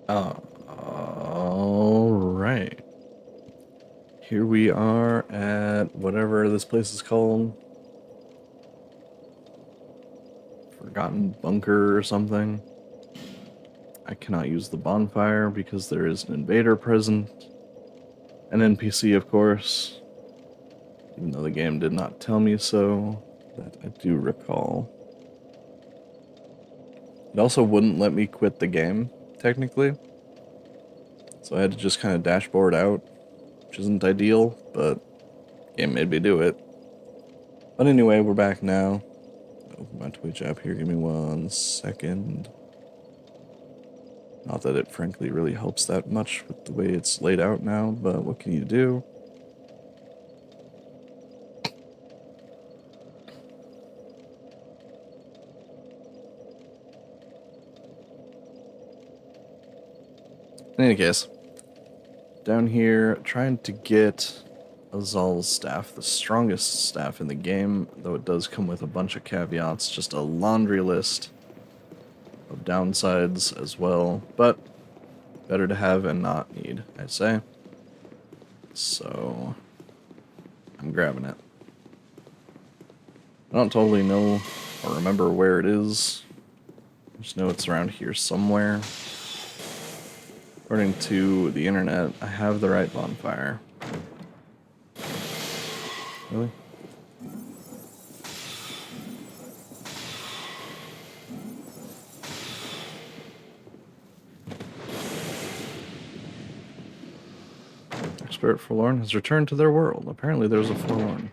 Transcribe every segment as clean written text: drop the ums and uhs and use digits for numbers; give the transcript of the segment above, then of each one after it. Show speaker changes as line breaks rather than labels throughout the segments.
All right. Here we are at whatever this place is called. Forgotten Bunker or something. I cannot use the bonfire because there is an invader present. An NPC, of course. Even though the game did not tell me so, that I do recall. It also wouldn't let me quit the game, technically. So I had to just kind of dashboard out, which isn't ideal, but the game made me do it. But anyway, we're back now. Open my Twitch app here, give me 1 second. Not that it frankly really helps that much with the way it's laid out now, but what can you do? In any case, down here, trying to get Azal's staff, the strongest staff in the game, though it does come with a bunch of caveats, just a laundry list of downsides as well, but better to have and not need, I'd say. So, I'm grabbing it. I don't totally know or remember where it is. I just know it's around here somewhere. According to the internet, I have the right bonfire. Really? Our spirit forlorn has returned to their world. Apparently there's a forlorn.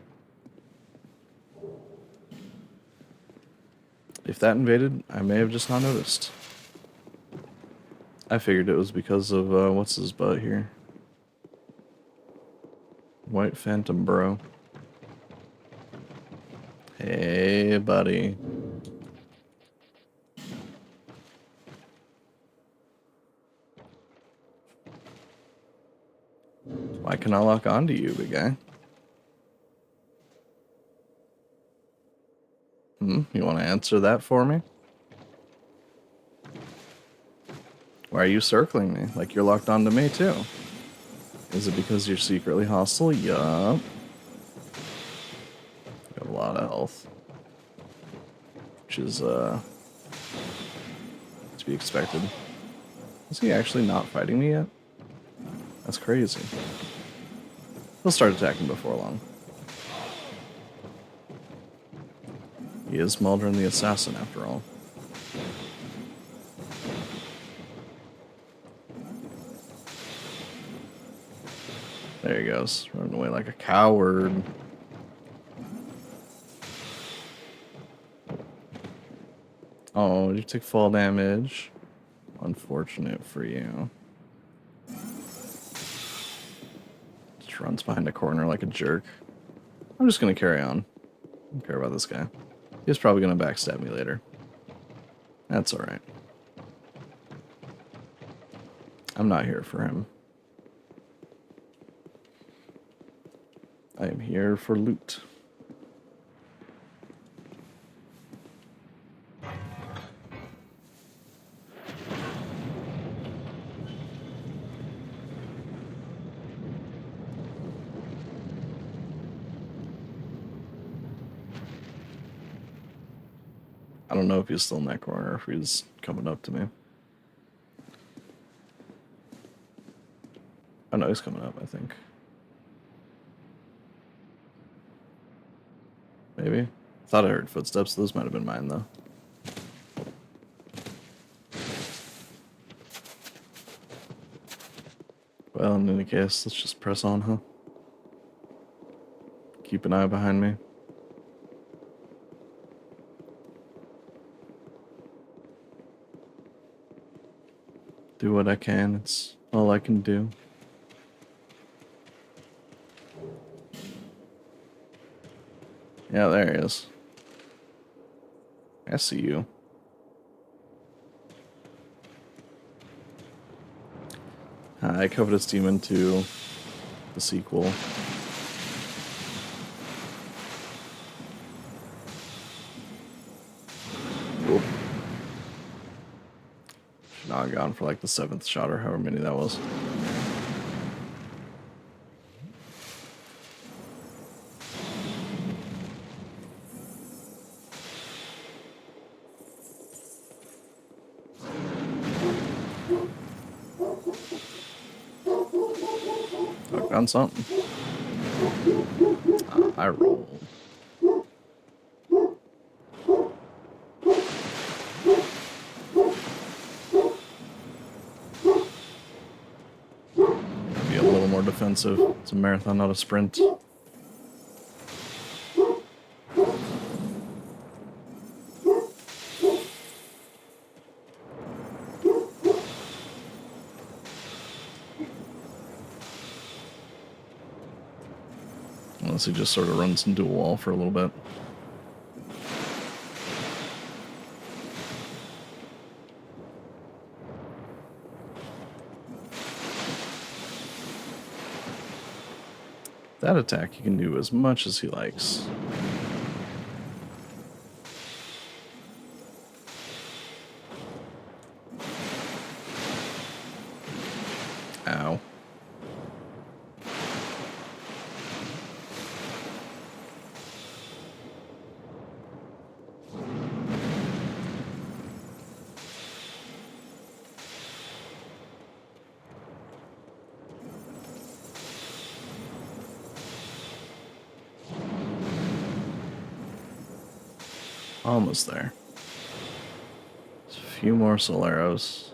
If that invaded, I may have just not noticed. I figured it was because of, what's his butt here? White Phantom Bro. Hey, buddy. Why can I lock onto you, big guy? You want to answer that for me? Why are you circling me? Like you're locked onto me, too. Is it because you're secretly hostile? Yup. You have a lot of health. Which is, to be expected. Is he actually not fighting me yet? That's crazy. He'll start attacking before long. He is Maldron the Assassin, after all. There he goes, running away like a coward. Oh, you took fall damage. Unfortunate for you. Just runs behind a corner like a jerk. I'm just gonna carry on. I don't care about this guy. He's probably gonna backstab me later. That's alright. I'm not here for him. I am here for loot. I don't know if he's still in that corner or if he's coming up to me. Oh no, he's coming up, I think. Maybe? Thought I heard footsteps. Those might have been mine, though. Well, in any case, let's just press on, huh? Keep an eye behind me. Do what I can. It's all I can do. Yeah, there he is. I see you. Hi, Covetous Demon 2, the sequel. Whoop. Should not gone for like the 7th shot or however many that was. I found something. I rolled. Be a little more defensive. It's a marathon, not a sprint. Unless he just sort of runs into a wall for a little bit. That attack he can do as much as he likes. Ow. Almost there. Just a few more soul arrows.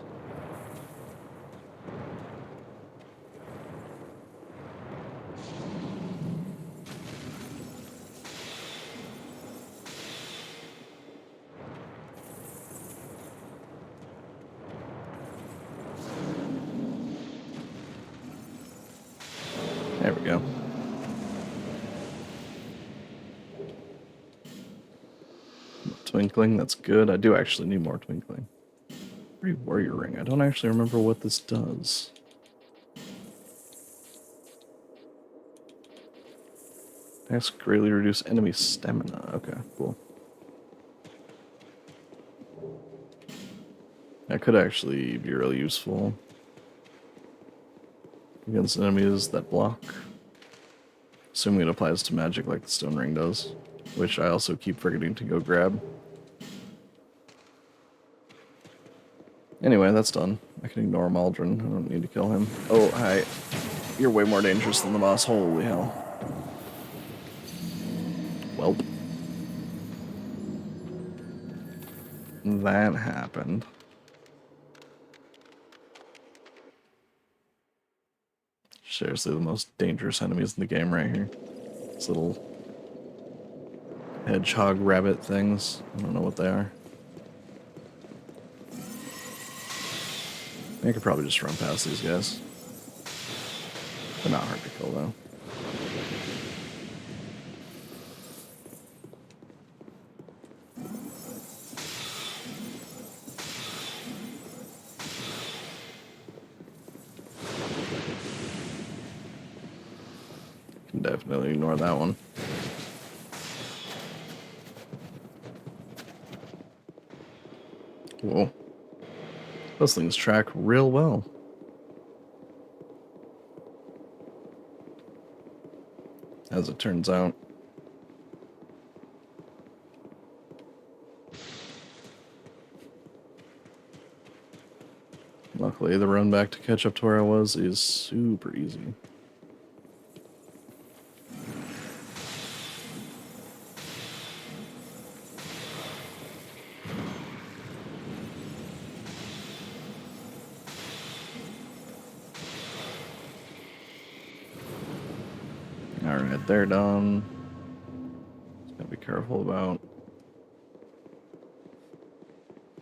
There we go. Twinkling, that's good. I do actually need more twinkling. Warrior ring. I don't actually remember what this does. Attacks greatly reduce enemy stamina. Okay, cool. That could actually be really useful against enemies that block. Assuming it applies to magic like the stone ring does, which I also keep forgetting to go grab. Anyway, that's done. I can ignore Maldron. I don't need to kill him. Oh, hi. You're way more dangerous than the boss. Holy hell. Welp. That happened. Seriously, the most dangerous enemies in the game right here. These little hedgehog rabbit things. I don't know what they are. I could probably just run past these guys. They're not hard to kill, though. Can definitely ignore that one. Whoa. Those things track real well. As it turns out. Luckily, the run back to catch up to where I was is super easy. Alright, they're done. Just gotta be careful about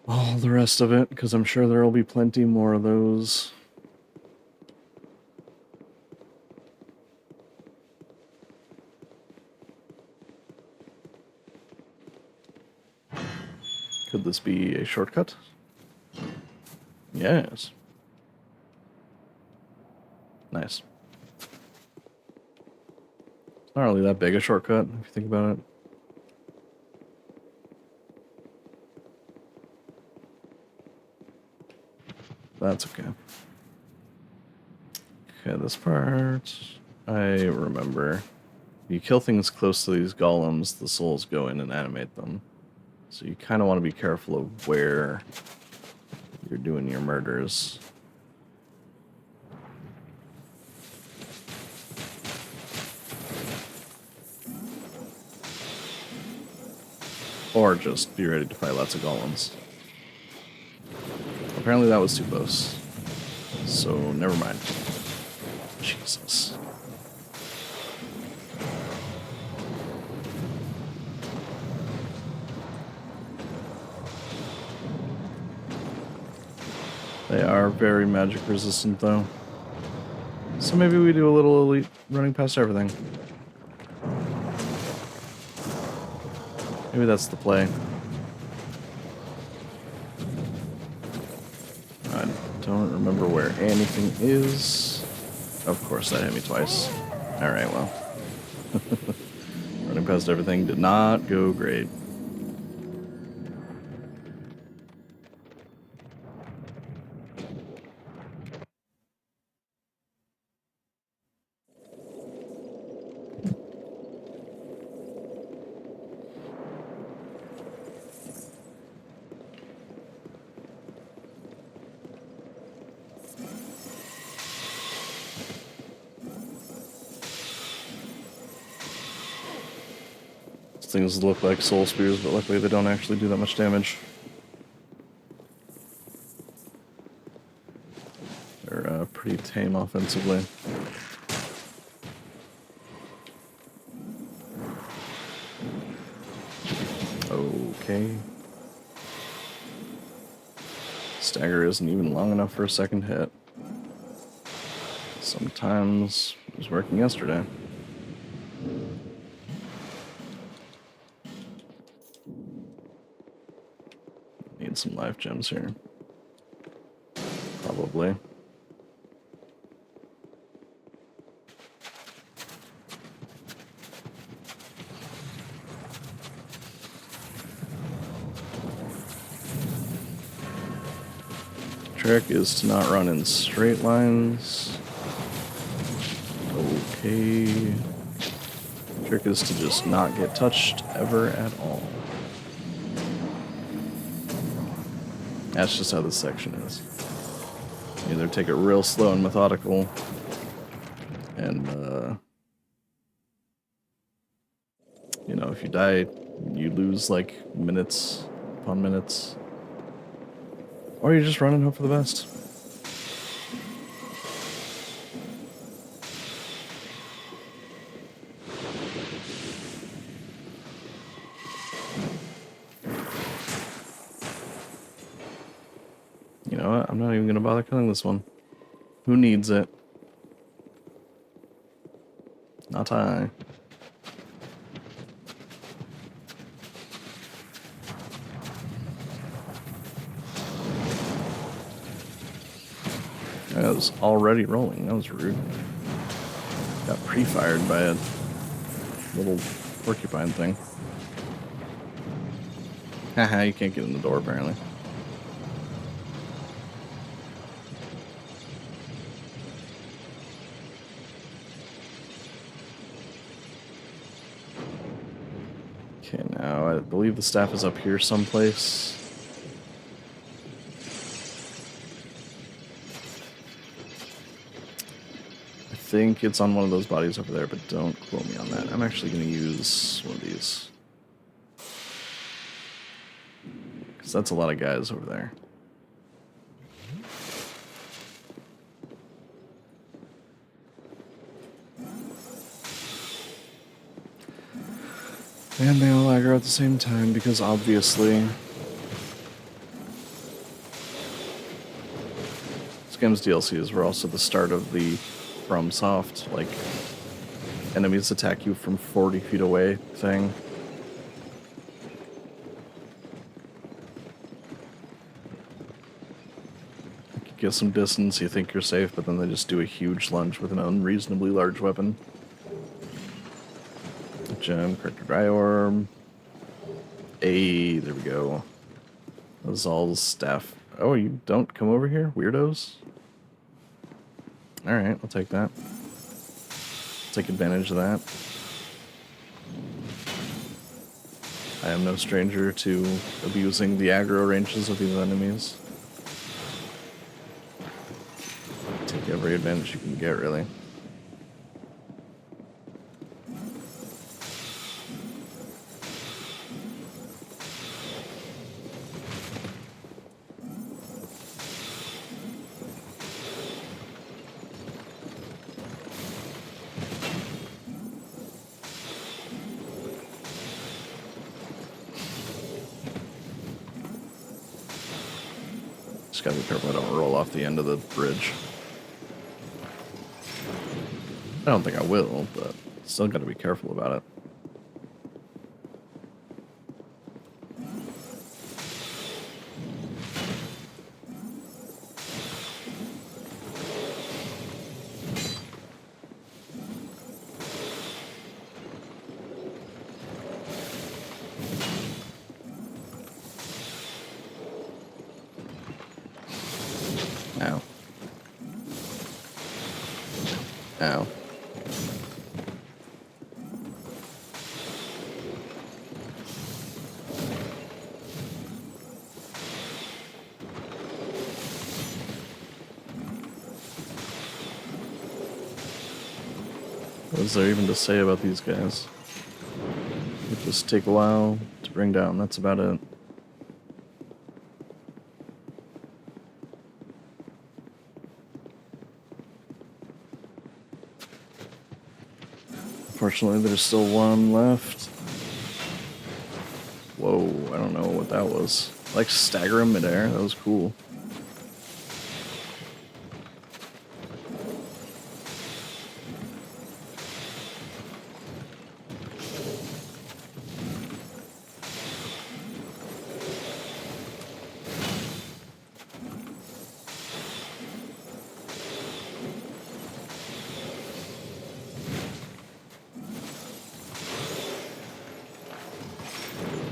all the rest of it, because I'm sure there will be plenty more of those. Could this be a shortcut? Yes. Nice. It's not really that big a shortcut, if you think about it. That's okay. Okay, this part I remember. You kill things close to these golems, the souls go in and animate them. So you kind of want to be careful of where you're doing your murders. Or just be ready to fight lots of golems. Apparently that was too close. So never mind. Jesus. They are very magic resistant though. So maybe we do a little elite running past everything. Maybe that's the play. I don't remember where anything is. Of course that hit me twice. Alright, well. Running past everything did not go great. Things look like soul spears, but luckily they don't actually do that much damage. They're pretty tame offensively. Okay. Stagger isn't even long enough for a second hit. Sometimes it was working yesterday. Need some life gems here. Probably. Trick is to not run in straight lines. Okay. Trick is to just not get touched ever at all. That's just how this section is. You either take it real slow and methodical, and, you know, if you die, you lose, like, minutes upon minutes. Or you just run and hope for the best. You know what? I'm not even going to bother killing this one. Who needs it? Not I. I was already rolling. That was rude. Got pre-fired by a little porcupine thing. Haha, you can't get in the door apparently. Okay, now I believe the staff is up here someplace. I think it's on one of those bodies over there, but don't quote me on that. I'm actually going to use one of these. Because that's a lot of guys over there. And they all aggro at the same time because obviously this game's DLCs were also the start of the FromSoft, like, enemies attack you from 40 feet away thing. You get some distance, you think you're safe, but then they just do a huge lunge with an unreasonably large weapon. Gem, corrector dry orb. Hey, there we go. Azal's staff Oh, you don't come over here? Weirdos? Alright, I'll take that. Take advantage of that. I am no stranger to abusing the aggro ranges of these enemies. Take every advantage you can get, really. Just gotta be careful I don't roll off the end of the bridge. I don't think I will, but still gotta be careful about it. Ow. Ow. What is there even to say about these guys? It just take a while to bring down, that's about it. Unfortunately, there's still one left. Whoa, I don't know what that was. Like stagger him midair, that was cool.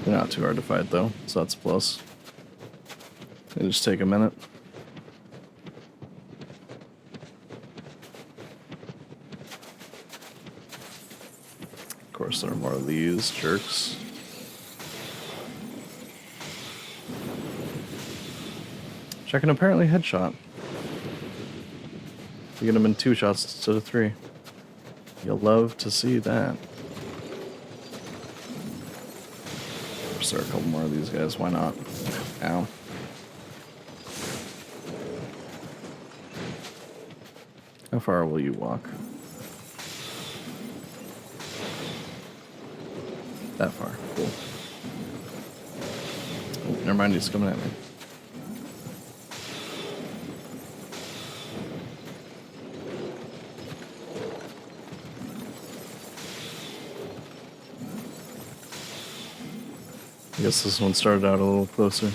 They're not too hard to fight though, so that's a plus. They just take a minute. Of course, there are more of these jerks. Which I can apparently headshot. You get them in 2 shots instead of 3. You'll love to see that. Start a couple more of these guys, why not? Ow. How far will you walk? That far, cool. Oh, never mind, he's coming at me. I guess this one started out a little closer.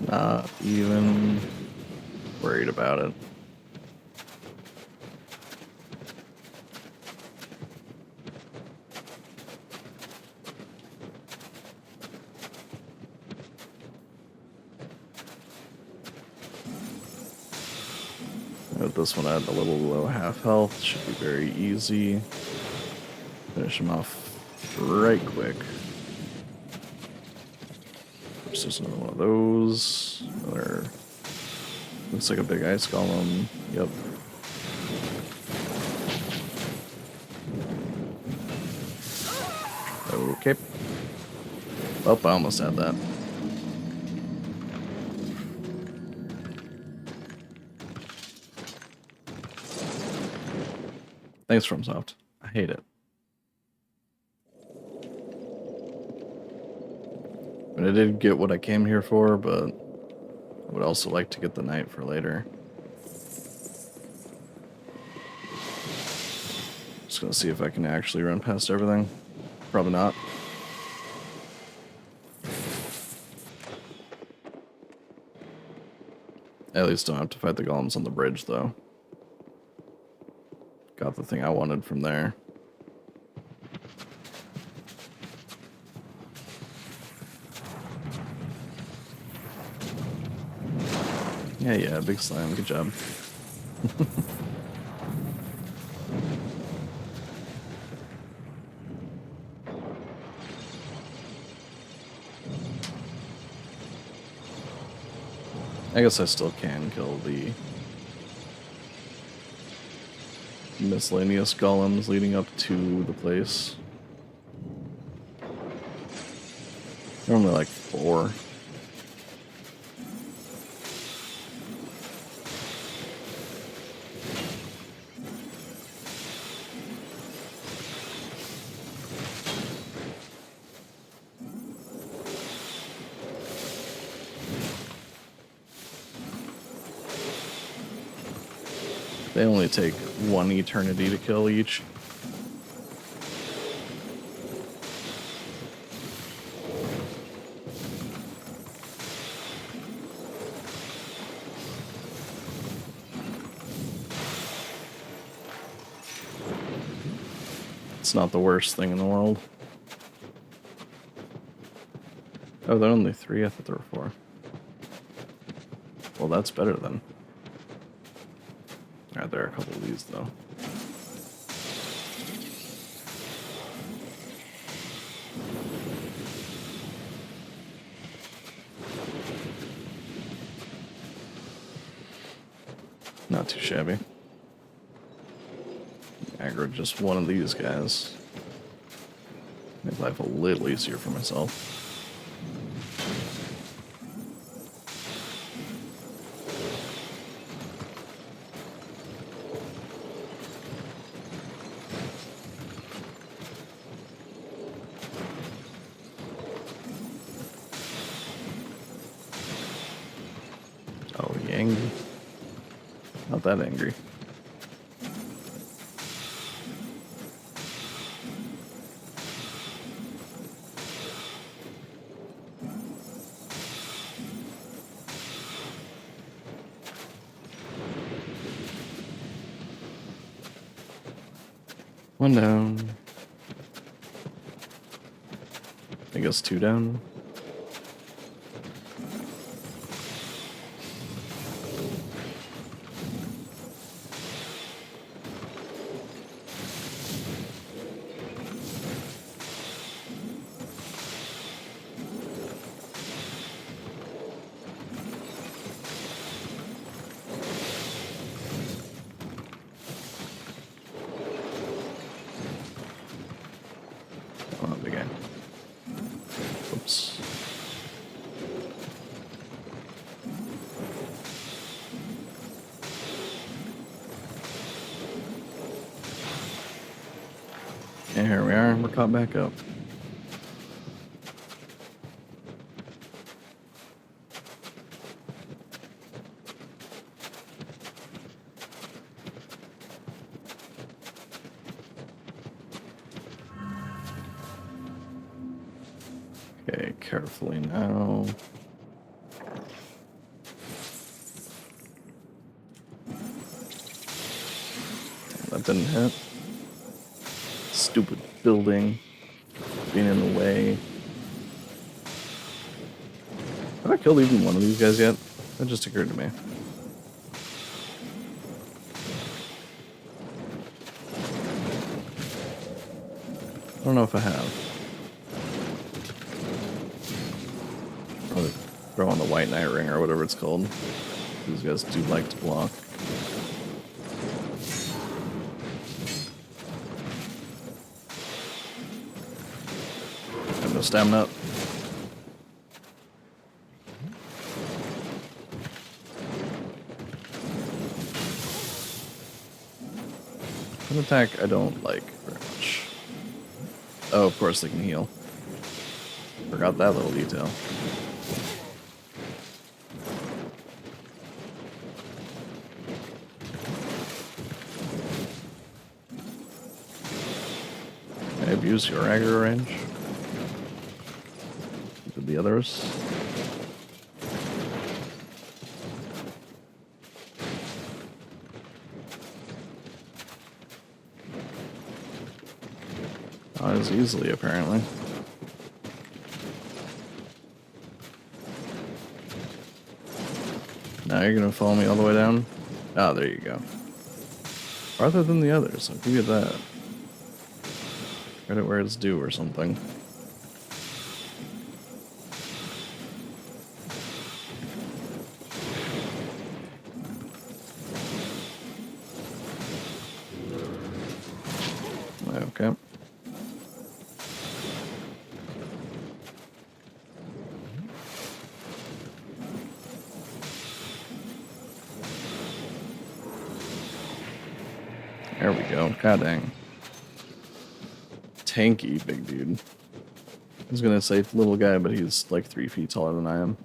Not even worried about it. This one at a little below half health, should be very easy. Finish him off right quick. There's another one of those. Another, looks like a big ice golem. Yep. Okay. Oh, I almost had that. Thanks, FromSoft. I hate it. I mean, I did get what I came here for, but I would also like to get the knight for later. Just gonna see if I can actually run past everything. Probably not. I at least don't have to fight the golems on the bridge, though. got the thing I wanted from there. Yeah, big slam. Good job. I guess I still can kill the miscellaneous golems leading up to the place. Normally like 4. They only take 1 eternity to kill each. It's not the worst thing in the world. Oh, they're only 3? I thought there were 4. Well, that's better then. Alright, there are a couple of these, though. Not too shabby. Aggro just one of these guys. Make life a little easier for myself. Oh, you angry? Not that angry. One down. I guess 2 down. Oh, big guy. Oops. And here we are, we're caught back up. Okay, carefully now. That didn't hit. Stupid building being in the way. Have I killed even one of these guys yet? That just occurred to me. I don't know if I have. Probably throw on the White Knight Ring or whatever it's called. These guys do like to block. I have no stamina up. An attack I don't like very much. Oh, of course they can heal. Forgot that little detail. I abuse your aggro range. Did the others? as easily, apparently. Now you're gonna follow me all the way down? Ah, there you go. Farther than the others, I'll give you that. Credit where it's due or something. Okay. There we go. God dang. Tanky big dude. I was gonna say little guy, but he's like 3 feet taller than I am.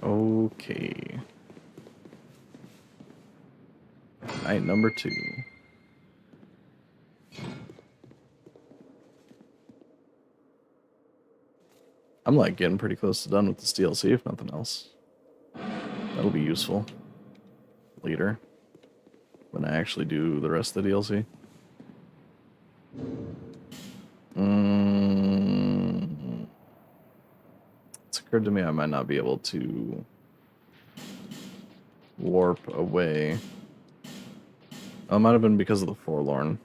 Okay. Night number 2. I'm like getting pretty close to done with this DLC, if nothing else. That'll be useful later when I actually do the rest of the DLC. It's occurred to me I might not be able to warp away. Oh, it might have been because of the Forlorn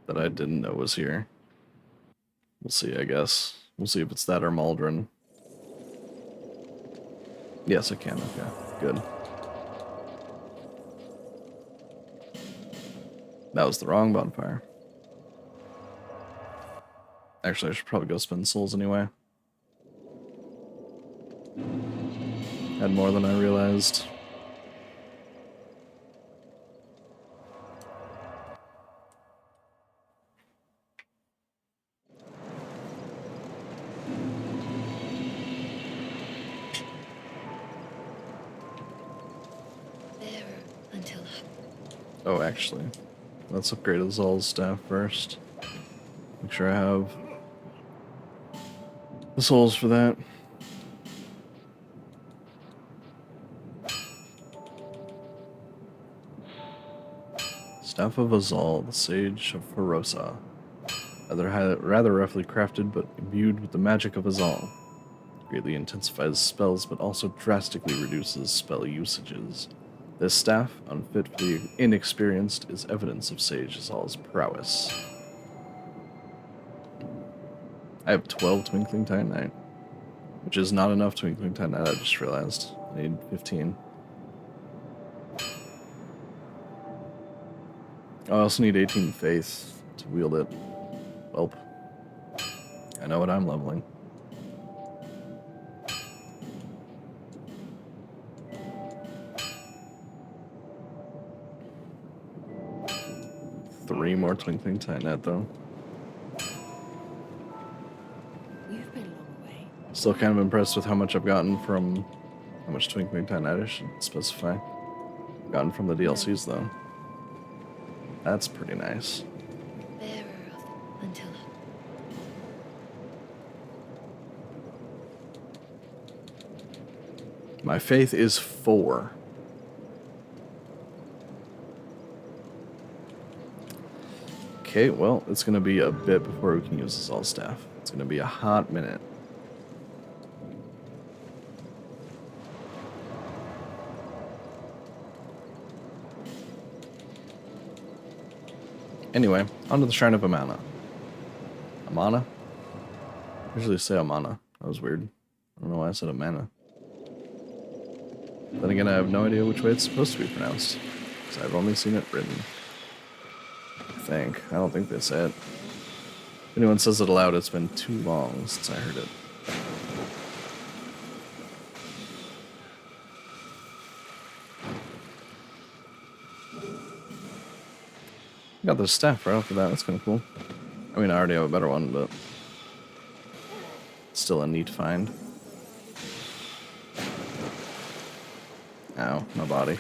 that I didn't know was here. We'll see, I guess. We'll see if it's that or Maldron. Yes, I can. Okay, good. That was the wrong bonfire. Actually, I should probably go spend souls anyway. Had more than I realized. Oh, actually, let's upgrade Azal's staff first. Make sure I have the souls for that. Staff of Azal, the Sage of Ferosa. Rather roughly crafted, but imbued with the magic of Azal. Greatly intensifies spells, but also drastically reduces spell usages. This staff, unfit for the inexperienced, is evidence of Sage Azal's prowess. I have 12 Twinkling Titanite, which is not enough Twinkling Titanite, I just realized. I need 15. I also need 18 Faith to wield it. Welp. I know what I'm leveling. Three more Twinkling Titanite, though.
You've been a long way.
Still kind of impressed with how much I've gotten from... How much Twinkling Titanite I should specify. Gotten from the DLCs, though. That's pretty nice.
Bearer of Antilla.
My faith is 4. Okay, well, it's going to be a bit before we can use this all staff. It's going to be a hot minute. Anyway, onto the Shrine of Amana. Amana? I usually say Amana. That was weird. I don't know why I said Amana. Then again, I have no idea which way it's supposed to be pronounced, because I've only seen it written. I don't think they say it. If anyone says it aloud, it's been too long since I heard it. Got the staff right off of that, that's kind of cool. I mean, I already have a better one, but still a neat find. Ow, my body.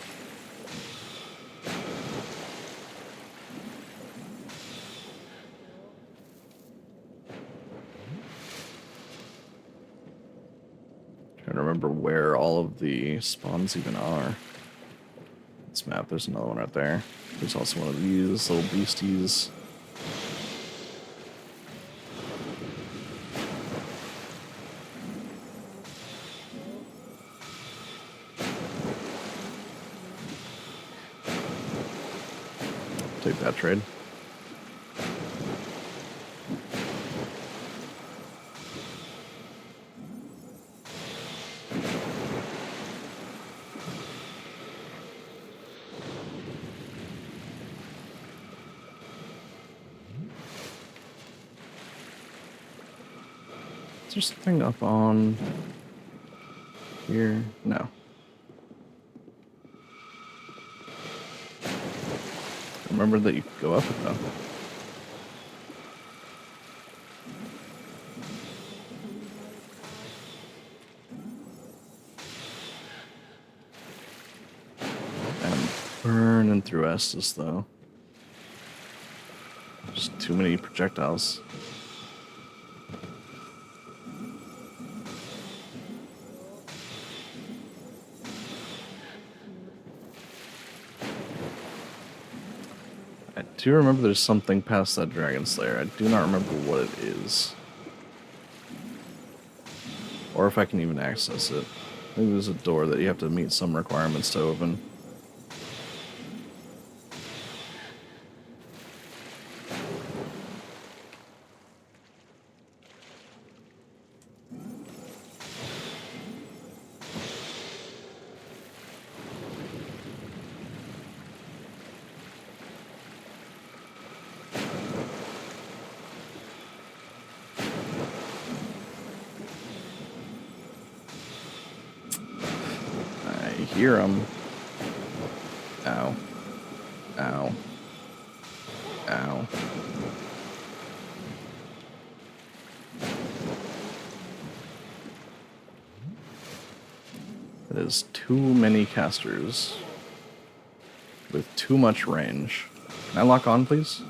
Trying to remember where all of the spawns even are. This map, there's another one right there. There's also one of these little beasties. Take that trade. Is there something up on here? No. Remember that you could go up it though. I'm burning through Estus though. Just too many projectiles. I do remember there's something past that Dragon Slayer. I do not remember what it is. Or if I can even access it. Maybe there's a door that you have to meet some requirements to open. I hear them. Ow. Ow. Ow. It is too many casters with too much range. Can I lock on, please?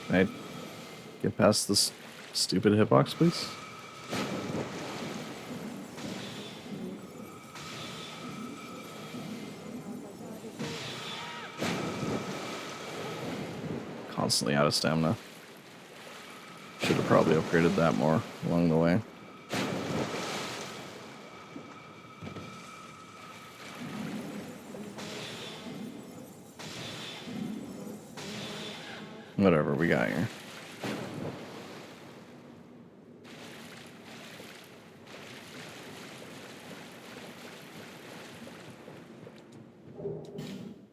Can I get past this stupid hitbox, please? Constantly out of stamina. Should have probably upgraded that more along the way. Whatever we got here.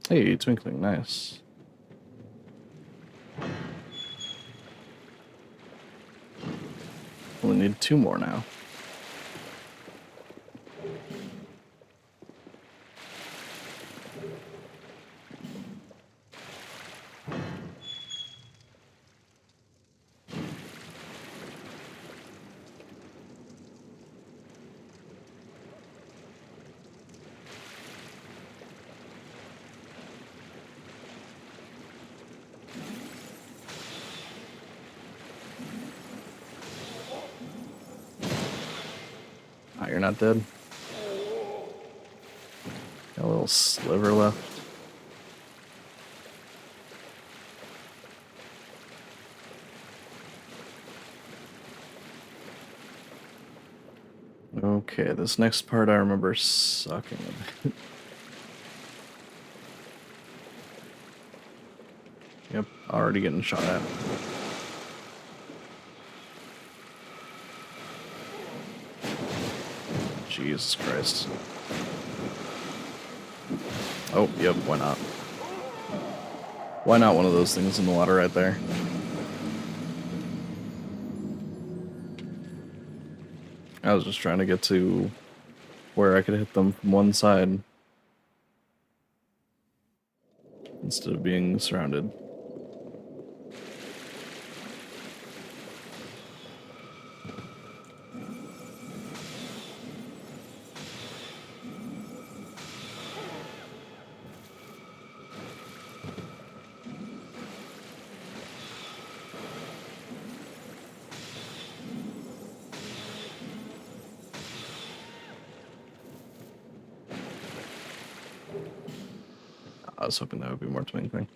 Hey, twinkling, nice. Only need 2 more now. Ah, you're not dead. Got a little sliver left. Okay, this next part I remember sucking a bit. Yep, already getting shot at. Jesus Christ. Oh, yep, why not? Why not one of those things in the water right there? I was just trying to get to where I could hit them from one side instead of being surrounded. I was hoping that would be more twin thing.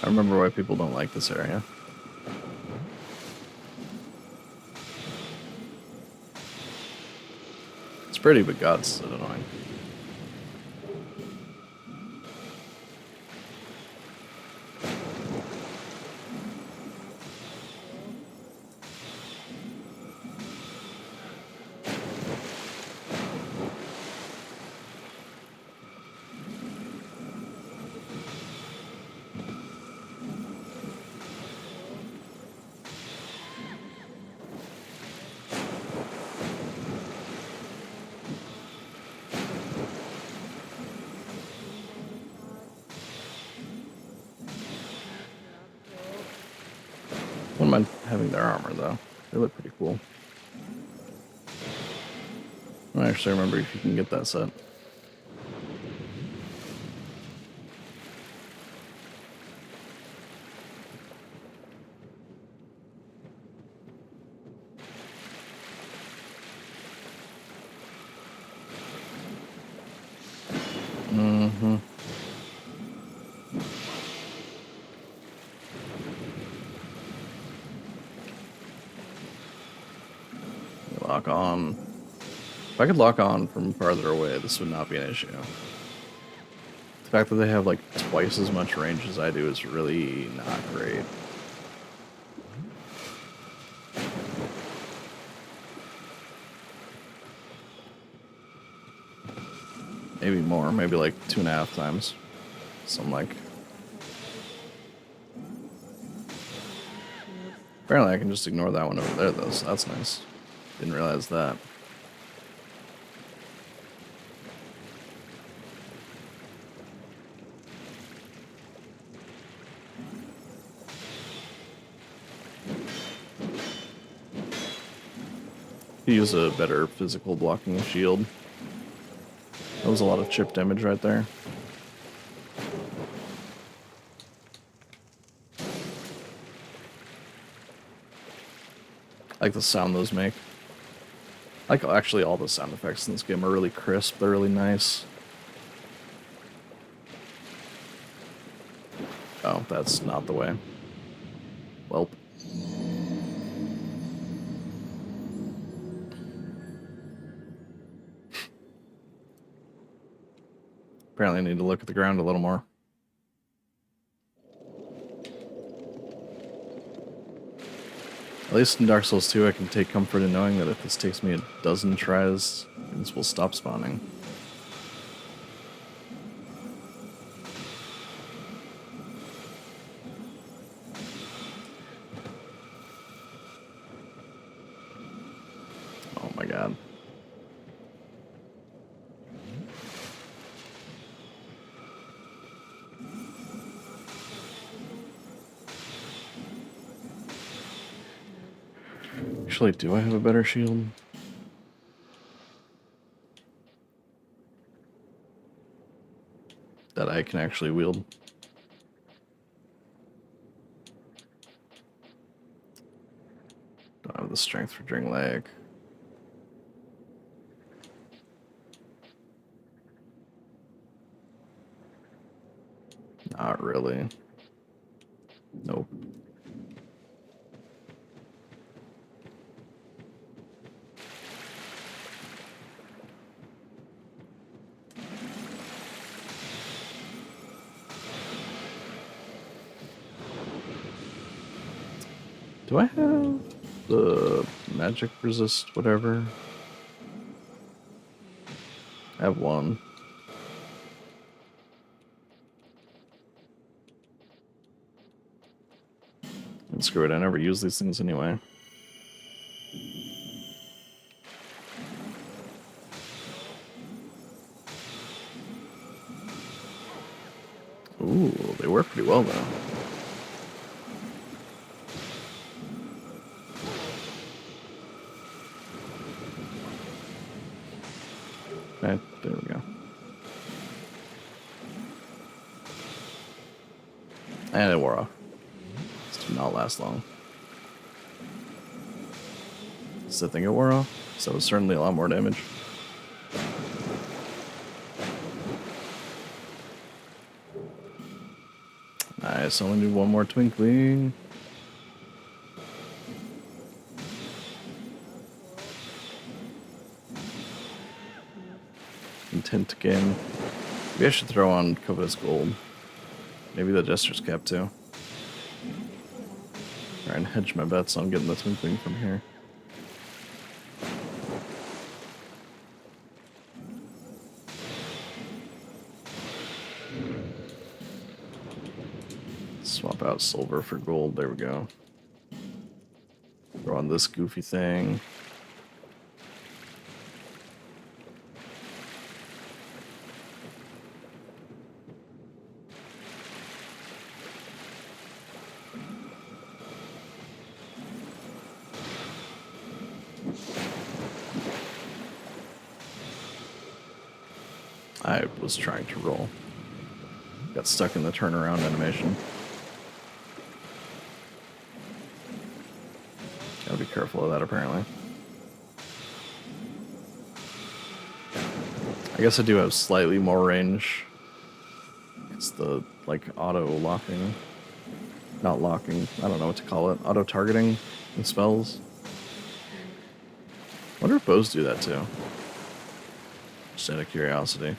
I remember why people don't like this area. It's pretty, but God's annoying. Wouldn't mind having their armor though. They look pretty cool. I don't actually remember if you can get that set. Mm-hmm. Lock on. If I could lock on from farther away, this would not be an issue. The fact that they have like twice as much range as I do is really not great. Maybe more, maybe like 2.5 times. Something like. Apparently I can just ignore that one over there though, so that's nice. Didn't realize that. Use a better physical blocking shield. That was a lot of chip damage right there. I like the sound those make. Like actually all the sound effects in this game are really crisp, they're really nice. Oh, that's not the way. Welp. Apparently I need to look at the ground a little more. At least in Dark Souls 2 I can take comfort in knowing that if this takes me a dozen tries, things will stop spawning. Oh my god. Actually, do I have a better shield? That I can actually wield? Don't have the strength for Dring Leg. Not really. Nope. Do I have the magic resist whatever? I have one. And screw it, I never use these things anyway. Ooh, they work pretty well though. Okay, there we go. And it wore off. This did not last long. Does the thing it wore off? So it was certainly a lot more damage. Nice, only need one more twinkling. Intent again. Maybe I should throw on Covetous Gold. Maybe the Jester's Cap too. Try and hedge my bets on getting the twinkling from here. Swap out silver for gold. There we go. Throw on this goofy thing. I was trying to roll. Got stuck in the turnaround animation. Gotta be careful of that, apparently. I guess I do have slightly more range. It's the, like, auto-locking. Not locking, I don't know what to call it. Auto-targeting and spells. Wonder if bows do that, too. Just out of curiosity.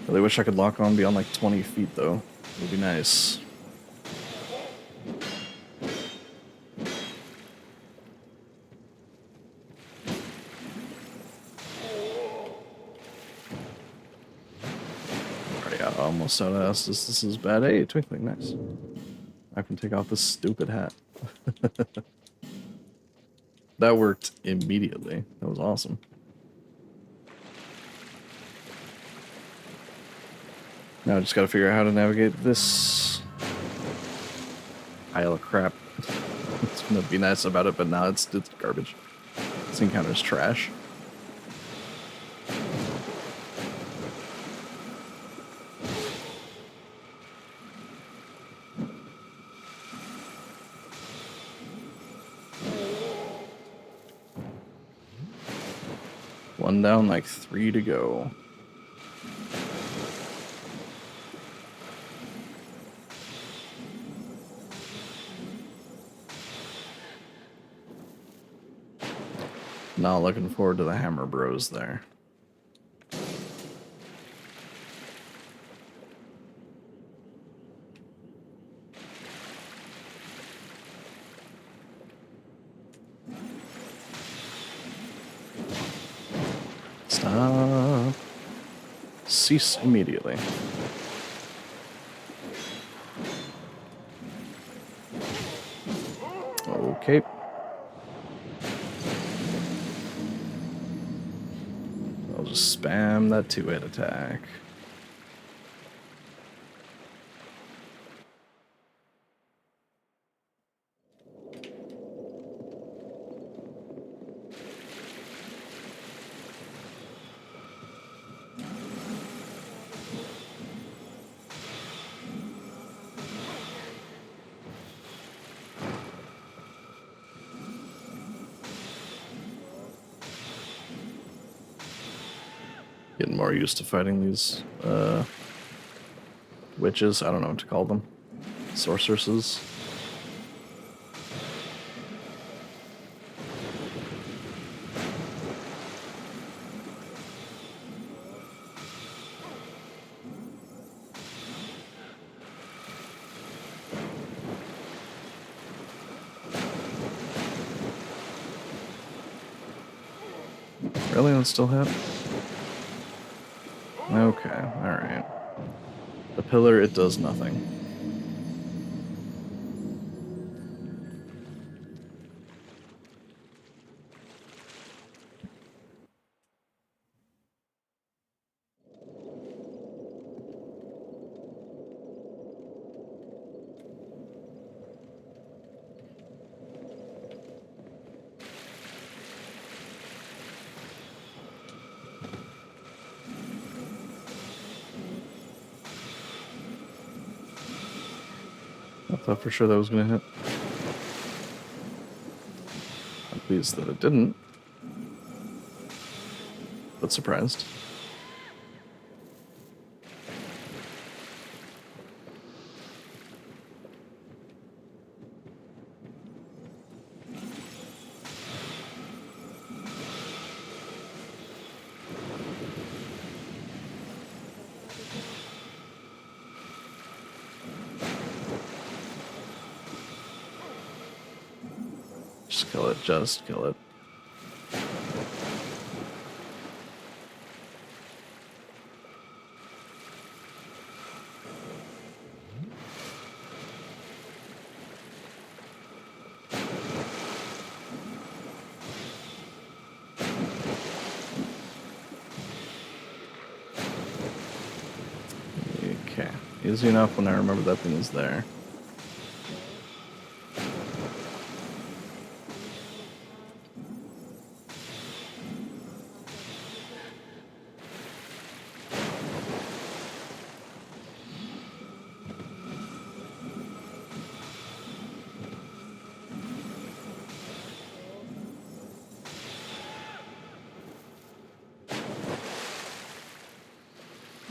Really wish I could lock on beyond like 20 feet though. It would be nice. Already almost out of Estus. This is bad. Hey, twinkling, nice. I can take off this stupid hat. That worked immediately. That was awesome. Now I just gotta figure out how to navigate this pile of crap. It's gonna be nice about it, but now it's garbage. This encounter's trash. One down, like 3 to go. Not looking forward to the Hammer Bros there. Stop. Cease immediately. Okay. I'll just spam that 2-hit attack. Getting more used to fighting these witches. I don't know what to call them. Sorceresses. Really? That still hit? Okay, alright. The pillar, it does nothing. thought for sure that was gonna hit. I'm pleased that it didn't, but surprised. Just kill it, just kill it. Okay, easy enough when I remember that thing is there.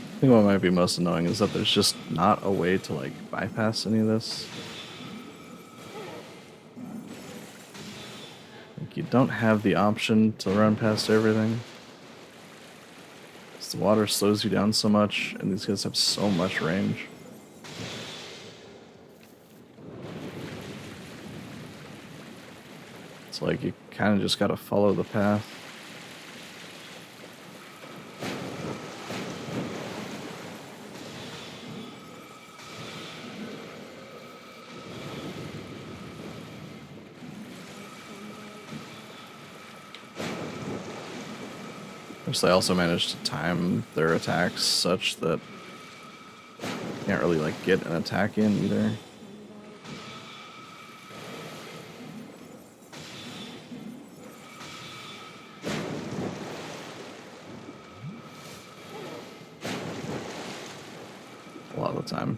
I think what might be most annoying is that there's just not a way to like bypass any of this. Like you don't have the option to run past everything. 'Cause the water slows you down so much, and these guys have so much range. It's like you kind of just gotta follow the path. Which they also managed to time their attacks such that you can't really like get an attack in either. A lot of the time.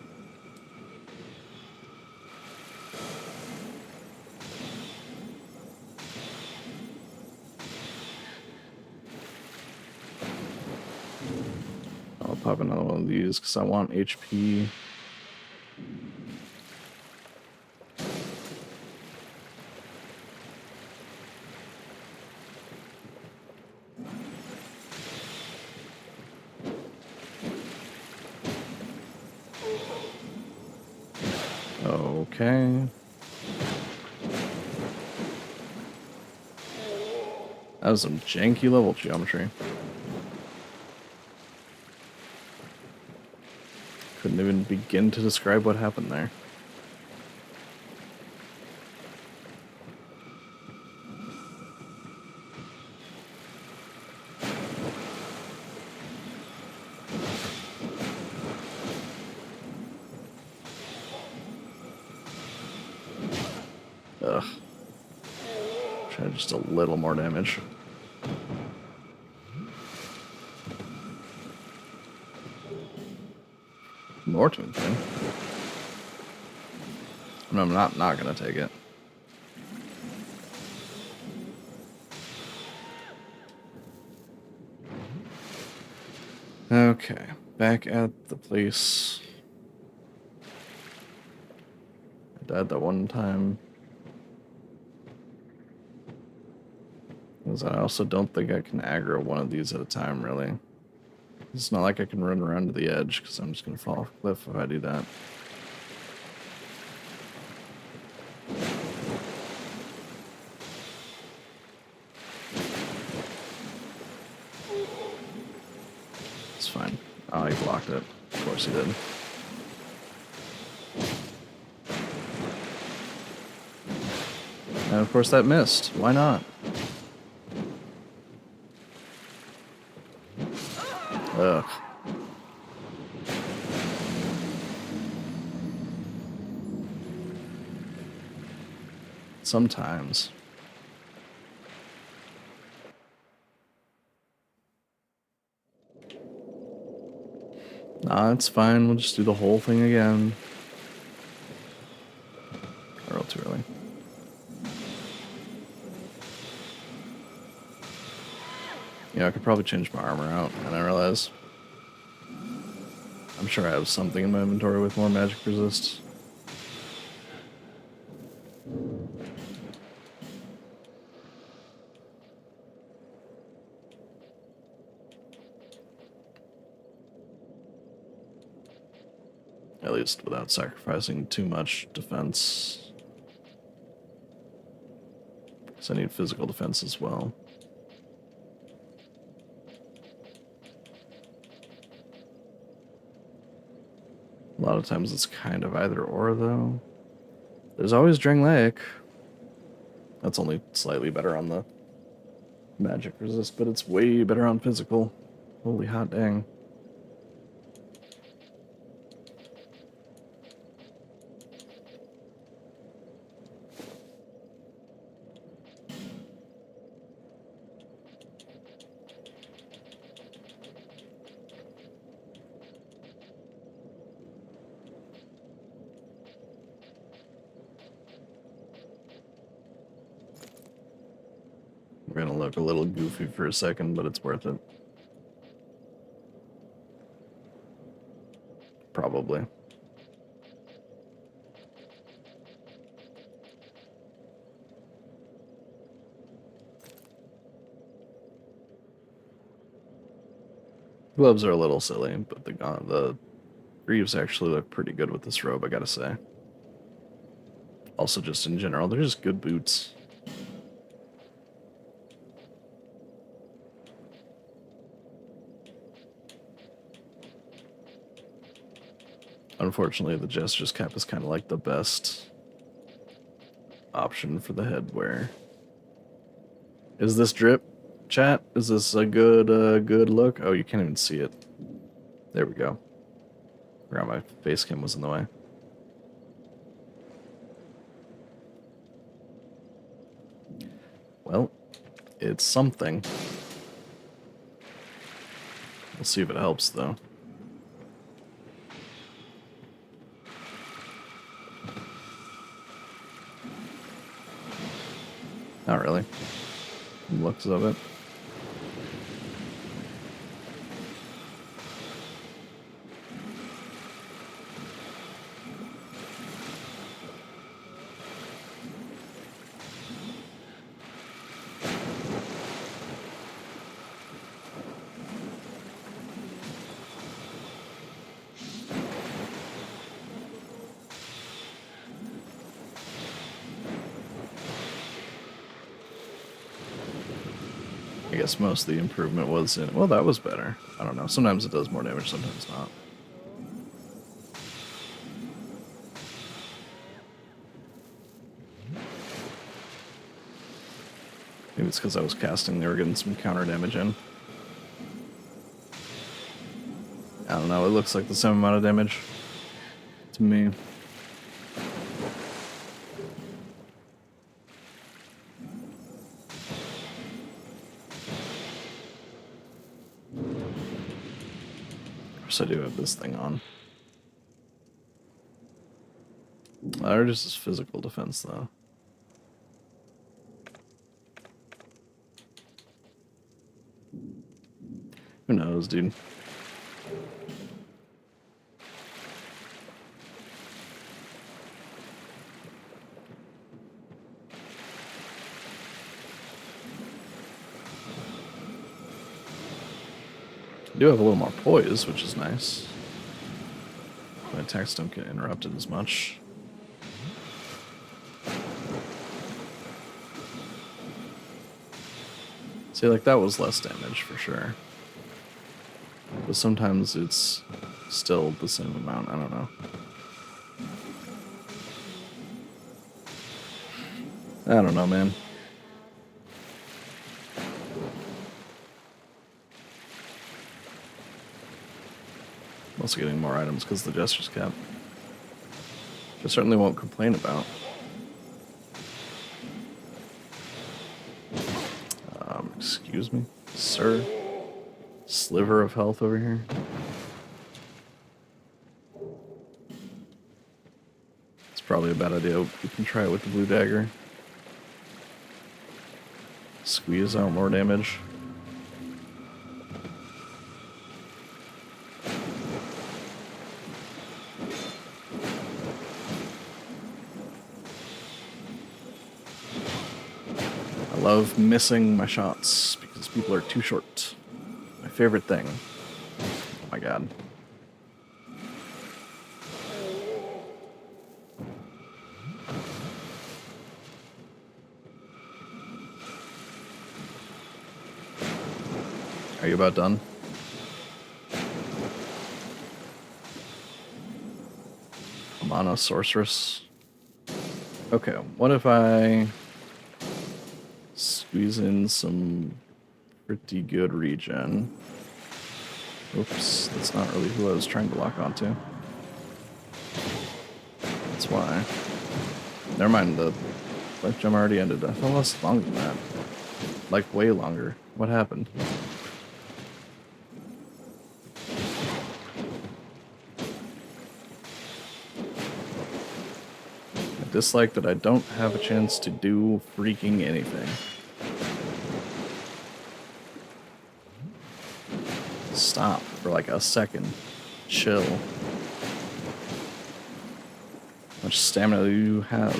I'll pop another one of these because I want HP. Okay. That was some janky level geometry. Couldn't even begin to describe what happened there. Ugh. Try just a little more damage. Norton thing. I'm not gonna take it. Okay, back at the place. I died that one time. Because I also don't think I can aggro one of these at a time, really. It's not like I can run around to the edge, because I'm just gonna fall off a cliff if I do that. It's fine. Oh, he blocked it. Of course he did. And of course that missed. Why not? Ugh. Sometimes. Nah, it's fine. We'll just do the whole thing again. Yeah, I could probably change my armor out, and I realize I'm sure I have something in my inventory with more magic resist. At least without sacrificing too much defense. Because I need physical defense as well. A lot of times it's kind of either or, though. There's always Drangleic. That's only slightly better on the magic resist, but it's way better on physical. Holy hot dang. We're gonna look a little goofy for a second, but it's worth it. Probably. Gloves are a little silly, but the greaves actually look pretty good with this robe, I gotta say. Also, just in general, they're just good boots. Unfortunately, the Jester's Cap is kind of like the best option for the headwear. Is this drip, chat? Is this a good look? Oh, you can't even see it. There we go. Forgot my face cam was in the way. Well, it's something. We'll see if it helps, though. Not really. Looks of it. I guess most of the improvement was in... Well, that was better. I don't know. Sometimes it does more damage, sometimes not. Maybe it's because I was casting, they were getting some counter damage in. I don't know, it looks like the same amount of damage to me. Of course I do have this thing on. Or just his physical defense, though. Who knows, dude? I do have a little more poise, which is nice. My attacks don't get interrupted as much. See, like, that was less damage for sure. But sometimes it's still the same amount, I don't know. I don't know, man. I'm also getting more items because of the Jester's Cap. Which I certainly won't complain about. Excuse me, sir. Sliver of health over here. It's probably a bad idea. We can try it with the blue dagger. Squeeze out more damage. I love missing my shots because people are too short. My favorite thing. Oh my god. Are you about done? Amana Sorceress. Okay, what if I squeeze in some pretty good regen? Oops, that's not really who I was trying to lock onto. That's why. Never mind, the life gem already ended. I thought it lasted longer than that. Like, way longer. What happened? I dislike that I don't have a chance to do freaking anything. Stop for like a second. Chill. How much stamina do you have?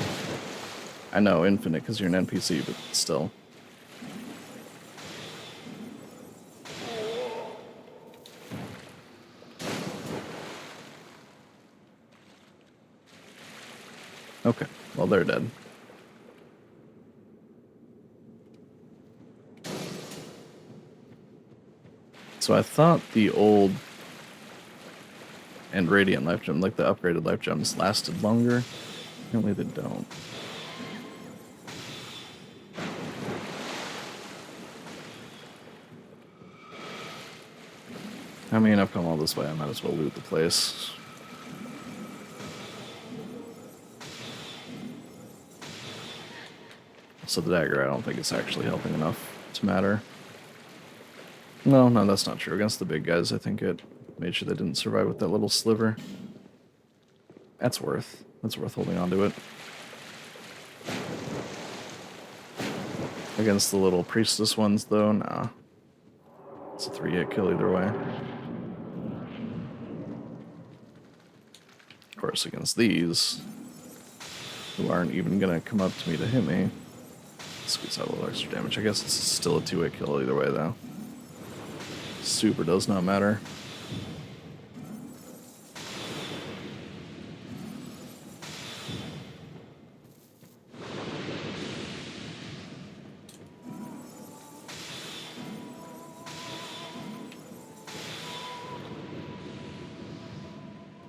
I know, infinite because you're an NPC, but still. Okay, well, they're dead. So I thought the old and Radiant Life Gem, like the upgraded Life Gems, lasted longer. Apparently they don't. I mean, I've come all this way, I might as well loot the place. So the dagger, I don't think it's actually helping enough to matter. No, that's not true. Against the big guys, I think it made sure they didn't survive with that little sliver. That's worth holding on to it. Against the little priestess ones, though, nah. It's a 3-hit kill either way. Of course, against these, who aren't even gonna come up to me to hit me, squeeze out a little extra damage. I guess it's still a 2-hit kill either way, though. Super does not matter.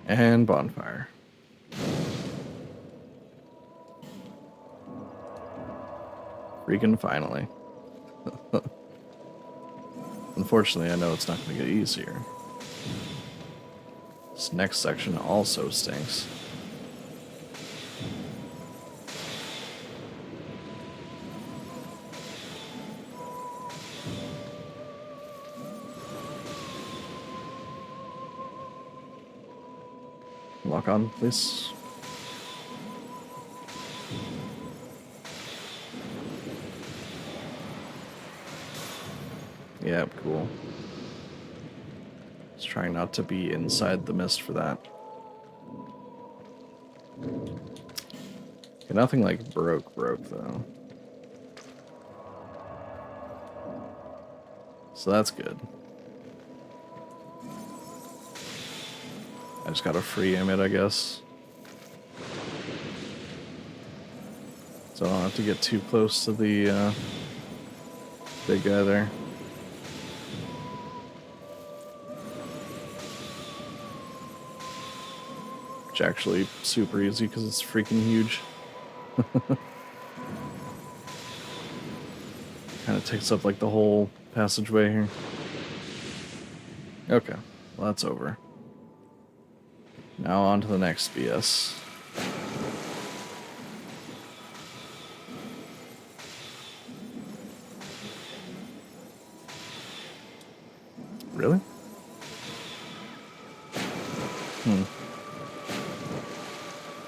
And bonfire. Freaking finally. Unfortunately, I know it's not going to get easier. This next section also stinks. Lock on, please. Yep, cool. Just trying not to be inside the mist for that. Okay, nothing like broke though. So that's good. I just gotta free aim it, I guess. So I don't have to get too close to the big guy there. Which actually super easy because it's freaking huge. Kind of takes up like the whole passageway here. Okay, well that's over. Now on to the next BS. Really?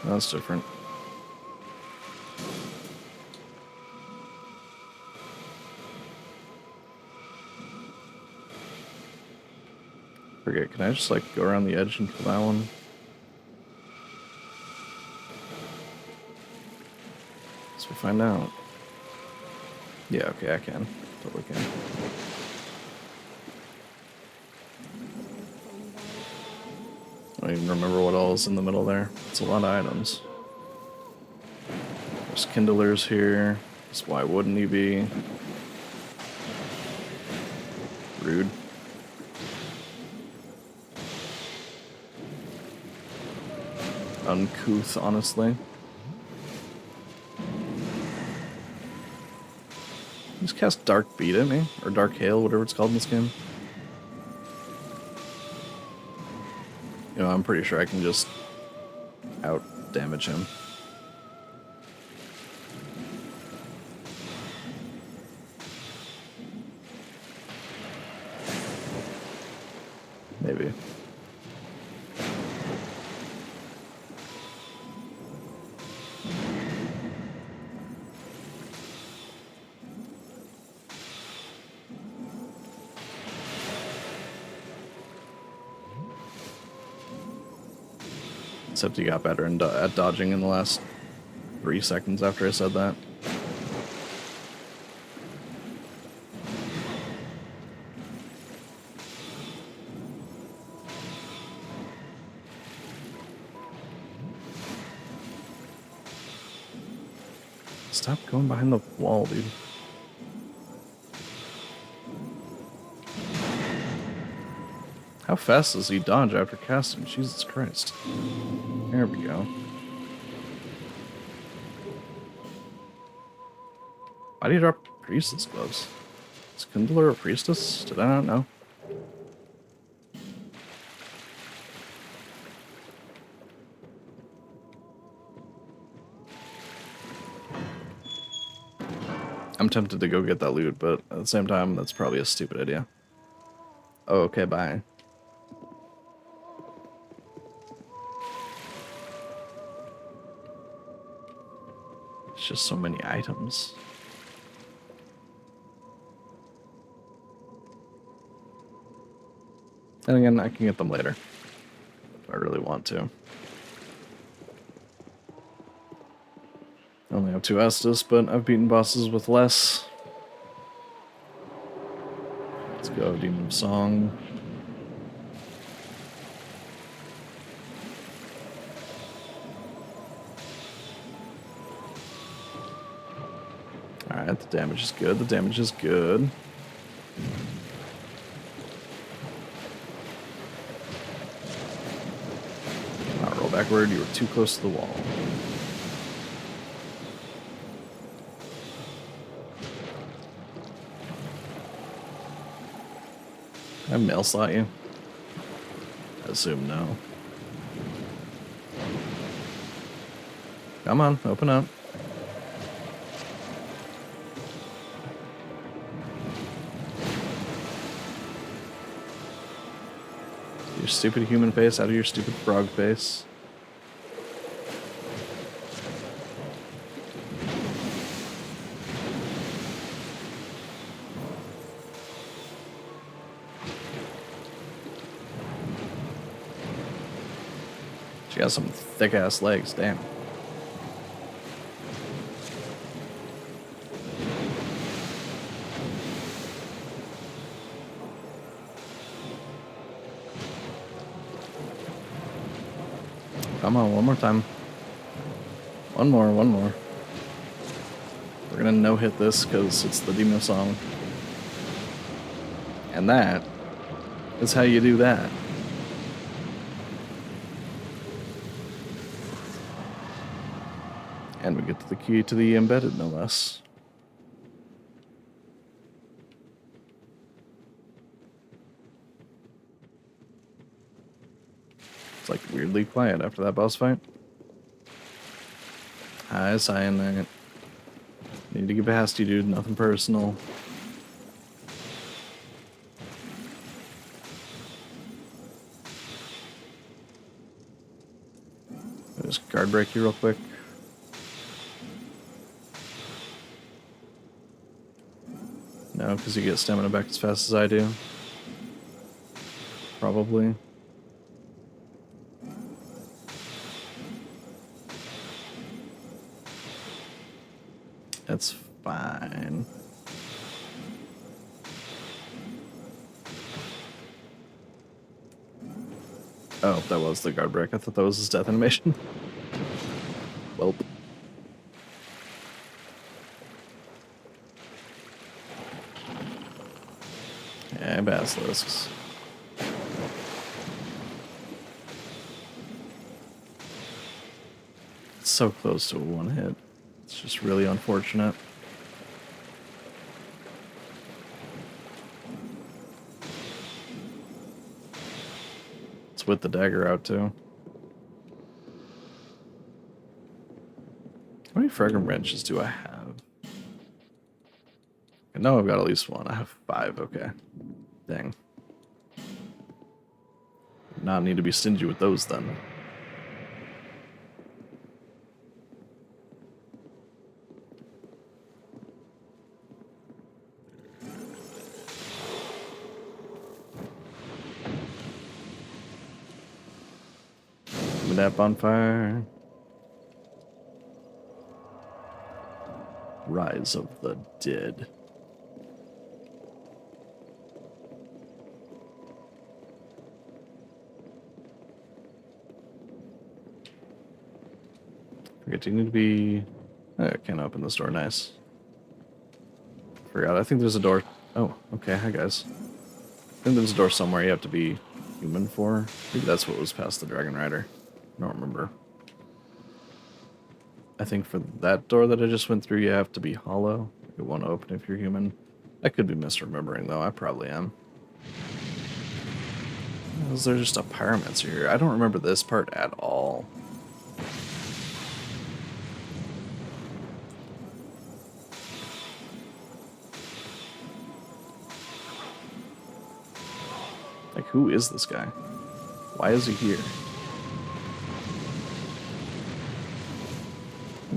That's different. Forget, can I just like go around the edge and kill that one? Let's find out. Yeah, okay, I can. Totally can. I don't even remember what all is in the middle there. It's a lot of items. There's kindlers here. So why wouldn't he be? Rude. Uncouth, honestly. Just cast Dark Beat at me, or Dark Hail, whatever it's called in this game. You know, I'm pretty sure I can just out damage him. Maybe. Except he got better at dodging in the last 3 seconds after I said that. Stop going behind the wall, dude. How fast does he dodge after casting? Jesus Christ. There we go. Why do you drop Priestess gloves? Is Kindler a priestess? Did I not know? I'm tempted to go get that loot, but at the same time, that's probably a stupid idea. Oh, okay, bye. It's just so many items. And again, I can get them later, if I really want to. I only have 2 Estus, but I've beaten bosses with less. Let's go, Demon of Song. Alright, the damage is good, the damage is good. Not roll backward, you were too close to the wall. Can I mail slot you? I assume no. Come on, open up. Your stupid human face out of your stupid frog face. She got some thick ass legs, damn. Come on, one more time. One more. We're gonna no-hit this because it's the Demo song. And that is how you do that. And we get to the key to the embedded, no less. It's like weirdly quiet after that boss fight. Hi, Cyanite. Need to get past you, dude. Nothing personal. Just guard break you real quick. No, because you get stamina back as fast as I do. Probably. That's fine. Oh, that was the guard break. I thought that was his death animation. Welp. Yeah, basilisks. It's so close to a one hit. It's just really unfortunate. It's with the dagger out too. How many fragrant branches do I have? I know I've got at least one. I have 5, okay. Dang. Not need to be stingy with those then. Give me that bonfire. Rise of the Dead. Forget, do you need to be... Oh, I can't open this door, nice. Forgot, I think there's a door... Oh, okay, hi guys. I think there's a door somewhere you have to be human for. Maybe that's what was past the Dragon Rider. I don't remember. I think for that door that I just went through, you have to be hollow. You want to open if you're human. I could be misremembering, though. I probably am. Is there just a pyromancer here? I don't remember this part at all. Like, who is this guy? Why is he here?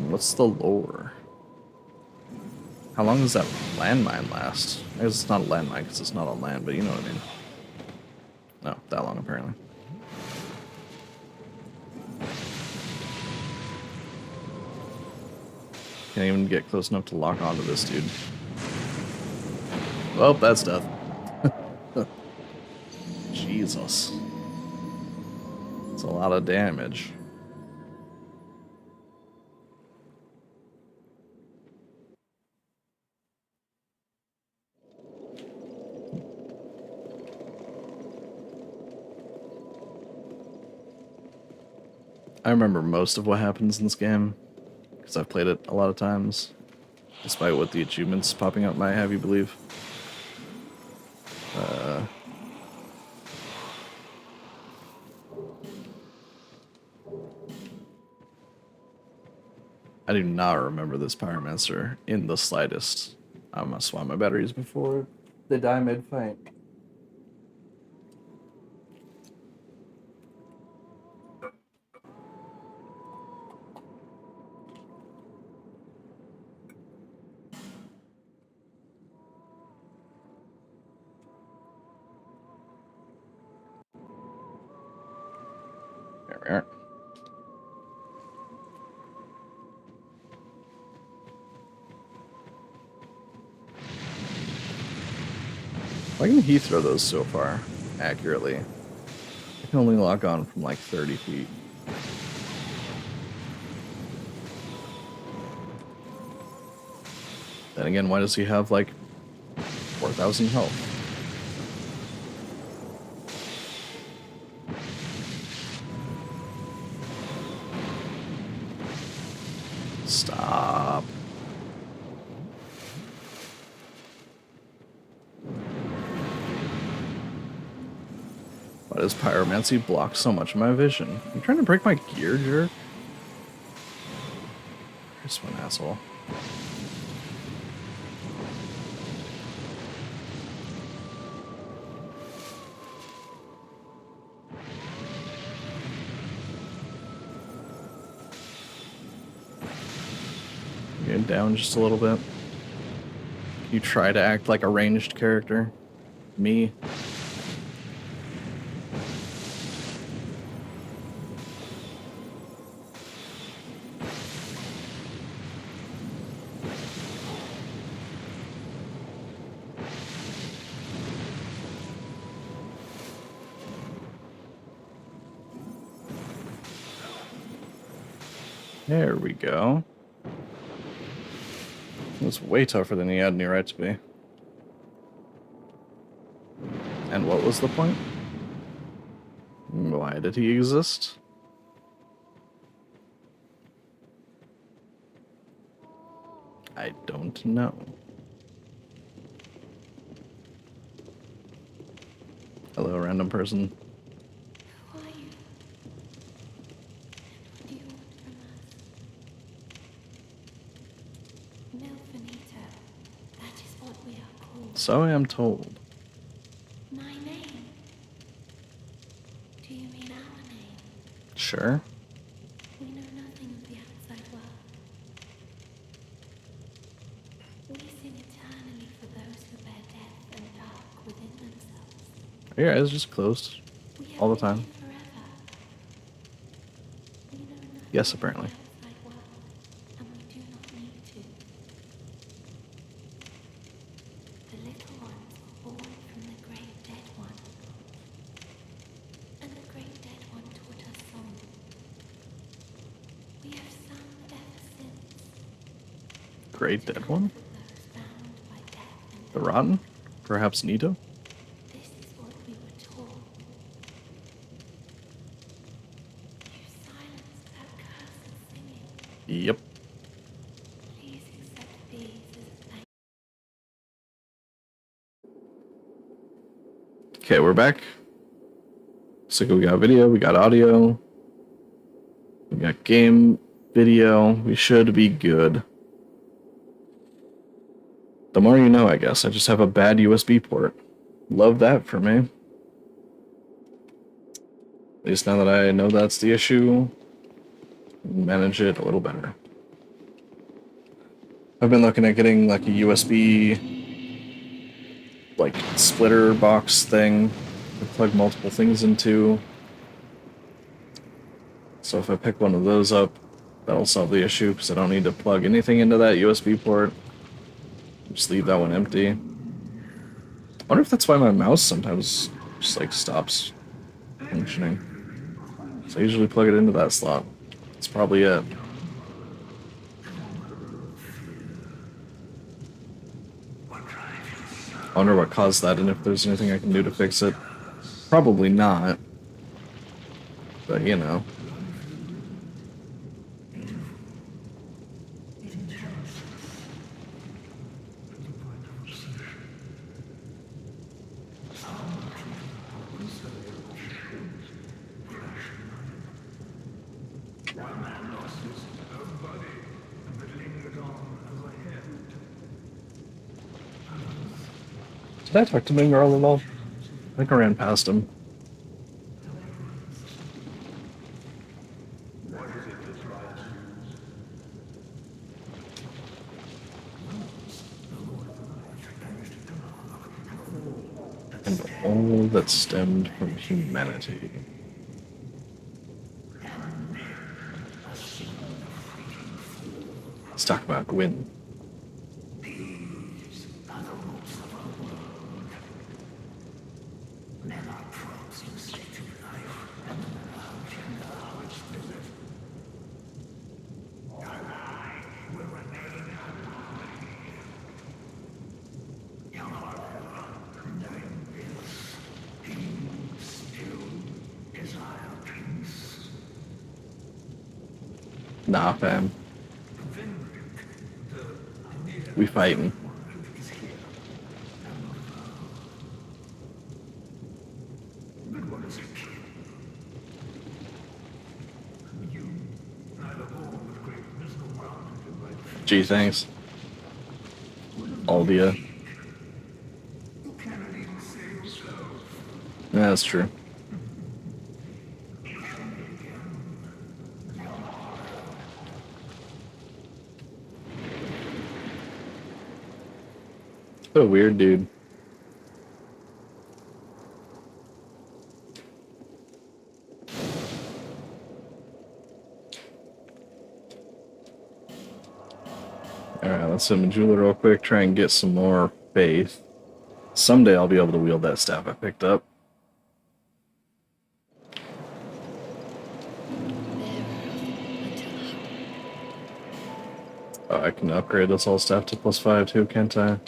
What's the lore? How long does that landmine last? I guess it's not a landmine because it's not on land, but you know what I mean. No, that long apparently. Can't even get close enough to lock onto this dude. Well, that's death. Jesus. It's a lot of damage. I remember most of what happens in this game, because I've played it a lot of times, despite what the achievements popping up might have you believe. I do not remember this Pyromancer in the slightest. I must swap my batteries before they die mid-fight. There we are. Why can he throw those so far accurately? I can only lock on from like 30 feet. Then again, why does he have like 4,000 health? Stop. Why does Pyromancy block so much of my vision? You trying to break my gear, jerk? This one, asshole. Getting down just a little bit. You try to act like a ranged character. Me. There we go. It's way tougher than he had any right to be. And what was the point? Why did he exist? I don't know. Hello, random person.
Who are you? What do you want from us? Milfanita. That is what we are called.
So I am told.
My name? Do you mean our name?
Sure.
We know nothing of the outside world. We sing eternally for those who bear death and dark within themselves.
Your eyes just closed
We have
all the
been
time.
here forever. We know nothing
Yes,
of
apparently.
the outside world, and we do not need to. The little ones were born from the great dead one. And the great dead one taught us song. We have sung ever since.
Great
To
dead one?
comfort those bound by death and
The
dark.
rotten? Perhaps Nito?
This is what we were taught. You silenced that cursed singing.
Yep.
Please accept these as a thank
Okay, we're back. So we got video, we got audio, we got game, video. We should be good. The more you know, I guess. I just have a bad USB port. Love that for me. At least now that I know that's the issue, manage it a little better. I've been looking at getting like a USB like splitter box thing to plug multiple things into. So if I pick one of those up, that'll solve the issue because I don't need to plug anything into that USB port. Just leave that one empty. I wonder if that's why my mouse sometimes just like stops functioning. So I usually plug it into that slot. That's probably it. I wonder what caused that and if there's anything I can do to fix it. Probably not. But you know. Did I talk to Mingarl at all? I think I ran past him. And all that stemmed from humanity. Let's talk about Gwyn. Nah, fam. We fighting. Gee, thanks. Aldia. Yeah, that's true. What a weird dude. Alright, let's hit Majula real quick, try and get some more faith. Someday I'll be able to wield that staff I picked up.
bearer of until hope.
Oh, I can upgrade this whole staff to +5 too, can't I?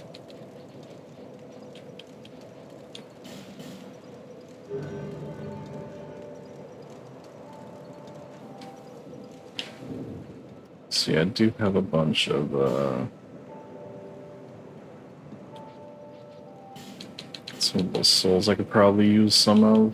See, I do have a bunch of, some of those souls I could probably use some of.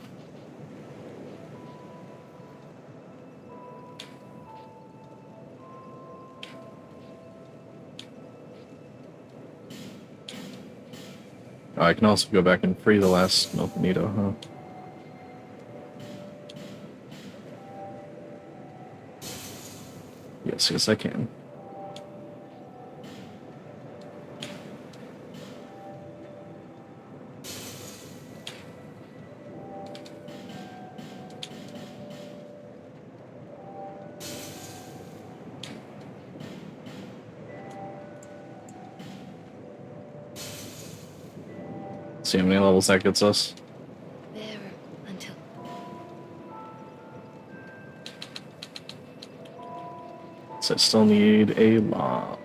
Oh, I can also go back and free the last Miltonito, huh? Yes, I can. See how many levels that gets us.
There until
So I still need a lot.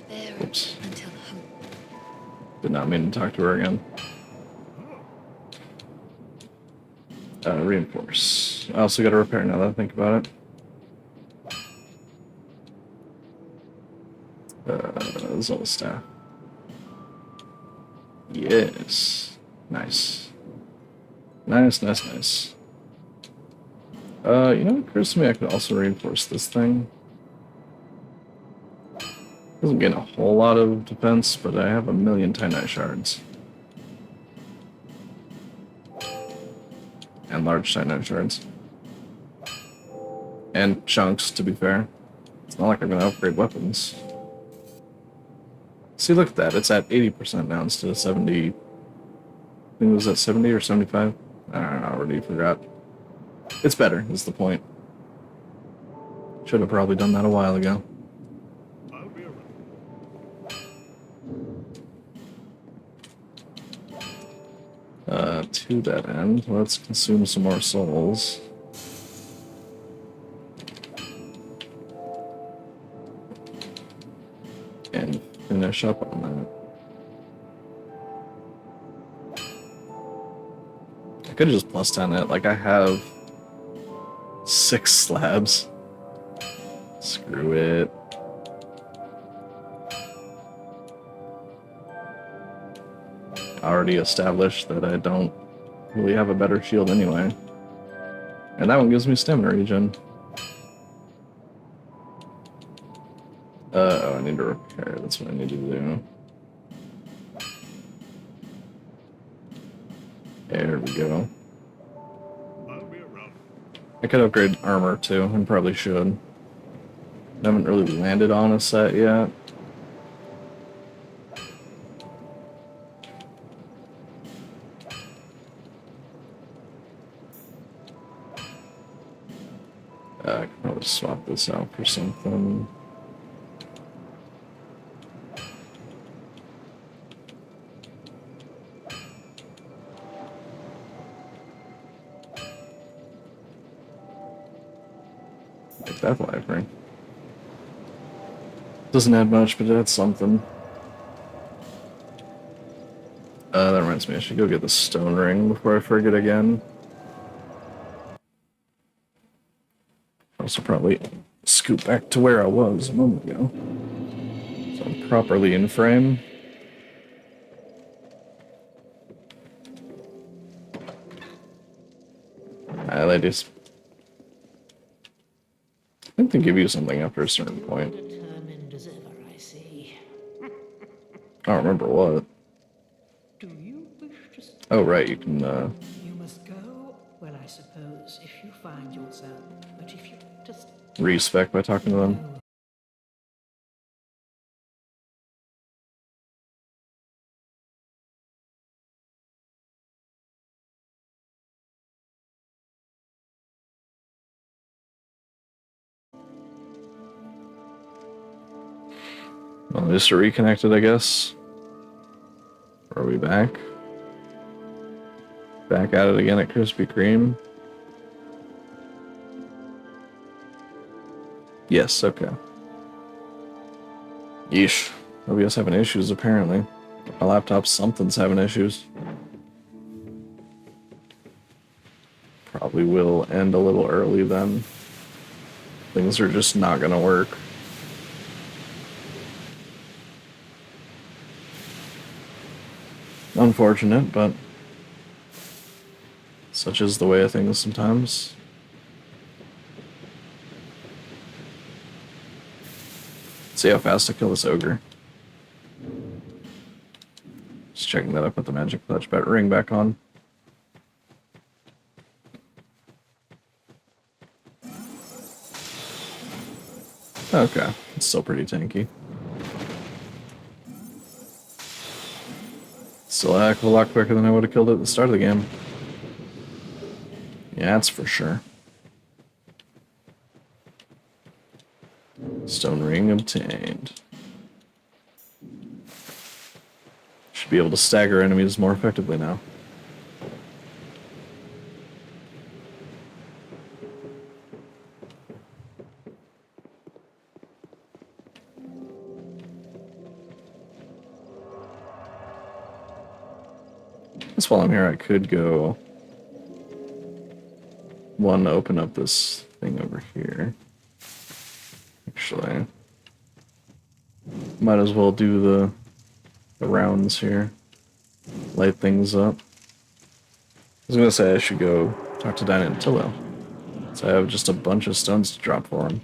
there
Oops.
until hope.
Did not mean to talk to her again. Reinforce. I also gotta repair now that I think about it. Zol staff. Yes. Nice. Nice. You know what occurs to me? I could also reinforce this thing. Doesn't gain a whole lot of defense, but I have 1,000,000 Titanite shards. And large Titanite shards. And chunks, to be fair. It's not like I'm gonna upgrade weapons. See, look at that. It's at 80% now instead of 70. I think it was at 70 or 75. I don't know, I already forgot. It's better, is the point. Should have probably done that a while ago. To that end, let's consume some more souls. And finish up on that. I could have just plus 10 it. Like, I have 6 slabs. Screw it. Already established that I don't really have a better shield anyway. And that one gives me stamina regen. Oh, I need to repair. That's what I need to do. There we go. I could upgrade armor too, and probably should. I haven't really landed on a set yet. I could probably swap this out for something. Like that life ring. Doesn't add much, but it adds something. That reminds me, I should go get the stone ring before I forget again. Also probably scoot back to where I was a moment ago. So I'm properly in frame. Hi, ladies. I think they give you something after a certain point.
Determined as ever, I see.
I don't remember what.
Do you wish to stay?
Oh, right, you can,
You must go. Well, I suppose if you find yourself, but if you just
respec by talking to them. Well, just reconnected, I guess. Are we back? Back at it again at Krispy Kreme. Yes, okay. Yeesh. OBS having issues, apparently. My laptop, something's having issues. Probably will end a little early then. Things are just not gonna work. Unfortunate, but such is the way of things sometimes. See how fast I kill this ogre. Just checking that I put the magic clutch bat ring back on. Okay, it's still pretty tanky. Still a heck of a lot quicker than I would have killed it at the start of the game. Yeah, that's for sure. Stone ring obtained. Should be able to stagger enemies more effectively now. Guess while I'm here, I could go open up this thing over here. Actually, might as well do the rounds here. Light things up. I was gonna say I should go talk to Dinah and Tillo. So I have just a bunch of stones to drop for him.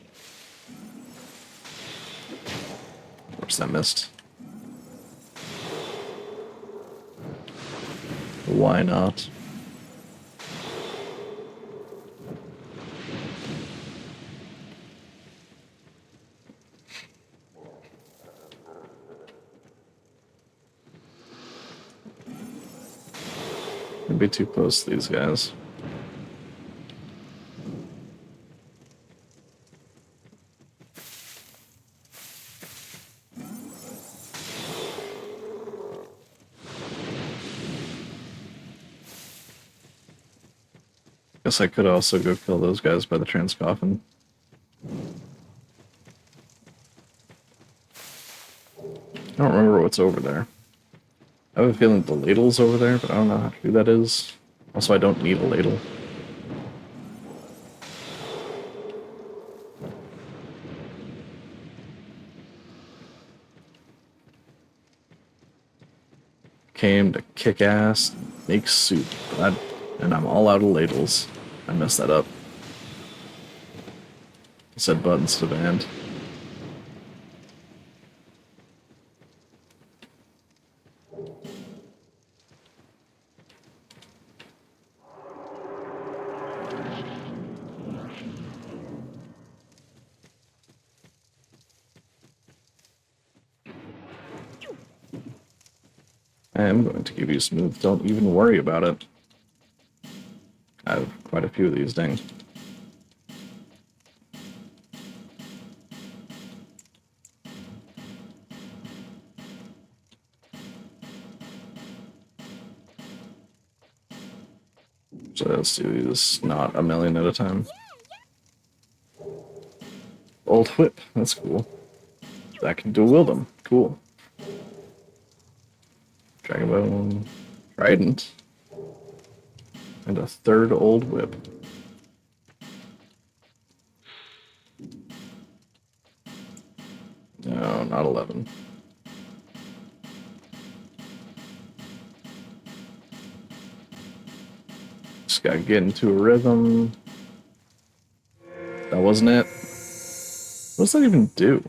Of course, that missed. Why not? I'd be too close to these guys. Guess I could also go kill those guys by the trans coffin. I don't remember what's over there. I have a feeling the ladle's over there, but I don't know how to do that is. Also, I don't need a ladle. Came to kick ass, make soup, and I'm all out of ladles. I messed that up. I said buttons to band. I am going to give you smooth, don't even worry about it. I have quite a few of these, dang. So let's do this not a million at a time. Old whip, that's cool. That can dual wield them, cool. Dragonbone, trident, and a third old whip. No, not 11. Just gotta get into a rhythm. That wasn't it. What does that even do?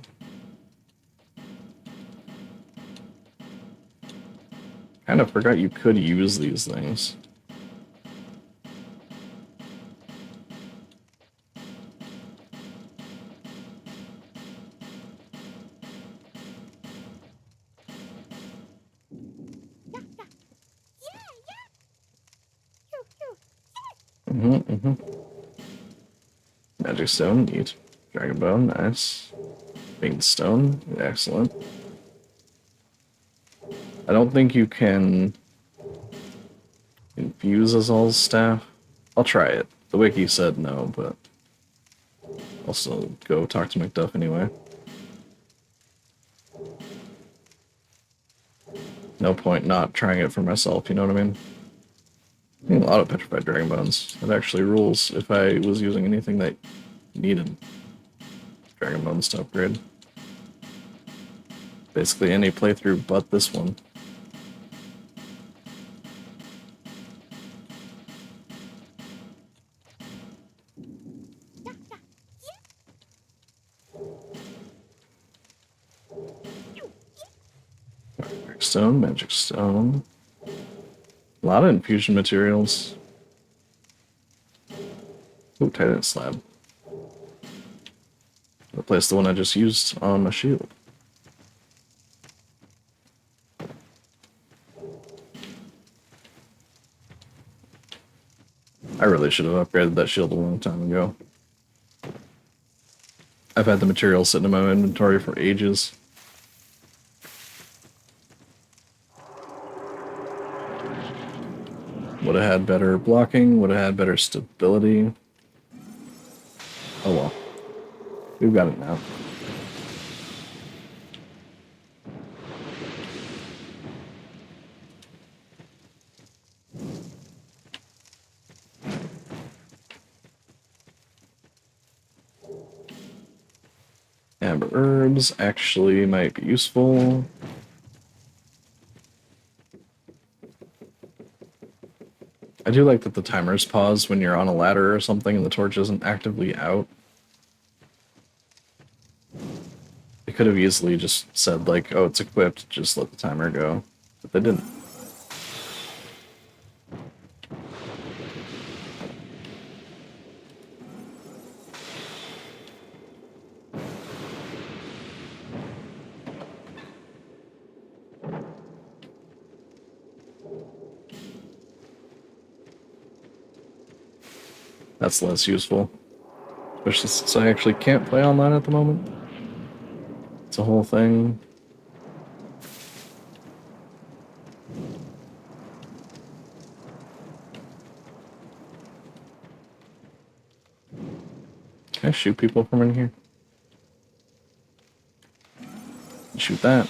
Kind of forgot you could use these things. Magic stone, neat. Dragon bone, nice. Winged stone, excellent. I don't think you can infuse Azal's staff. I'll try it. The wiki said no, but I'll still go talk to Macduff anyway. No point not trying it for myself, you know what I mean? I need a lot of petrified dragon bones. It actually rules if I was using anything that needed dragon bones to upgrade. Basically any playthrough but this one. Magic stone, magic stone. A lot of infusion materials. Ooh, titan slab. Replace the one I just used on my shield. I really should have upgraded that shield a long time ago. I've had the material sitting in my inventory for ages. Would have had better blocking, would have had better stability. Oh well. We've got it now. Amber herbs actually might be useful. I do like that the timers pause when you're on a ladder or something and the torch isn't actively out. They could have easily just said like, oh, it's equipped, just let the timer go. But they didn't. That's less useful. Especially since I actually can't play online at the moment. It's a whole thing. Can I shoot people from in here? Shoot that.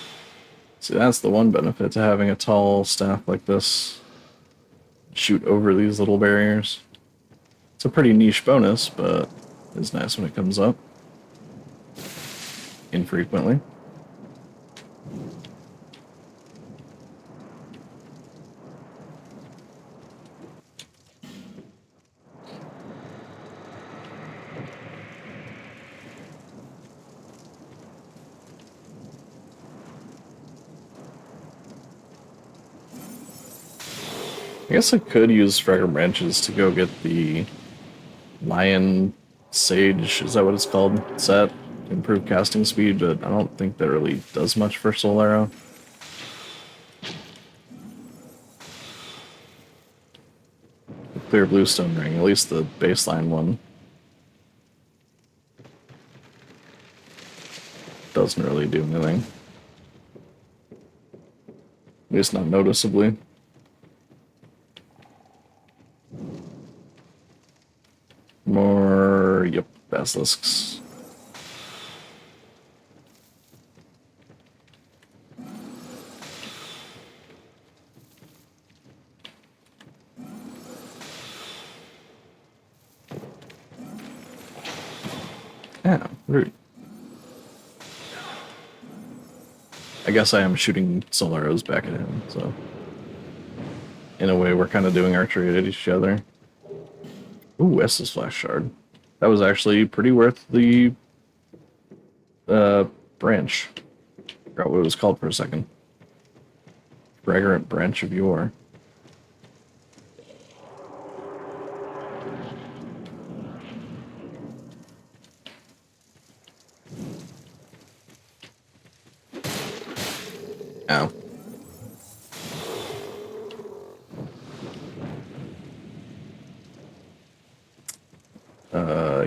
See, that's the one benefit to having a tall staff like this. Shoot over these little barriers. It's a pretty niche bonus, but it's nice when it comes up. Infrequently. I guess I could use fragrant branches to go get the lion sage, is that what it's called? Set to improve casting speed, but I don't think that really does much for Soul Arrow. The clear bluestone ring, at least the baseline one, doesn't really do anything. At least not noticeably. More, yep, basilisks. Yeah, rude. I guess I am shooting soul arrows back at him, so in a way we're kind of doing archery at each other. Ooh, Estus Flash Shard. That was actually pretty worth the branch. Forgot what it was called for a second. Fragrant Branch of Yore. Ow.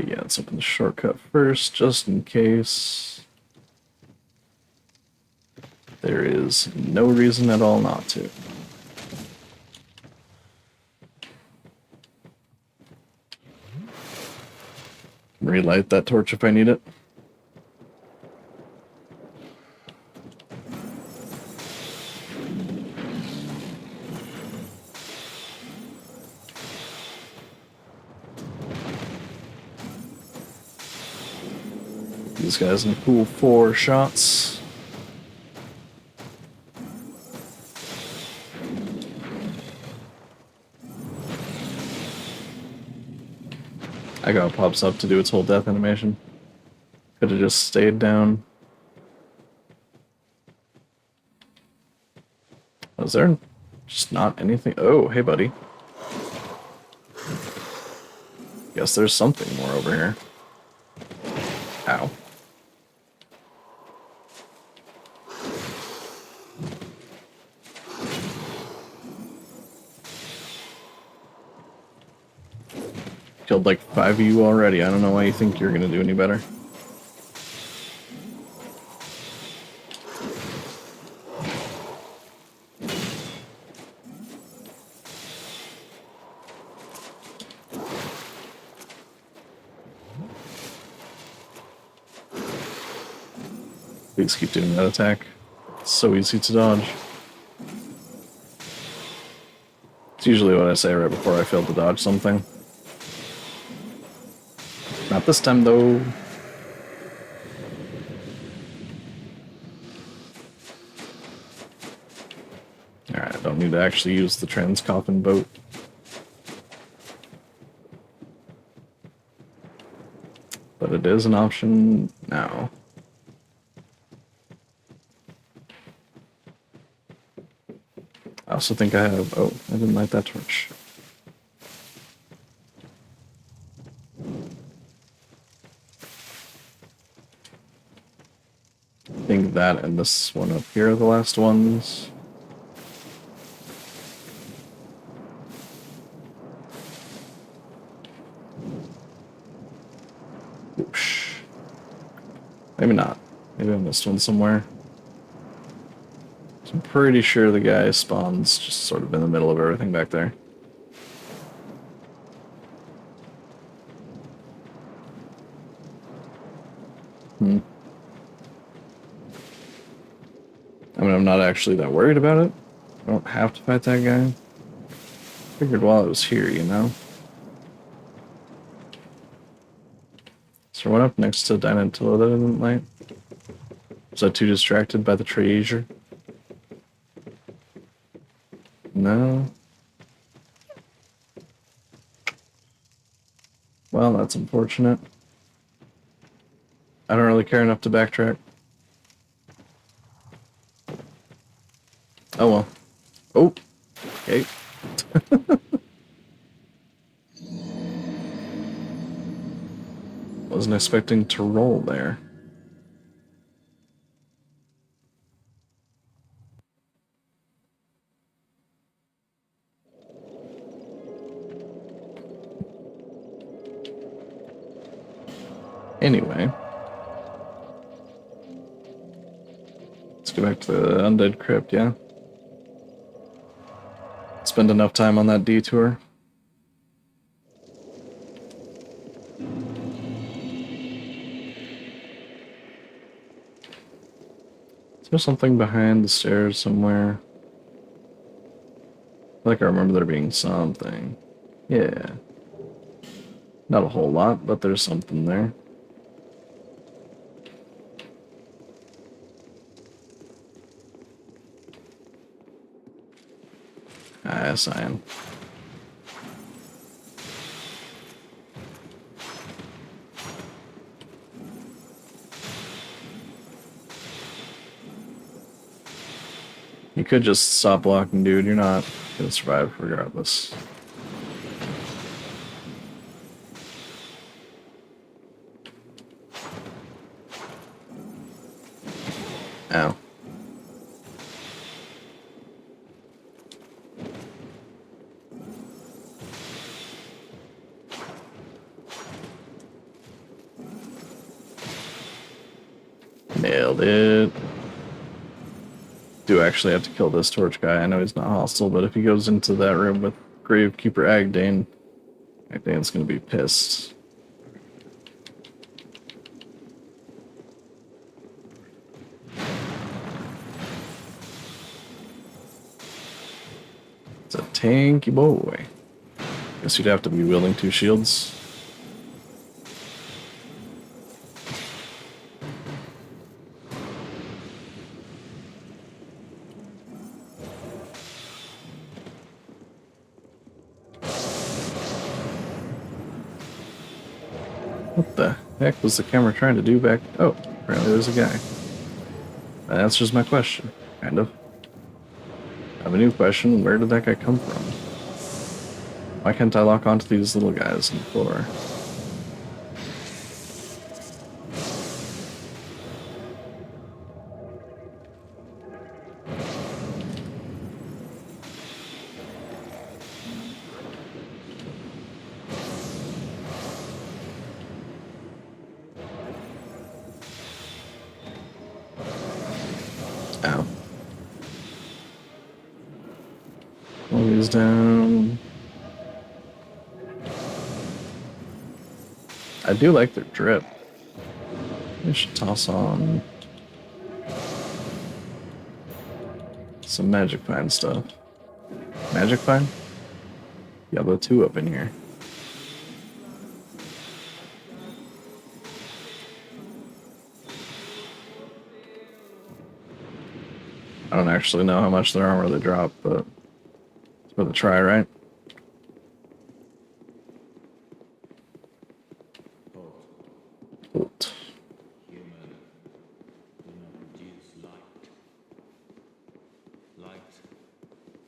Yeah, let's open the shortcut first, just in case. There is no reason at all not to. relight that torch if I need it. These guys in cool 4 shots. I got pops up to do its whole death animation. Could have just stayed down. Was there just not anything? Oh, hey buddy. Guess there's something more over here. Ow. Killed like 5 of you already. I don't know why you think you're gonna do any better. Please keep doing that attack. It's so easy to dodge. It's usually what I say right before I fail to dodge something. Not this time, though. Alright, I don't need to actually use the trans-coffin boat. But it is an option now. I also think I have... Oh, I didn't light that torch. I think that and this one up here are the last ones. Oops. Maybe not. Maybe I missed one somewhere. So I'm pretty sure the guy spawns just sort of in the middle of everything back there. I mean, I'm not actually that worried about it. I don't have to fight that guy. Figured while I was here, you know? Is there one up next to Dynatilla that I didn't light? Was I too distracted by the treasure? No. Well, that's unfortunate. I don't really care enough to backtrack. Oh well. Oh! Okay. Wasn't expecting to roll there. Anyway. Let's go back to the Undead Crypt, yeah? Spend enough time on that detour. Is there something behind the stairs somewhere? I feel like I remember there being something. Yeah. Not a whole lot, but there's something there. Ah, cyan. You could just stop blocking, dude. You're not gonna survive regardless. Ow. Nailed it. Do actually have to kill this torch guy. I know he's not hostile, but if he goes into that room with Gravekeeper Agdane, Agdane's gonna be pissed. tanky boy. Guess you'd have to be wielding 2 shields. What the heck was the camera trying to do back? Oh, apparently there's a guy. That answers my question, kind of. I have a new question. Where did that guy come from? Why can't I lock onto these little guys on the floor? Ow. All these down. I do like their drip. I should toss on some magic pine stuff. Magic pine? Yeah, the 2 up in here. I don't actually know how much their armor they drop, but it's worth a try, right? Bolt.
Human do not produce light. Light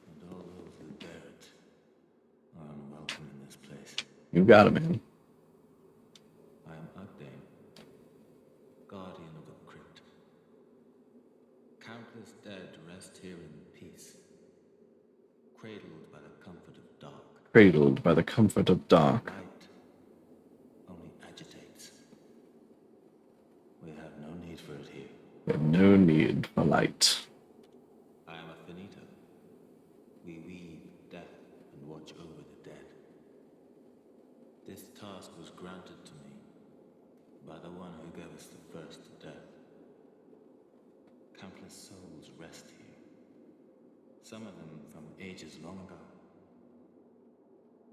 and all those who bear it are unwelcome in this place.
You got it, man.
I am Ugdane, guardian of the crypt. Countless dead rest here in peace, cradled by the comfort of dark.
Cradled by the comfort of dark.
Light only agitates. We have no need for it here.
We have no need for light.
I am a finito. We weave death and watch over the dead. This task was granted to me by the one who gave us the first death. Countless souls rest here. Some of them from ages long ago.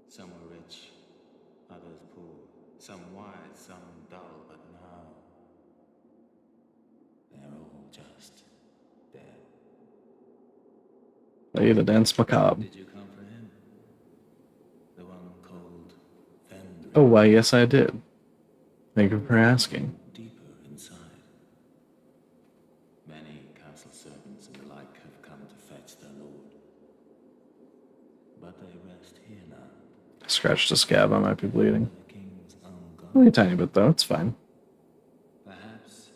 Some were rich, others poor. Some wise, some dull, but now they're all just dead.
Play the dance macabre.
Did you come for him? The one called Fenrir?
Oh, why, yes, I did. Thank you for asking.
Deeper inside. Many castle servants and the like have come to fetch their lord. But they rest here now.
I scratched a scab, I might be bleeding.
The king's own god.
Only a tiny bit, though, it's fine.
Perhaps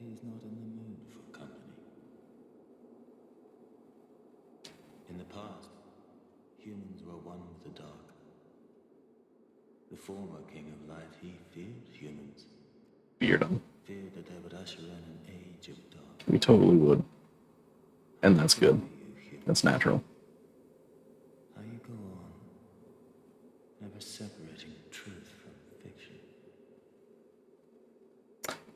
he's not in the mood for company. In the past, humans were one with the dark. The former king of light, he feared humans.
Beard them.
Feared that they would usher in an age of dark.
We totally would. And that's good. That's natural.
How you go on, never separating truth from fiction.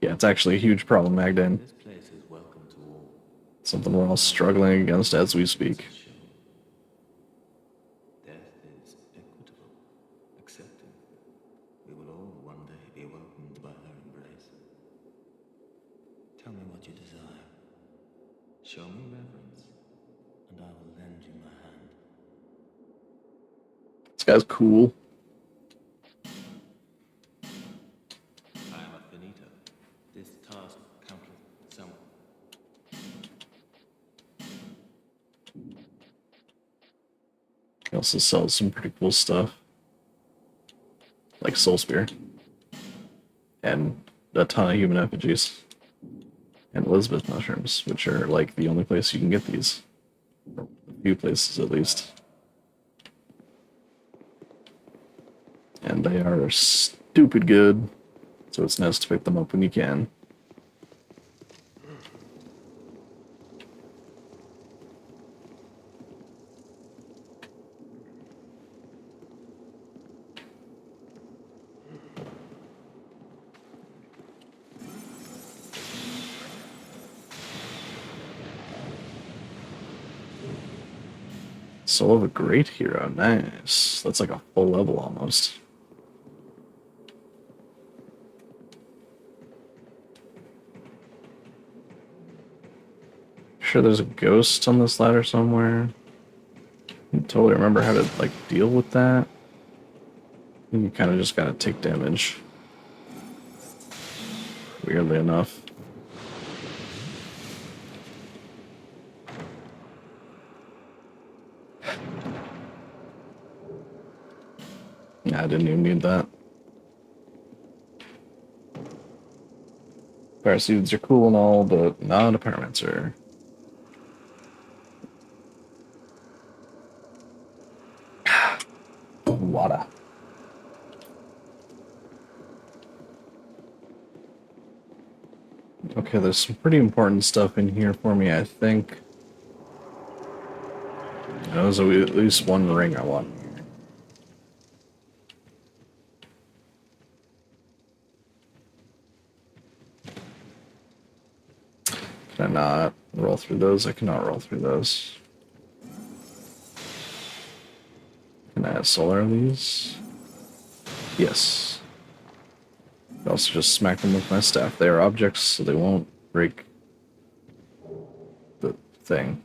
Yeah, it's actually a huge problem, Magdane.
This place is welcome to all.
Something we're all struggling against as we speak.
Death is equitable, accepting. We will all one day be welcomed by her embrace. Tell me what you desire. Show me reverence, and I will lend you my hand.
This guy's cool.
I am a finito. This task counteth someone.
He also sells some pretty cool stuff. Like Soul Spear. And a ton of human effigies. And Elizabeth mushrooms, which are like the only place you can get these. A few places at least. And they are stupid good, so it's nice to pick them up when you can. Soul of a Great Hero. Nice. That's like a full level almost. Sure there's a ghost on this ladder somewhere. I totally remember how to like deal with that. You kind of just gotta take damage. Weirdly enough. Yeah, I didn't even need that. Parasuits are cool and all, but not a Pyromancer. Water. Okay, there's some pretty important stuff in here for me, I think. There's at least one ring I want. Can I not roll through those? I cannot roll through those. Can I solar these? Yes. I also just smack them with my staff. They are objects, so they won't break the thing.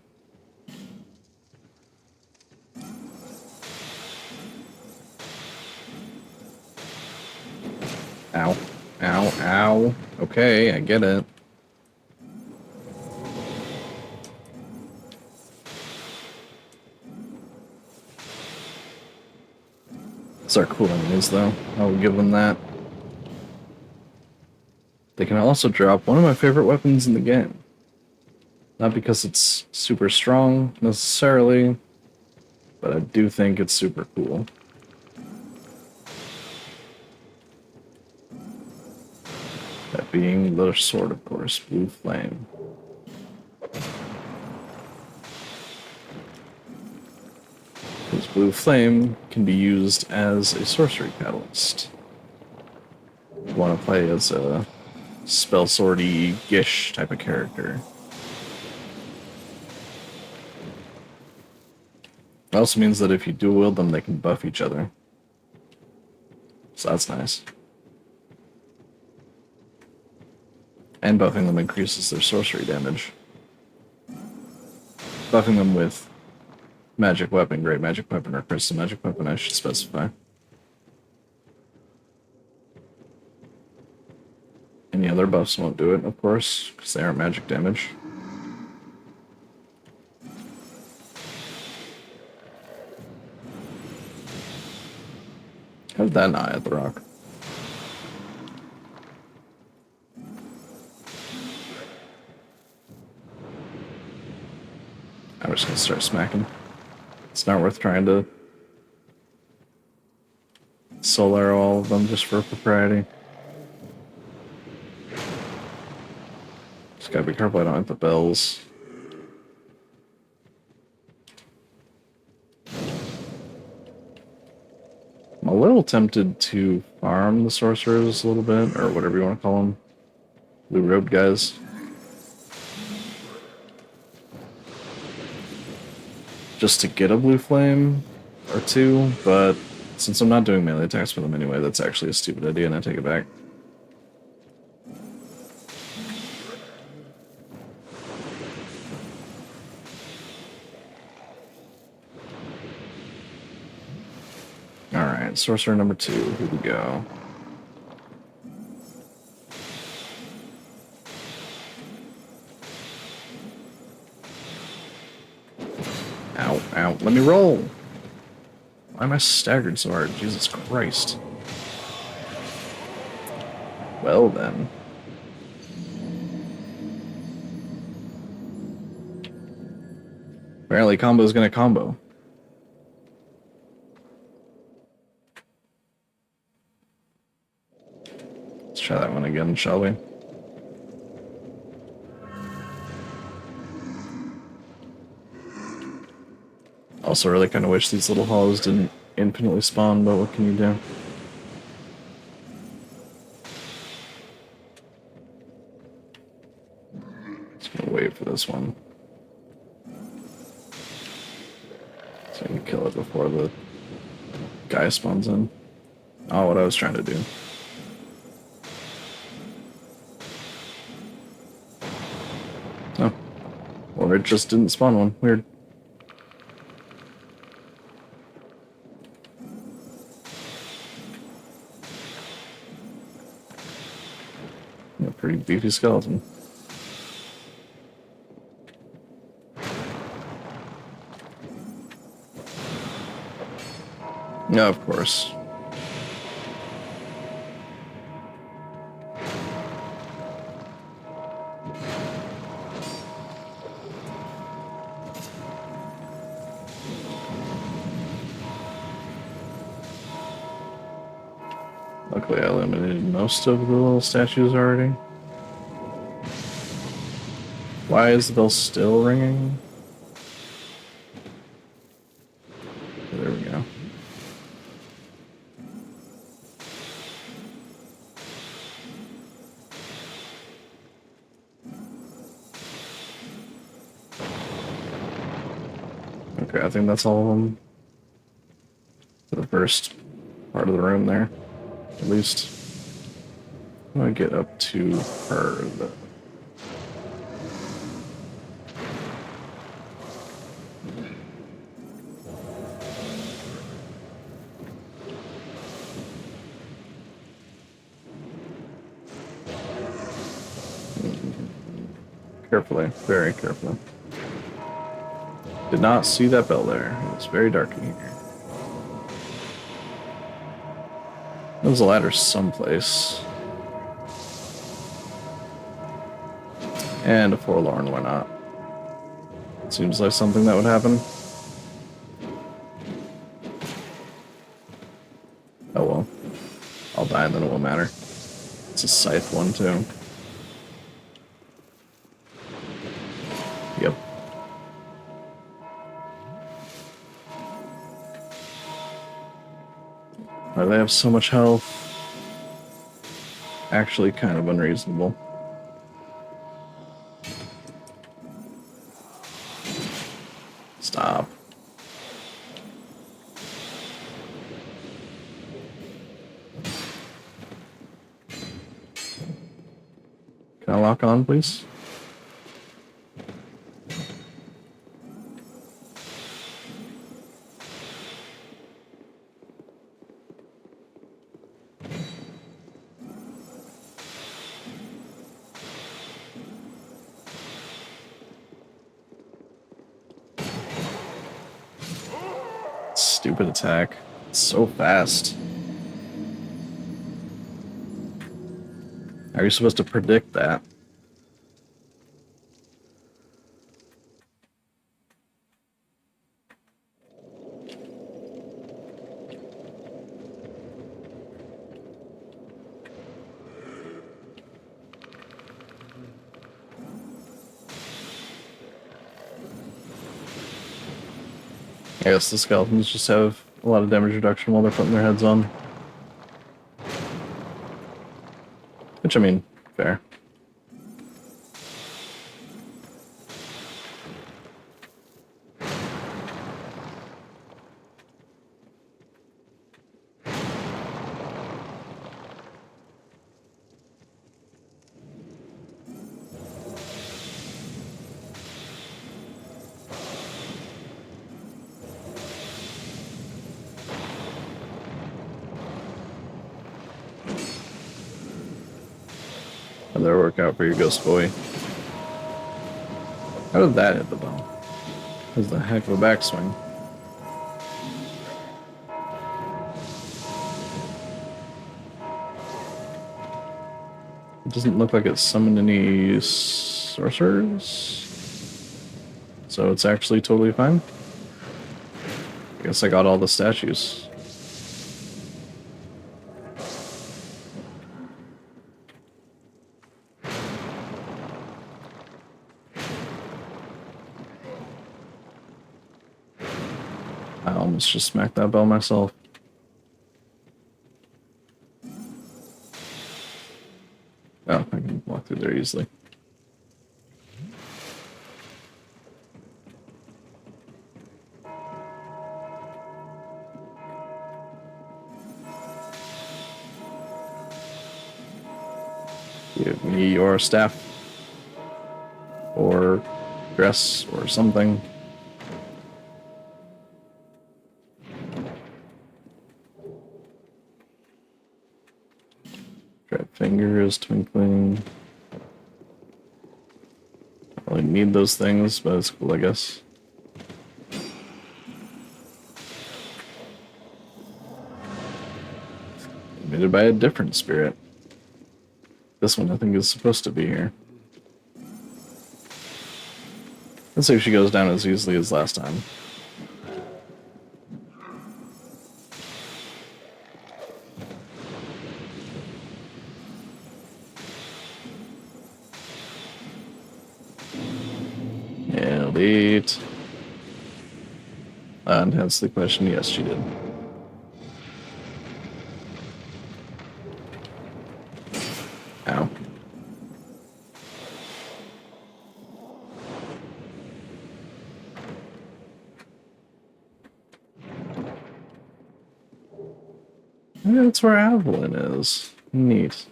Ow. Ow, ow. Okay, I get it. These are cool enemies, though. I will give them that. They can also drop one of my favorite weapons in the game. Not because it's super strong, necessarily, but I do think it's super cool. That being the sword, of course, Blue Flame. Because Blue Flame can be used as a sorcery catalyst. If you want to play as a spell swordy Gish type of character. It also means that if you dual wield them, they can buff each other. So that's nice. And buffing them increases their sorcery damage. Buffing them with magic weapon, great magic weapon, or crystal magic weapon, I should specify. Any other buffs won't do it, of course, because they aren't magic damage. How did that not hit the rock? I'm just gonna start smacking. It's not worth trying to solar all of them just for propriety. Just gotta be careful I don't hit the bells. I'm a little tempted to farm the sorcerers a little bit, or whatever you want to call them. Blue robed guys. Just to get a blue flame or two, but since I'm not doing melee attacks with them anyway, that's actually a stupid idea, and I take it back. Alright, sorcerer number 2, here we go. Ow, ow, let me roll! Why am I staggered so hard? Jesus Christ. Well then. Apparently combo's gonna combo. Let's try that one again, shall we? Also really kind of wish these little hollows didn't infinitely spawn, but what can you do? Just gonna wait for this one. So I can kill it before the guy spawns in. Oh, what I was trying to do. Oh. Or it just didn't spawn one. Weird. A pretty beefy skeleton. Yeah, of course. Luckily, I eliminated most of the little statues already. Why is the bell still ringing? There we go. Okay, I think that's all of them. For the first part of the room there. At least. I'm gonna get up to her, though. Carefully, very carefully. Did not see that bell there. It's very dark in here. There's a ladder someplace. And a forlorn, why not? Seems like something that would happen. Oh well. I'll die and then it won't matter. It's a scythe one too. Yep. Why do they have so much health? Actually kind of unreasonable. Stop. Can I lock on, please? Stupid attack. It's so fast. How are you supposed to predict that? I guess the skeletons just have a lot of damage reduction while they're putting their heads on. Which, I mean, fair. How'd that work out for your ghost boy? How did that hit the bell? That was the heck of a backswing. It doesn't look like it summoned any sorcerers. So it's actually totally fine. I guess I got all the statues. I almost just smacked that bell myself. Oh, I can walk through there easily. Give me your staff. Or dress or something. Red fingers twinkling. I don't really need those things, but it's cool, I guess. Emitted by a different spirit. This one, I think, is supposed to be here. Let's see if she goes down as easily as last time. Elite. And hence the question, yes, she did. Ow. Yeah, that's where Evelyn is. Neat.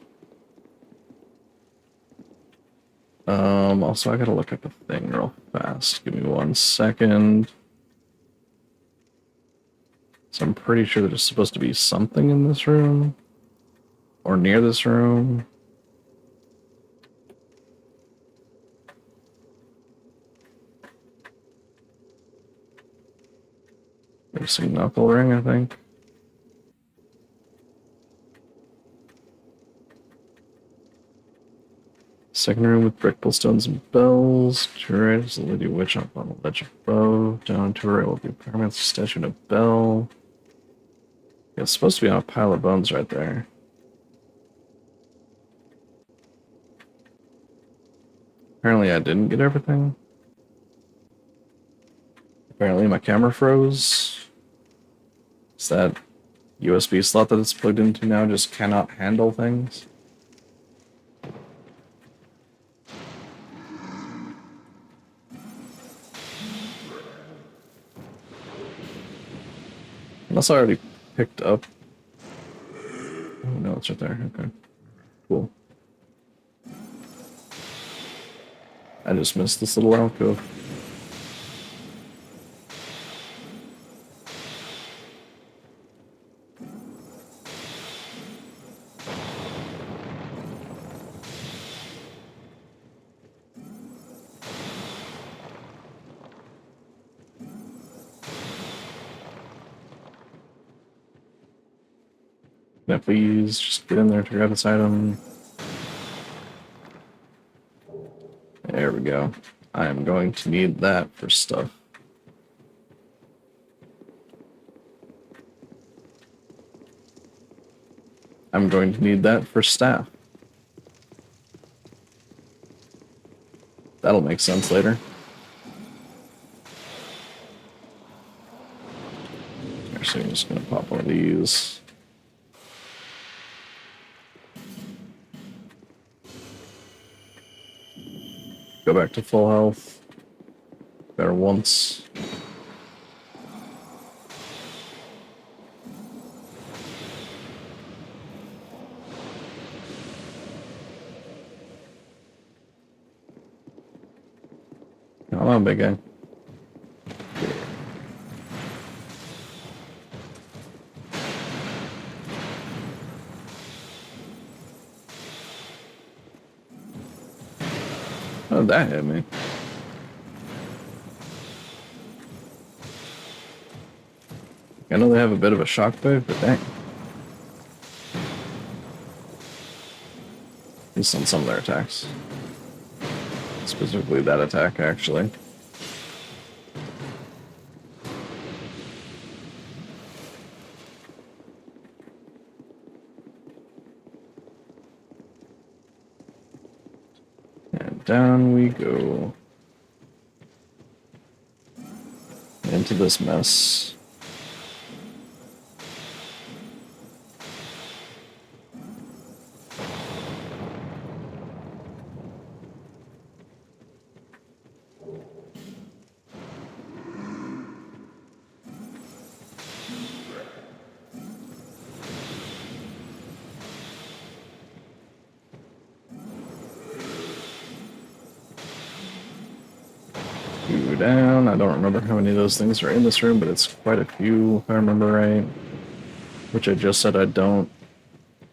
Also, I gotta look up a thing real fast. Give me 1 second. So I'm pretty sure there's supposed to be something in this room. Or near this room. There's a knuckle ring, I think. Second room with brick stones and bells. Turret is a lady witch up on a ledge above. Down to her will be a pyramid statue and a bell. Yeah, it's supposed to be on a pile of bones right there. Apparently I didn't get everything. Apparently my camera froze. Is that USB slot that it's plugged into now just cannot handle things? Unless I already picked up. Oh no, it's right there. Okay. Cool. I just missed this little alcove. Can I please just get in there to grab this item? There we go. I am going to need that for stuff. I'm going to need that for staff. That'll make sense later. Actually, I'm just going to pop one of these. Go back to full health. Better once. Come on, big guy. Oh, that hit me. I know they have a bit of a shockwave, but dang. At least on some of their attacks. Specifically that attack, actually. And down we go. Into this mess. Two down. I don't remember how many of those things are in this room, but it's quite a few, if I remember right. Which I just said I don't.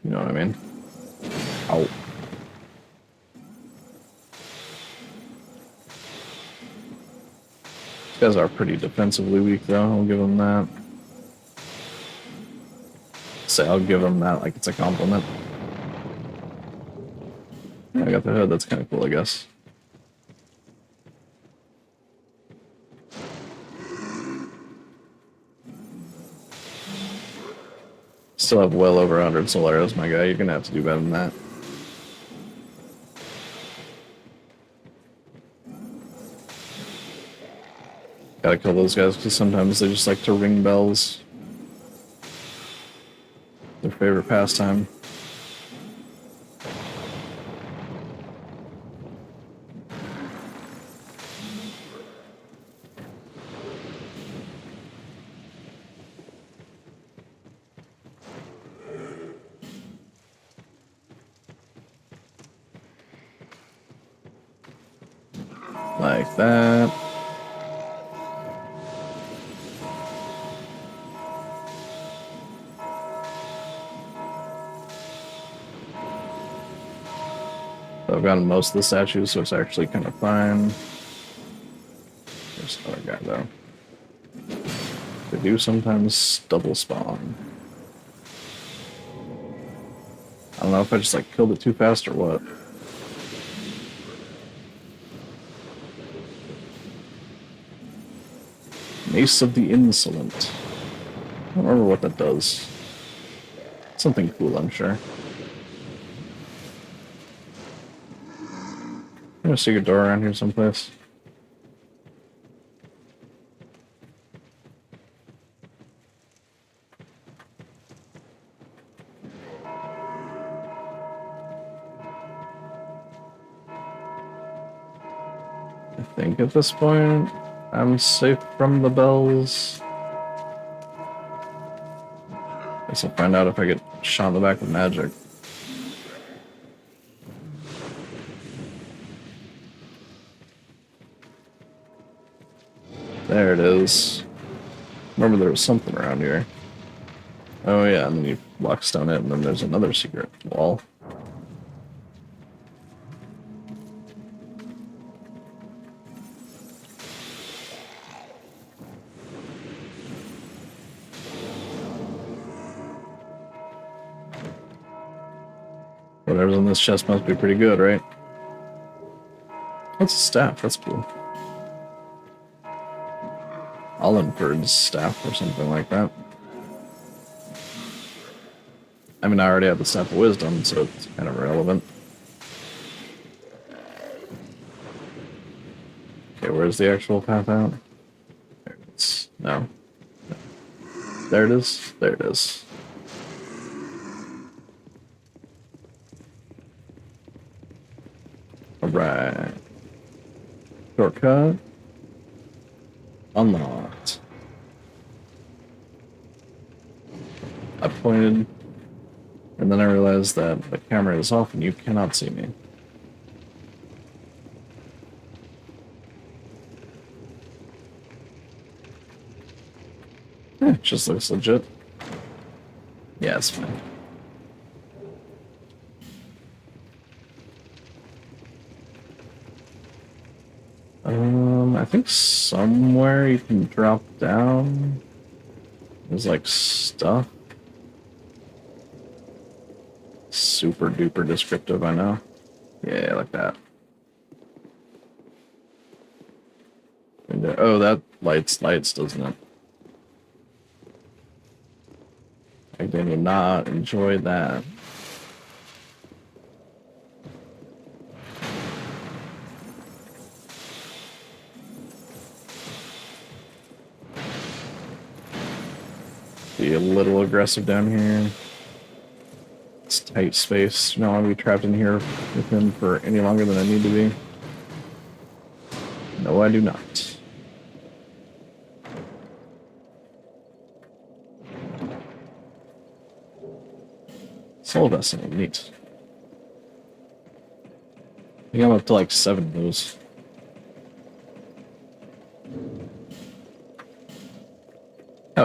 You know what I mean? Ow. These guys are pretty defensively weak, though. I'll give them that. Say I'll give them that like it's a compliment. Yeah, I got the hood. That's kind of cool, I guess. Still have well over 100 soul arrows, my guy. You're gonna have to do better than that. Gotta kill those guys because sometimes they just like to ring bells. Their favorite pastime. Like that. So I've gotten most of the statues, so it's actually kind of fine. There's another guy, though. They do sometimes double spawn. I don't know if I just like killed it too fast or what. Mace of the Insolent. I don't remember what that does. Something cool, I'm sure. I'm gonna see a door around here someplace. I think at this point, I'm safe from the bells. Guess I'll find out if I get shot in the back with magic. There it is. Remember there was something around here. Oh yeah, and then you blockstone it, and then there's another secret wall. Whatever's in this chest must be pretty good, right? That's a staff, that's cool. Allenford's staff or something like that. I mean, I already have the Staff of Wisdom, so it's kind of irrelevant. Okay, where's the actual path out? There it is. No. There it is. There it is. Alright. Shortcut. Unlocked. I pointed, and then I realized that the camera is off and you cannot see me. It just looks legit. Yeah, it's fine. I think somewhere you can drop down. There's like stuff. Super duper descriptive, I know. Yeah, like that. And, oh, that lights, doesn't it? I did not enjoy that. Be a little aggressive down here. It's tight space. You don't want to be trapped in here with him for any longer than I need to be. No, I do not. Soul vessel, neat. I think I'm up to like 7 of those.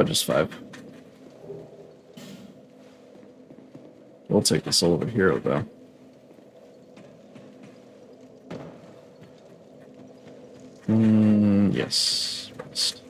just 5. We'll take the soul of a hero, though. Yes. Rest.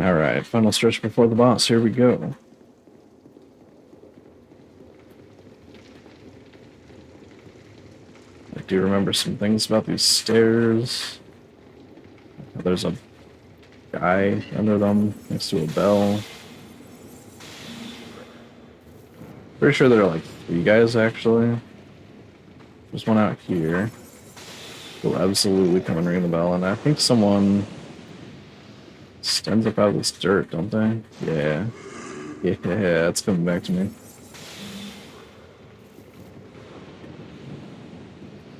Alright, final stretch before the boss. Here we go. I do remember some things about these stairs. There's a guy under them next to a bell. Pretty sure there are like 3 guys actually. There's one out here. Will absolutely come and ring the bell, and I think someone stands up out of this dirt, don't they? Yeah. Yeah, it's coming back to me.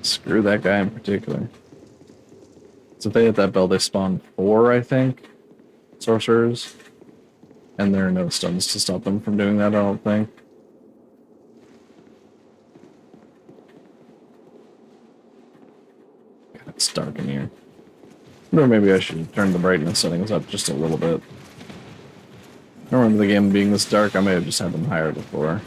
Screw that guy in particular. So if they hit that bell, they spawn 4, I think, sorcerers. And there are no stuns to stop them from doing that, I don't think. God, it's dark in here. Or maybe I should turn the brightness settings up just a little bit. I don't remember the game being this dark. I may have just had them higher before.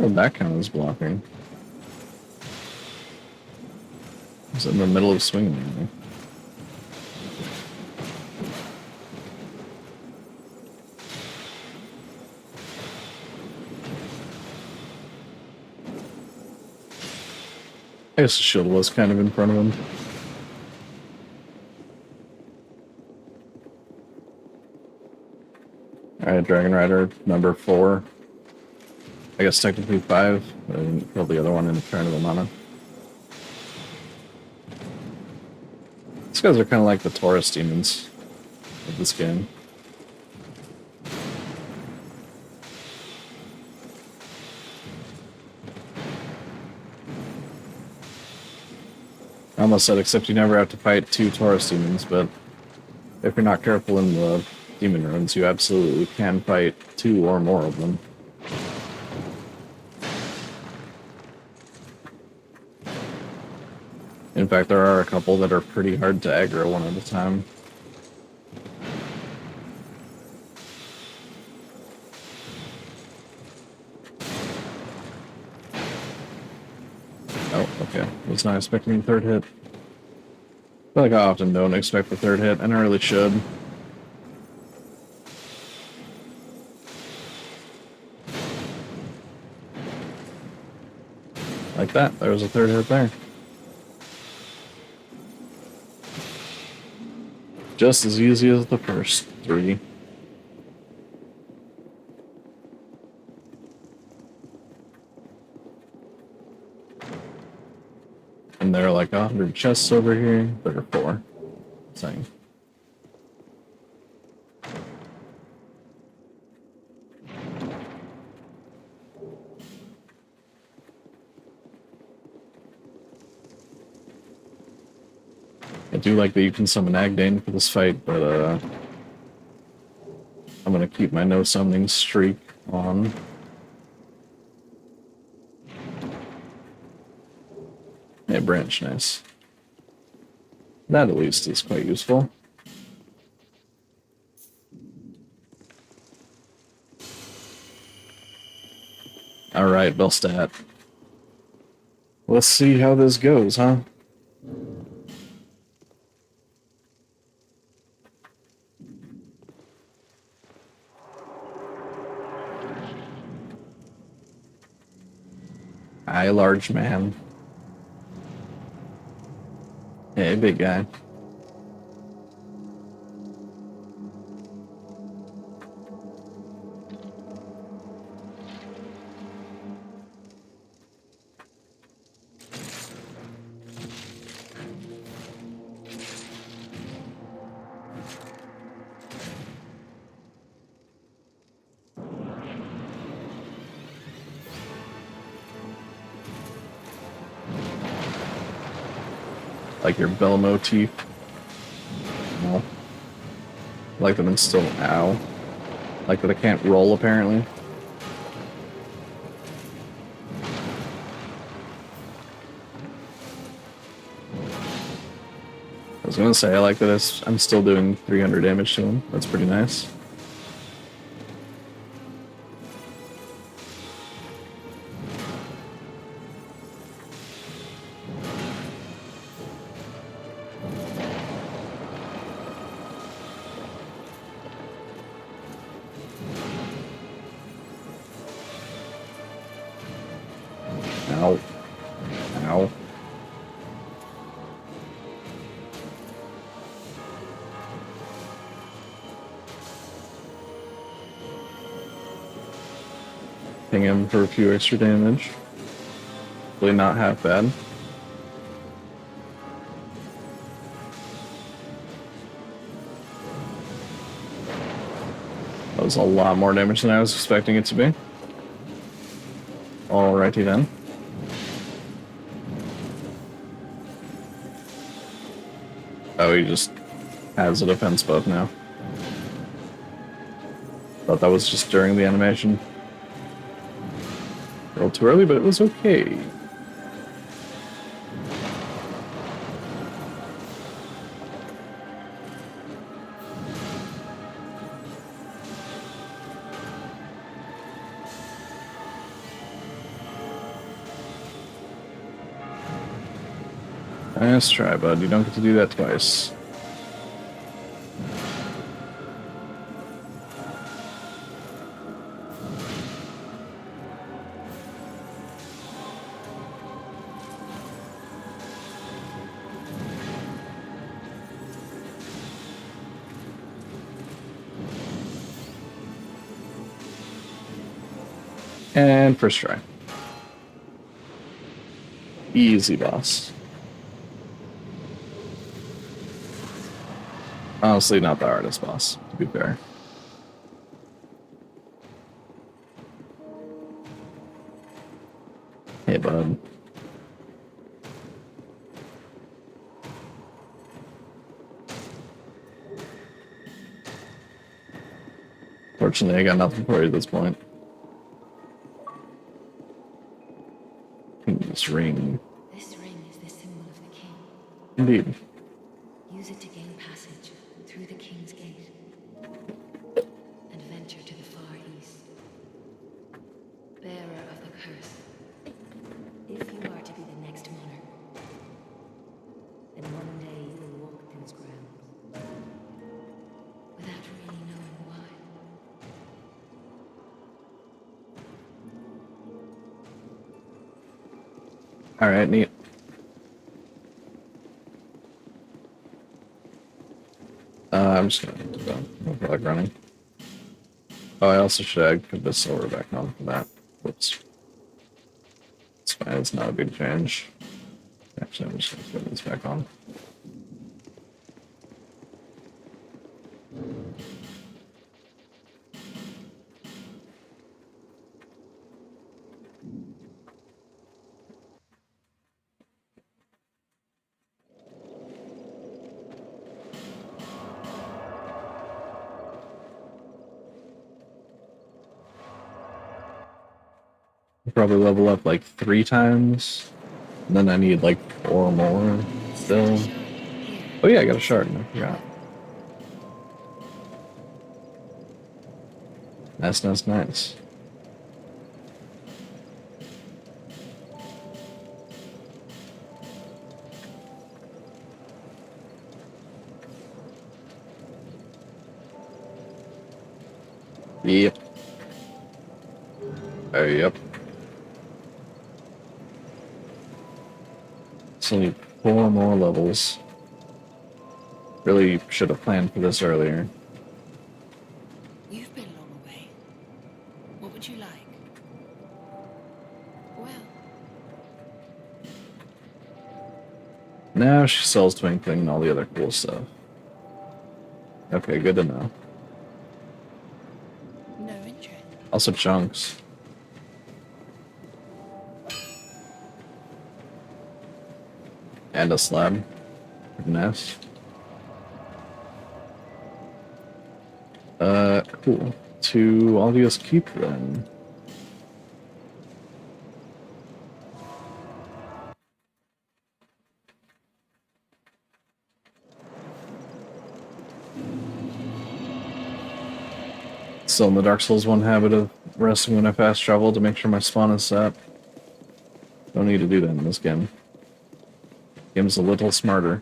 Oh, that count is blocking. It's in the middle of swinging at me. I guess the shield was kind of in front of him. Alright, Dragon Rider, number 4. I guess technically 5, but I didn't kill the other one in the Shrine of Amana. These guys are kind of like the Taurus demons of this game. I almost said except you never have to fight 2 Taurus demons, but if you're not careful in the demon runes, you absolutely can fight 2 or more of them. In fact, there are a couple that are pretty hard to aggro one at a time. Oh, okay. Was not expecting the 3rd hit. I feel like I often don't expect the 3rd hit, and I really should. Like that, there was a 3rd hit there. Just as easy as the first 3. And there are like 100 chests over here. There are 4. Same. I do like that you can summon Agdane for this fight, but I'm gonna keep my no summoning streak on. Hey, branch, nice. That at least is quite useful. Alright, Bellstat. Let's see how this goes, huh? Hi, large man. Hey, big guy. Like your bell motif. No. Like that I'm still ow. Like that I can't roll apparently. I was gonna say I like that I'm still doing 300 damage to him. That's pretty nice. Ow. Ow. Ping him for a few extra damage. Really not half bad. That was a lot more damage than I was expecting it to be. Alrighty then. Oh, he just has a defense buff now. Thought that was just during the animation. A little too early, but it was okay. Nice try, bud. You don't get to do that twice. And first try. Easy, boss. Honestly, not the hardest boss, to be fair. Hey, bud. Fortunately, I got nothing for you at this point. This ring.
This ring is the symbol of the king.
Indeed.
Use it to gain passage through the king's gate and venture to the far east. Bearer of the curse, if you are to be the next monarch, then one day you will walk these grounds without really knowing why.
Alright, neat. I'm just gonna do that. I feel like running. Oh, I also should put this silver back on for that. Whoops. It's fine, it's not a big change. Actually, I'm just gonna put this back on. I'll probably level up like 3 times. And then I need like 4 more still. Oh yeah, I got a shard. I forgot. Nice, nice, nice. Yep. Oh, yep. Still need 4 more levels. Really should have planned for this earlier.
You've been long away. What would you like? Well,
Now she sells Twinkling and all the other cool stuff. Okay, good to know.
no interest.
Also chunks. And a slab. Nice. Cool. To Aldia's Keep then. Still in the Dark Souls 1 habit of resting when I fast travel to make sure my spawn is set. Don't need to do that in this game. Game's a little smarter.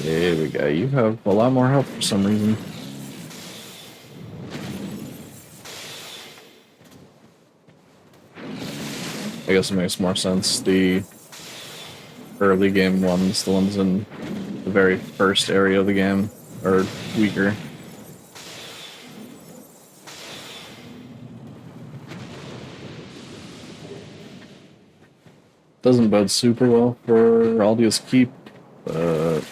There we go. You have a lot more health for some reason. I guess it makes more sense. The early game ones, the ones in the very first area of the game, are weaker. Doesn't bode super well for Aldia's Keep, but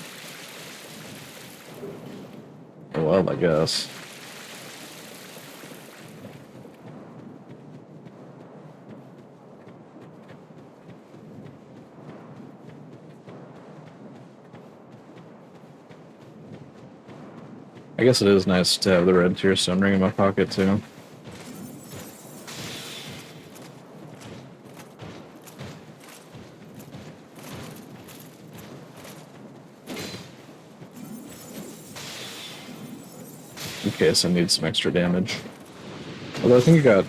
oh well, I guess. I guess it is nice to have the red tear stone ring in my pocket too. In case I need some extra damage. Although I think it got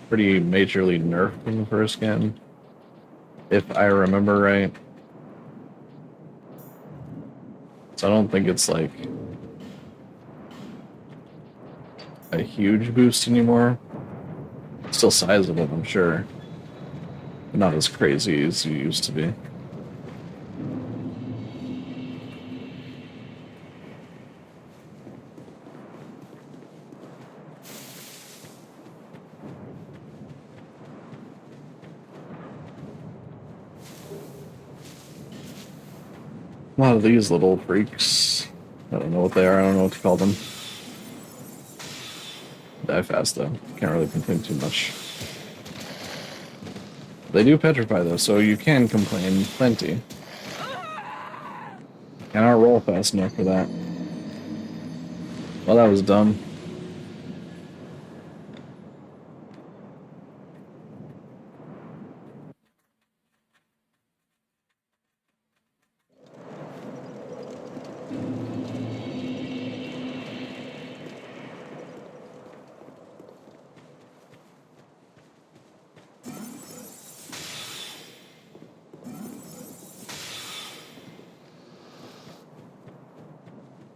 pretty majorly nerfed in the first game, if I remember right. So I don't think it's like a huge boost anymore. Still sizable, I'm sure. But not as crazy as you used to be. A lot of these little freaks. I don't know what they are, I don't know what to call them. Die fast though. Can't really complain too much. They do petrify though, so you can complain plenty. Cannot roll fast enough for that. Well, that was dumb.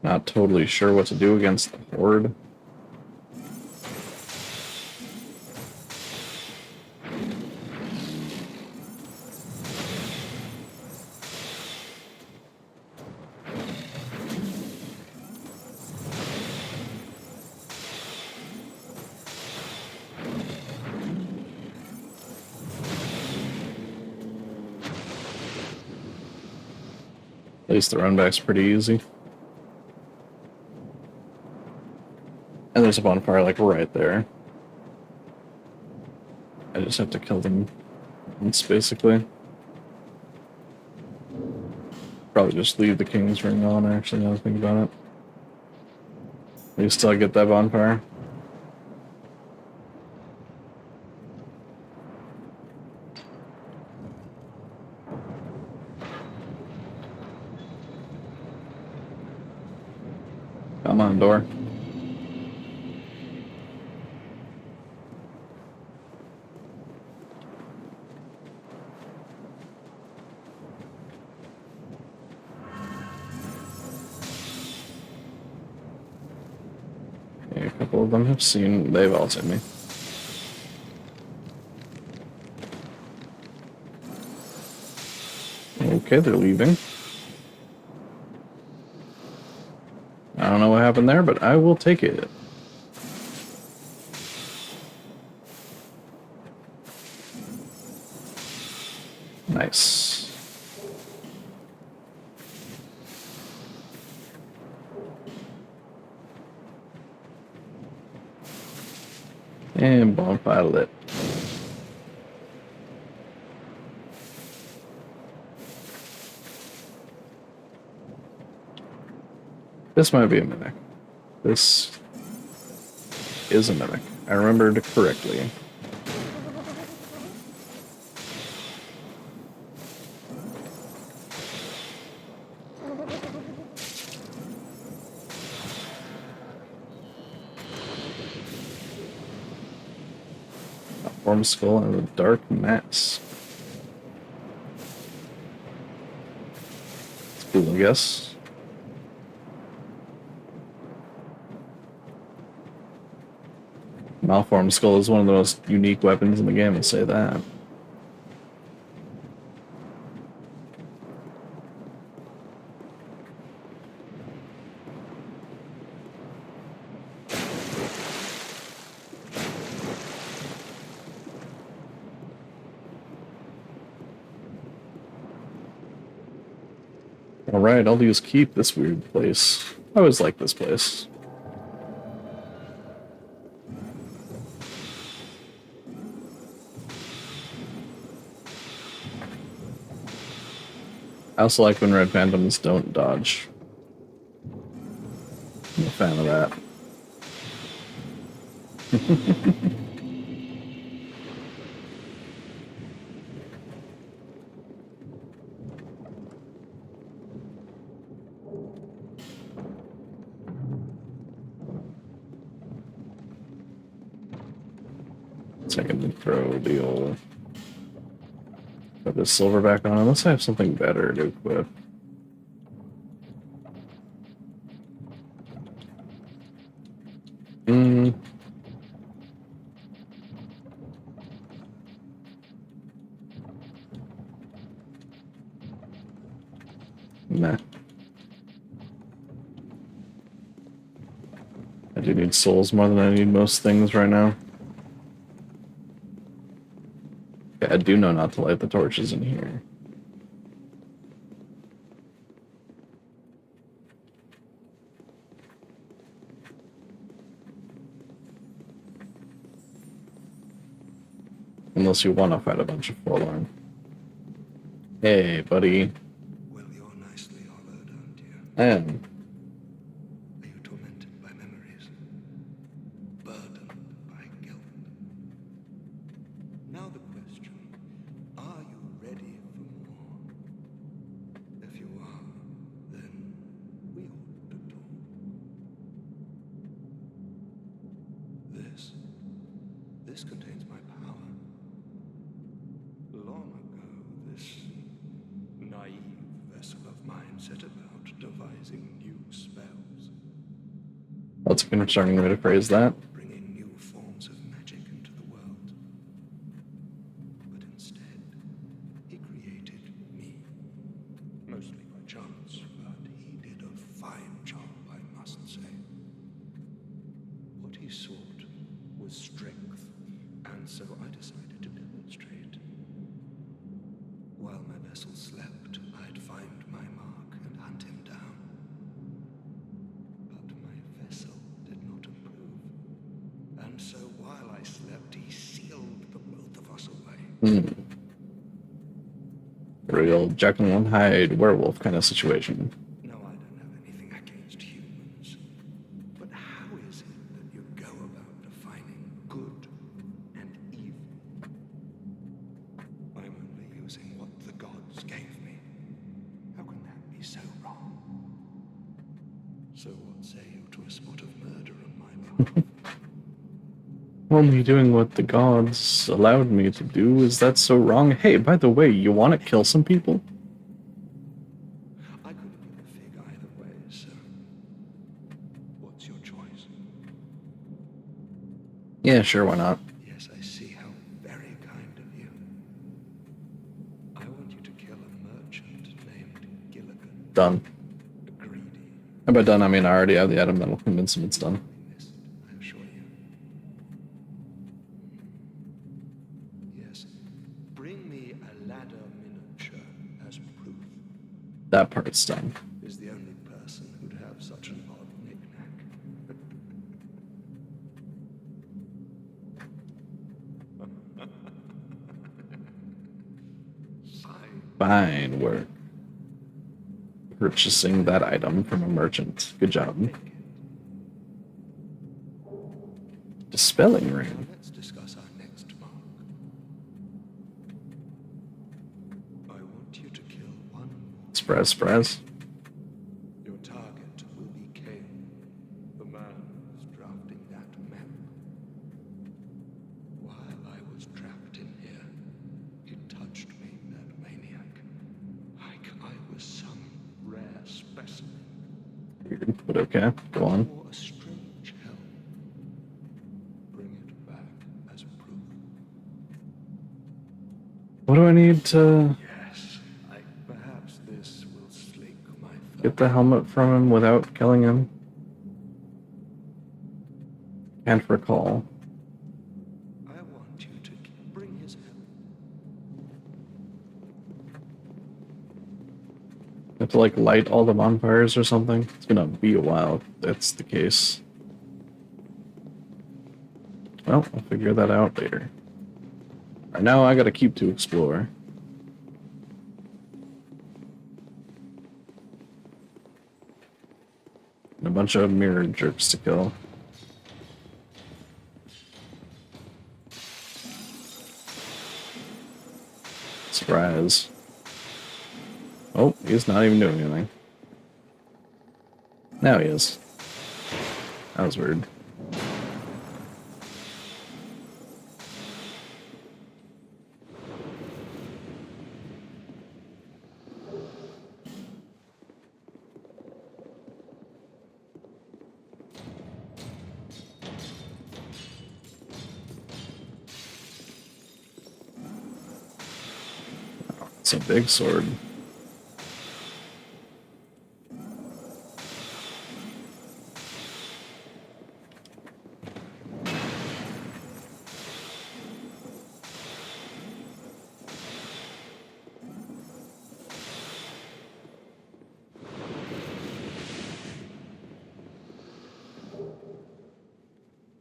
Not totally sure what to do against the Horde. At least the run back's pretty easy. And there's a bonfire like right there. I just have to kill them once, basically. Probably just leave the King's Ring on, actually, now that I think about it. At least till I get that bonfire. Come on, door. Okay, a couple of them have seen, they've all seen me. Okay, they're leaving. I don't know what happened there, but I will take it. Nice. And bonfire lit. This might be a mimic. This is a mimic. I remembered correctly. A form skull and a dark mask. It's cool, I guess. Malformed skull is one of the most unique weapons in the game, I'll say that. Alright, I'll use keep this weird place. I always like this place. I also like when red phantoms don't dodge. I'm a fan of that. So I can throw the old... Put this silver back on, unless I have something better to equip. Nah. I do need souls more than I need most things right now. Okay, I do know not to light the torches in here. Unless you want to fight a bunch of forlorn. Hey, buddy.
Well, you're nicely hollowed, aren't you?
I am.
Are you tormented by memories? Burdened by guilt? Now the question, are you ready for more? If you are, then we ought to talk. This contains my power. Long ago, this naive vessel of mine set about devising new spells.
That's a concerning way to phrase that.
Bringing new forms of magic into the world. But instead, he created me. Mostly by chance, but he did a fine job, I must say. What he sought was strength, and so I decided to demonstrate. While my vessel slept, I'd find my mark and hunt him down. But my vessel did not approve. And so while I slept, he sealed the both of us away.
Real Jekyll and Hyde werewolf kind of situation.
No, I don't have anything against humans. But how is it that you go about defining good and evil? I'm only using what the gods gave me. How can that be so wrong? So what say you to a spot of murder on my behalf?
Only doing what the gods allowed me to do. Is that so wrong? Hey, by the way, you want to kill some people?
I couldn't give a fig either way, so what's your choice?
Yeah, sure, why not?
Yes, I see how very kind of you. I want you to kill a merchant named Gilligan.
Done.
A greedy,
And by done, I mean I already have the item that'll convince him it's done.
missed, I assure you. Yes, bring me a ladder miniature as proof.
That part's done.
Is the only person who'd have such an odd knick-knack.
Fine work. Purchasing that item from a merchant. Good job. Dispelling ring.
Let's discuss our next mark. I want you to kill one more.
Surprise, surprise.
Your target will be Kane, the man who's drafting that map. While I was trapped in here, he touched me, that maniac. Like I was some rare specimen.
Weird, but okay. Go on.
Or a strange help. Bring it back as proof.
What do I need to
Yes, perhaps this will slake my thirst.
get the helmet from him without killing him? Can't recall.
I want you to bring his help.
Have to like light all the bonfires or something? It's gonna be a while if that's the case. Well, I'll figure that out later. Right now I gotta keep to explore. And a bunch of mirror jerks to kill. Surprise. Oh, he's not even doing anything. Now he is. That was weird. It's a big sword.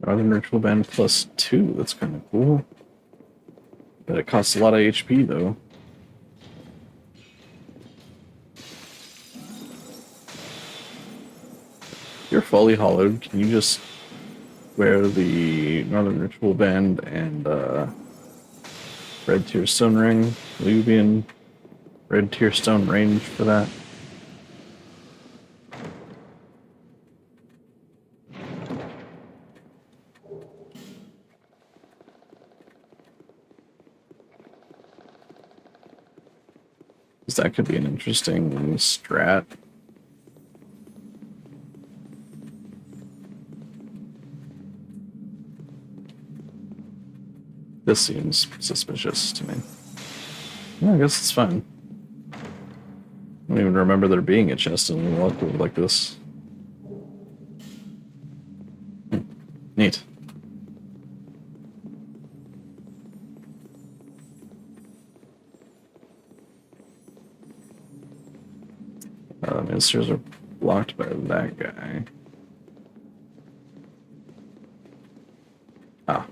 Northern Ritual Band +2. That's kind of cool. But it costs a lot of HP though. You're fully hollowed. Can you just wear the Northern Ritual Band and Red Tier Stone Ring? Will you be in Red Tier Stone range for that? Because that could be an interesting strat. This seems suspicious to me. Yeah, I guess it's fine. I don't even remember there being a chest in a lot like this. Neat. Ministers are blocked by that guy. Ah.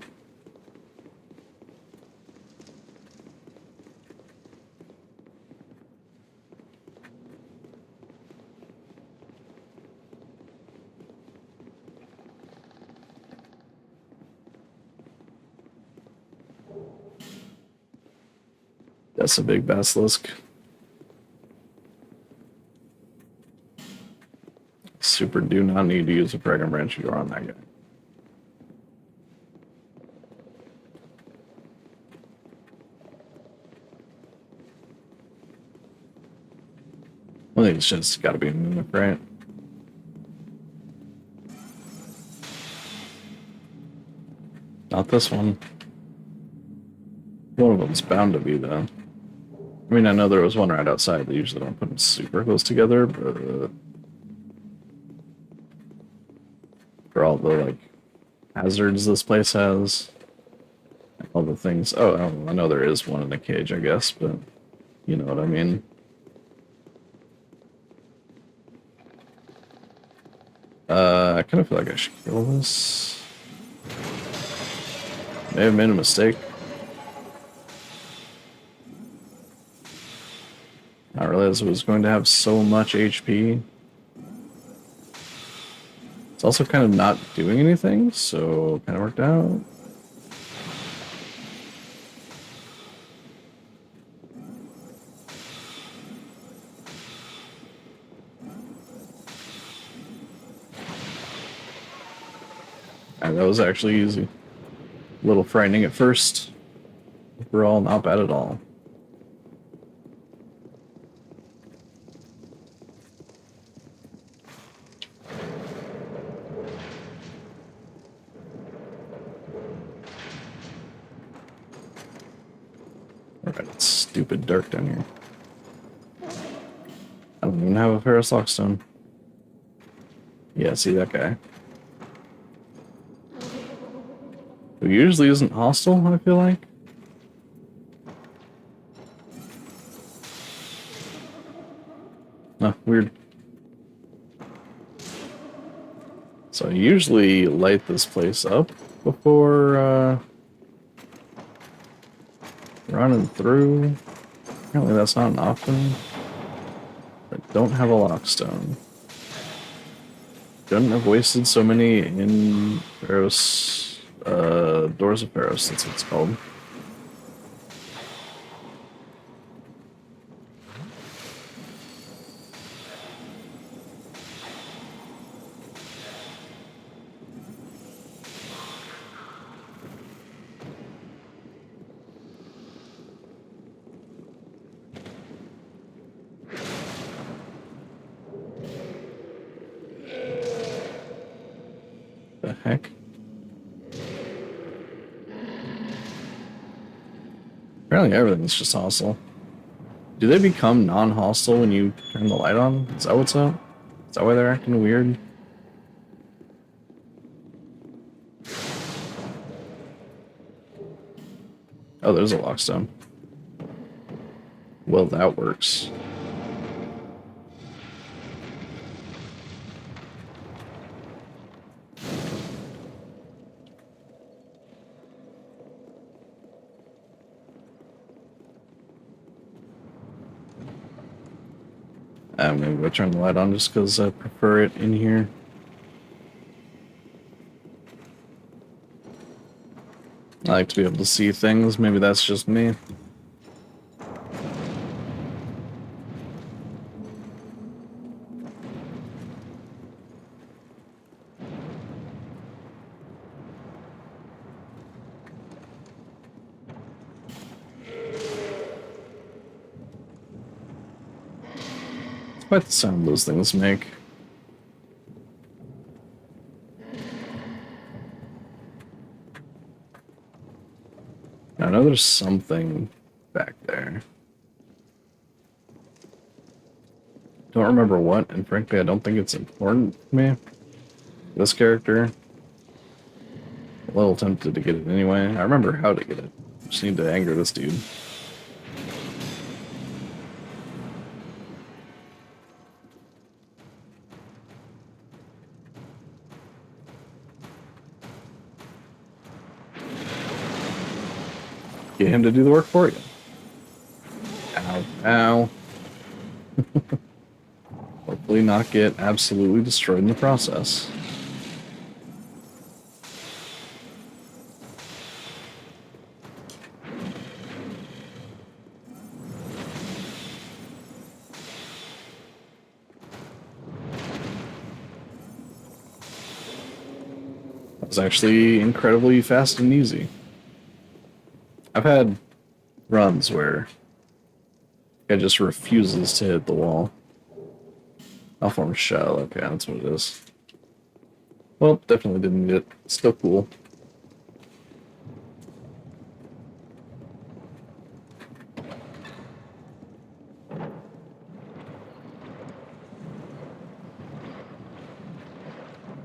That's a big basilisk. Super do not need to use a Dragon Branch if you're on that guy. I think it's just gotta be a mimic, right? Not this one. One of them's bound to be, though. I mean, I know there was one right outside. They usually don't put them super close together, but for all the, like, hazards this place has, all the things. Oh, I know there is one in a cage, I guess, but you know what I mean. I kind of feel like I should kill this. May have made a mistake. I realized it was going to have so much HP. It's also kind of not doing anything, so kind of worked out. And that was actually easy. A little frightening at first. Overall, not bad at all. Alright, it's stupid dark down here. I don't even have a Ferrous Lockstone. Yeah, see that guy. Who usually isn't hostile, I feel like. Oh, weird. So I usually light this place up before running through. Apparently that's not an option. I don't have a lockstone. Shouldn't have wasted so many in Pharos, Doors of Pharos, that's what it's called. The heck? Apparently everything's just hostile. Do they become non-hostile when you turn the light on? Is that what's up? Is that why they're acting weird? Oh, there's a lockstone. Well, that works. I'm gonna go turn the light on just because I prefer it in here. I like to be able to see things. Maybe that's just me. Quite the sound those things make. I know there's something back there. Don't remember what, and frankly, I don't think it's important to me. This character. A little tempted to get it anyway. I remember how to get it. Just need to anger this dude. Get him to do the work for you. Ow. Ow. Hopefully not get absolutely destroyed in the process. That was actually incredibly fast and easy. I've had runs where it just refuses to hit the wall. Malformed shell, okay, that's what it is. Well, definitely didn't need it. Still cool.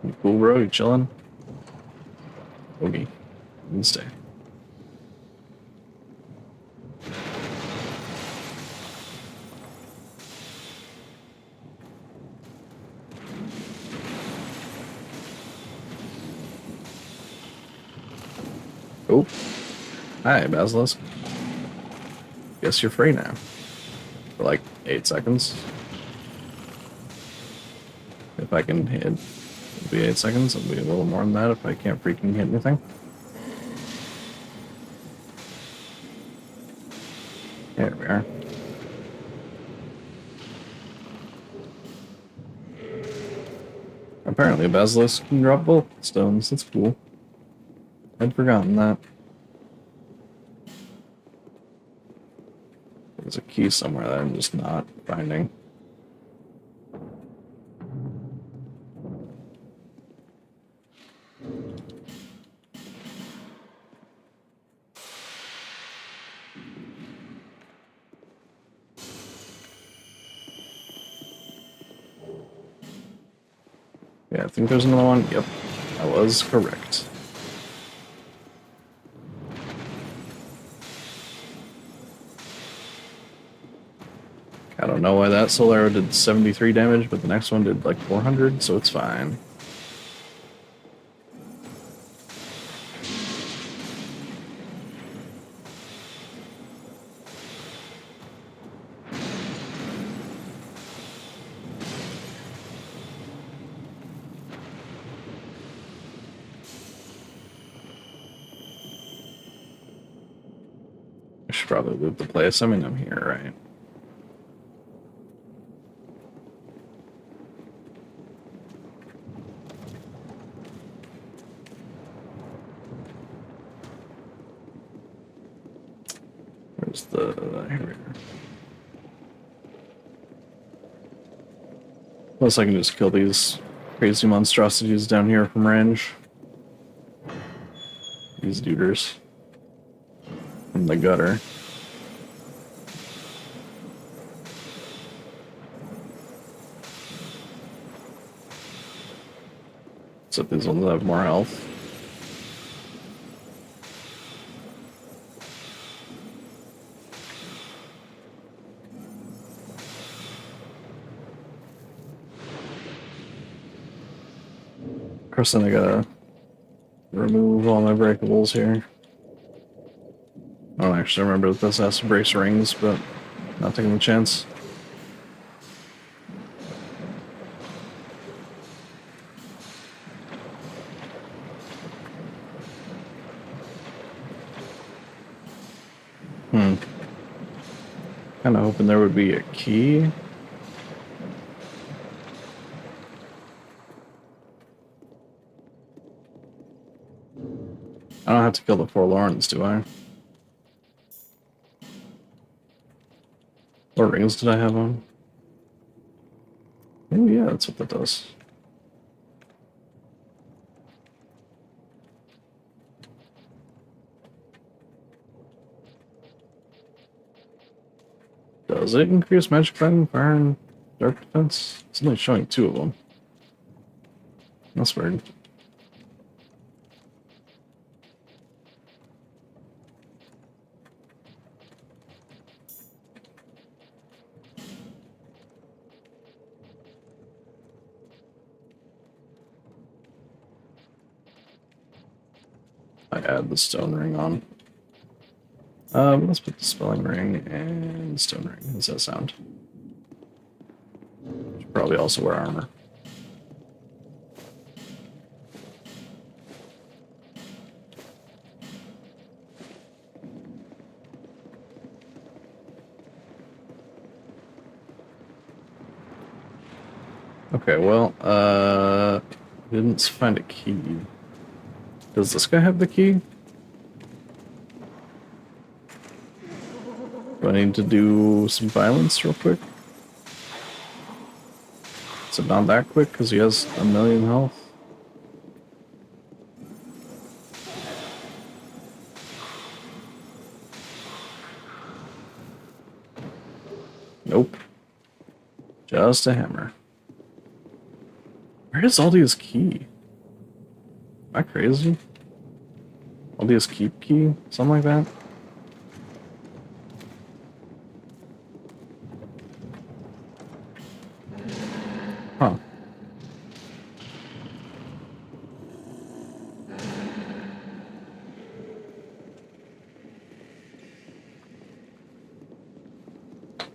You cool, bro? You chilling? Okay. You can stay. Oh. Hi, Basilisk. Guess you're free now. For like 8 seconds. If I can hit, it'll be 8 seconds. It'll be a little more than that if I can't freaking hit anything. There we are. Apparently, a basilisk can drop both stones. That's cool. I'd forgotten that. There's a key somewhere that I'm just not finding. Yeah, I think there's another one. Yep, I was correct. I don't know why that soul arrow did 73 damage, but the next one did like 400, so it's fine. I should probably loot the place. I mean, I'm here, right? Where's the... here we are. Unless I can just kill these crazy monstrosities down here from range. These duders. From the gutter. Except these ones have more health. Of course, then I gotta remove all my breakables here. I don't actually remember that this has to brace rings, but not taking the chance. Kinda hoping there would be a key. I don't have to kill the forlorns, do I? What rings did I have on? Oh yeah, that's what that does. Does it increase magic fighting, fire, and dark defense? It's only showing 2 of them. That's weird. I add the stone ring on. Let's put the spelling ring and stone ring. How does that sound? Should probably also wear armor. Okay, well, didn't find a key. Does this guy have the key? Do I need to do some violence real quick? Is it not that quick because he has 1,000,000 health? Nope. Just a hammer. Where is Aldia's key? Am I crazy? Aldia's keep key? Something like that? Huh.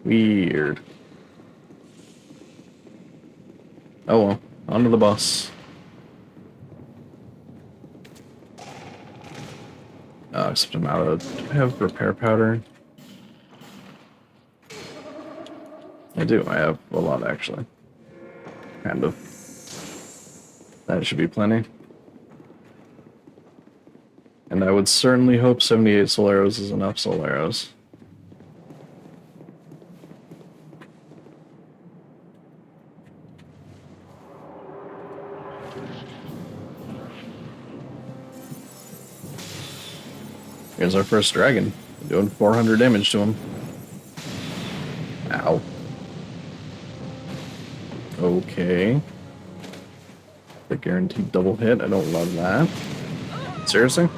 Weird. Oh well, onto the bus. Except I'm out of. Do I have repair powder? I do. I have a lot actually. Kind of. That should be plenty. And I would certainly hope 78 soul arrows is enough soul arrows. Here's our first dragon. Doing 400 damage to him. Ow. Okay. The guaranteed double hit. I don't love that. Seriously?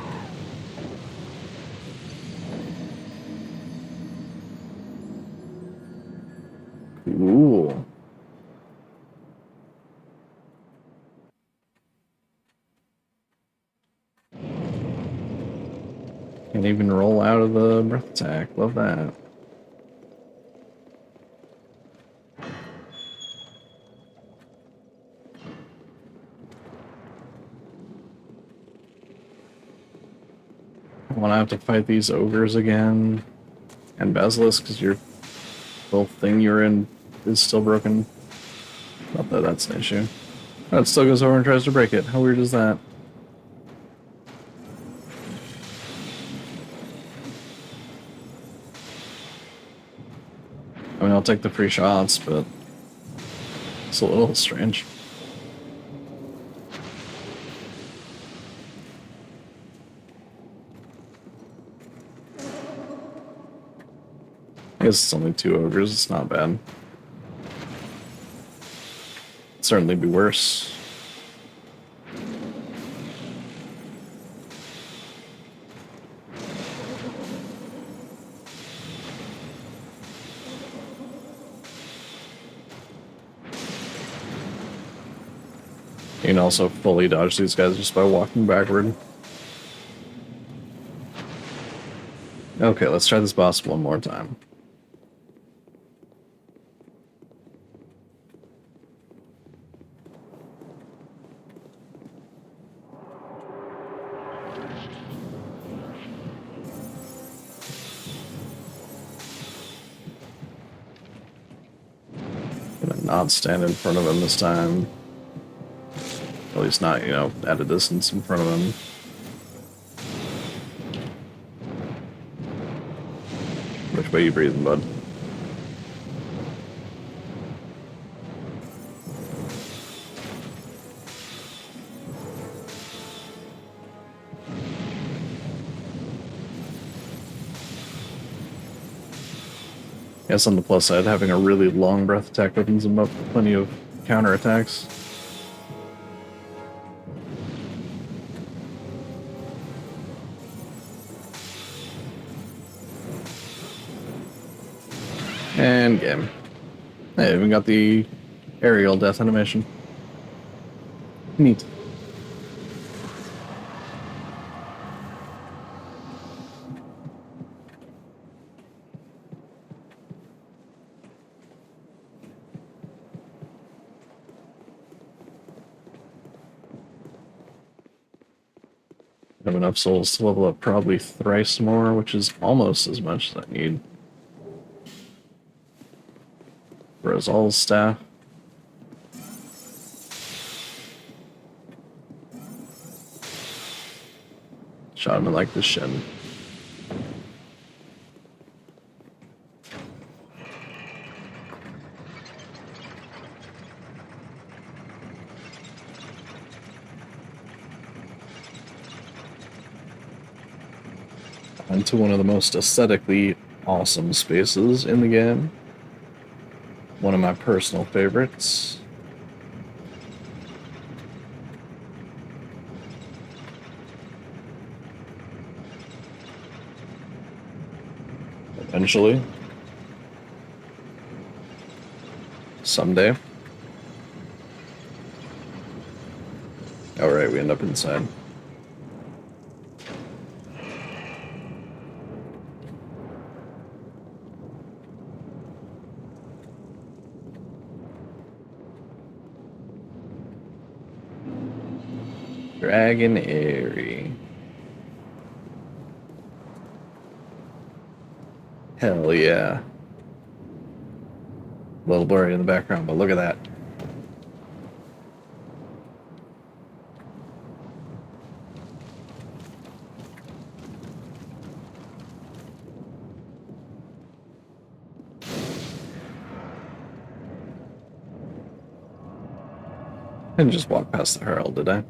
Cool. Can't even roll out of the breath attack. Love that. I want to have to fight these ogres again. And Basilisk, because your little thing you're in is still broken. Not that that's an issue. Oh, it still goes over and tries to break it. How weird is that? I mean, I'll take the free shots, but it's a little strange. I guess it's only 2 ogres, it's not bad. It'd certainly be worse. You can also fully dodge these guys just by walking backward. Okay, let's try this boss one more time. Gonna not stand in front of him this time. At least not, you know, at a distance in front of him. Which way you breathing, bud? Yes, on the plus side, having a really long breath attack opens him up with plenty of counter attacks. And game. I even got the aerial death animation. Neat. I have enough souls to level up probably thrice more, which is almost as much as I need. For Azal's staff. Shot him in like the shin. Into one of the most aesthetically awesome spaces in the game. One of my personal favorites. Eventually. Someday. Alright, we end up inside. Dragon Airy. Hell yeah. A little blurry in the background, but look at that. I didn't just walk past the Herald, did I?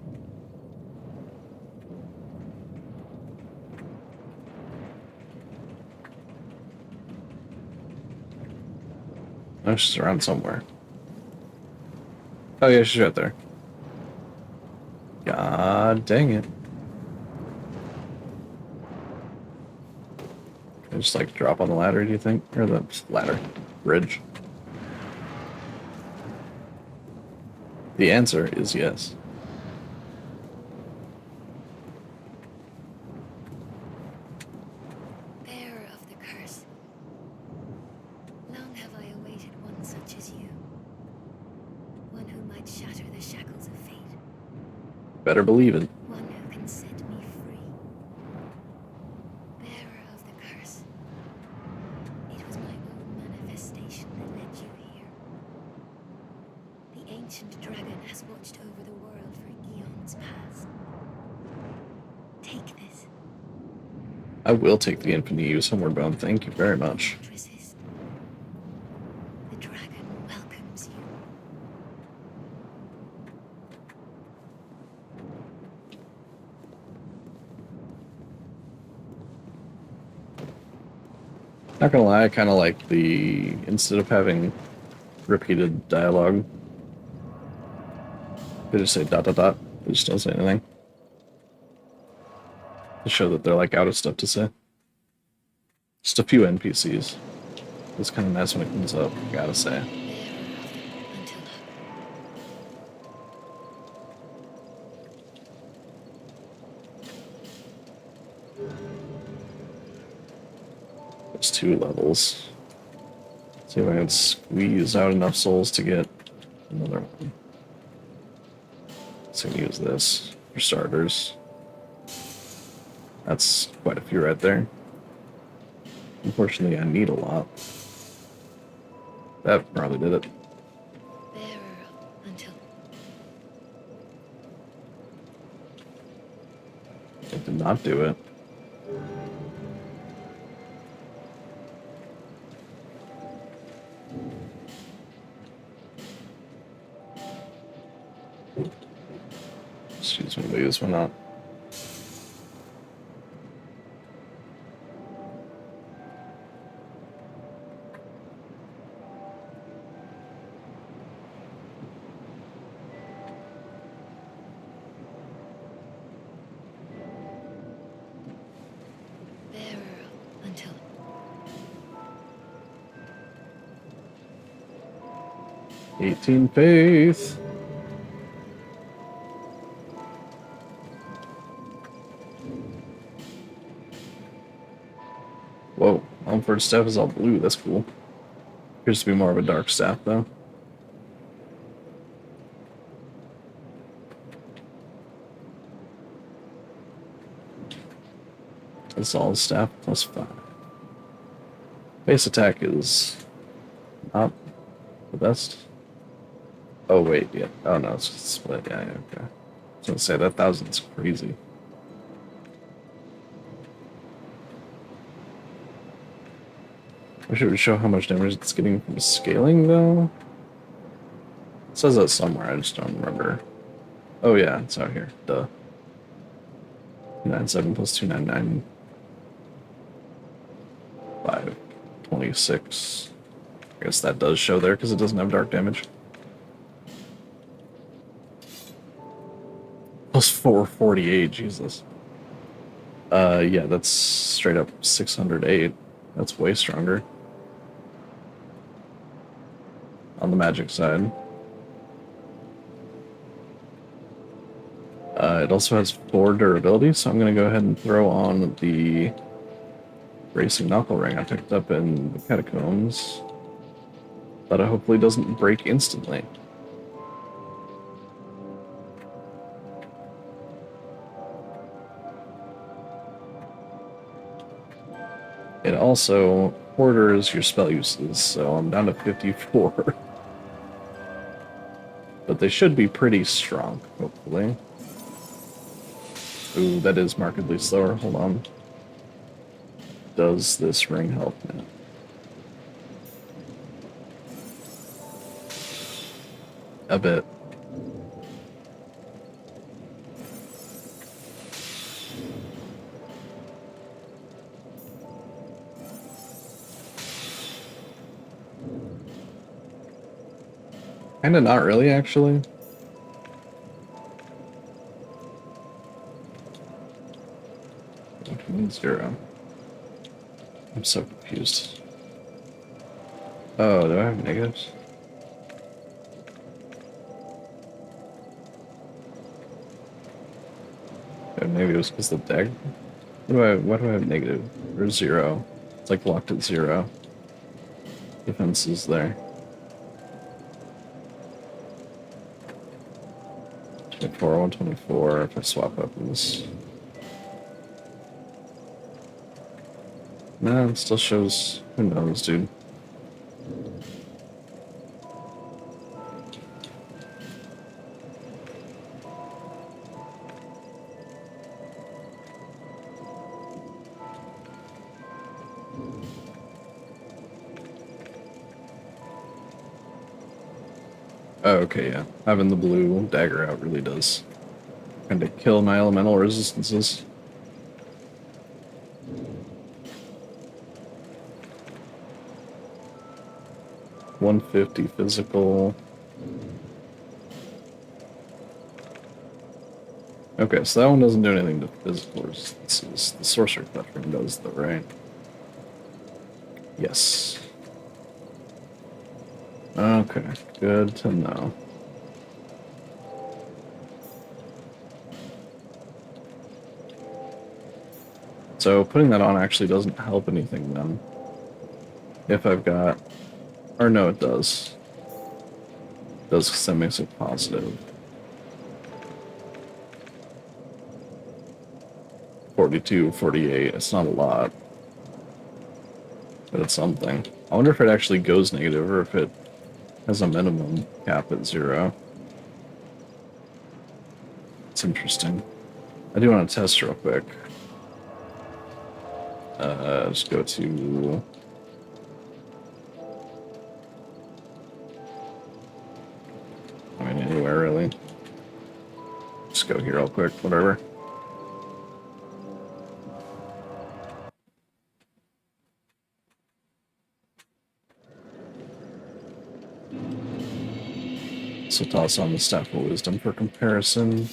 Oh, she's around somewhere. Oh yeah, she's right there. God dang it. Can I just like drop on the ladder, do you think? Or the ladder. Bridge. The answer is yes.
Bearer of the curse, long have I awaited one such as you. One who might shatter the shackles of fate.
Better believe it.
One who can set me free. Bearer of the curse, it was my own manifestation that led you here. The ancient dragon has watched over the world for eons past. Take this.
I will take the Infinite Use Homeward Bound. Thank you very much.
Don't resist. The dragon welcomes you.
Not gonna lie, I kind of like the, instead of having repeated dialogue, they just say dot dot dot. They just don't say anything. To show that they're like out of stuff to say. Just a few NPCs. It's kind of nice when it comes up, gotta say.
Bearer of until
There's 2 levels. See if I can squeeze out enough souls to get another one. So I'm gonna use this for starters. That's quite a few right there. Unfortunately, I need a lot. That probably did it.
bearer until
It did not do it. Excuse me, maybe this one not.
bearer until
18 faith. Whoa, Mumford's staff is all blue. That's cool. Appears to be more of a dark staff, though. That's all staff plus 5. Base attack is not the best. Oh, wait, yeah. Oh, no, it's just split. Yeah, yeah, okay. I was gonna say, that 1000's crazy. Wish it would show how much damage it's getting from scaling, though. It says that somewhere, I just don't remember. Oh, yeah, it's out here. Duh. 297 plus 299. 526. I guess that does show there because it doesn't have dark damage. Plus 448, Jesus. Yeah, that's straight up 608. That's way stronger. On the magic side. It also has 4 durability, so I'm going to go ahead and throw on the Racing Knuckle Ring I picked up in the Catacombs. That hopefully doesn't break instantly. It also orders your spell uses, so I'm down to 54. But they should be pretty strong, hopefully. Ooh, that is markedly slower. Hold on. Does this ring help me? A bit. Kinda not really, actually. Which means 0. I'm so confused. Oh, do I have negatives? Maybe it was because the dagger. Why do I have negative? Or 0? It's like locked at 0. Defense is there. 24, 124 if I swap weapons. No, it still shows. Who knows, dude? Oh, okay, yeah. Having the blue dagger out really does kind of kill my elemental resistances. $150 physical. Okay, so that one doesn't do anything to physical resistances. The sorcerer ring does, though, right? Yes. Okay, good to know. So putting that on actually doesn't help anything then. If I've got... Or no, it does. It does, because that makes it positive. 42, 48. It's not a lot. But it's something. I wonder if it actually goes negative or if it has a minimum cap at 0. It's interesting. I do want to test real quick. Just go to... I mean, anywhere really. Just go here real quick, whatever. So toss on the Staff of Wisdom for comparison.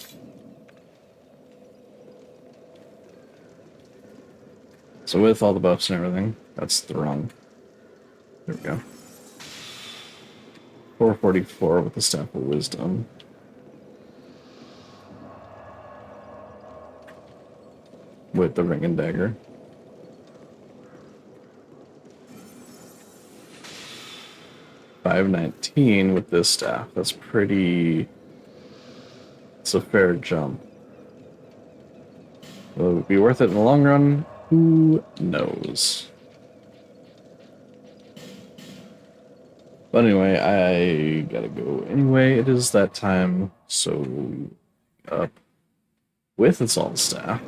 So with all the buffs and everything, that's the wrong. There we go. 444 with the Staff of Wisdom. With the ring and dagger. $519 with this staff. That's pretty... It's a fair jump. Will it be worth it in the long run? Who knows? But anyway, I gotta go anyway. It is that time, so up with Assault Staff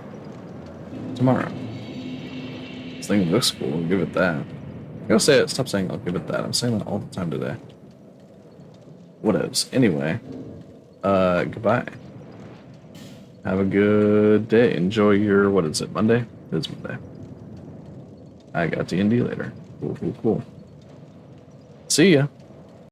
tomorrow. This thing looks cool, I'll give it that. I gotta say it, stop saying I'll give it that. I'm saying that all the time today. Whatevs. Anyway, goodbye. Have a good day. Enjoy your, what is it, Monday? It is Monday. I got D&D later. Cool, cool, cool. See ya.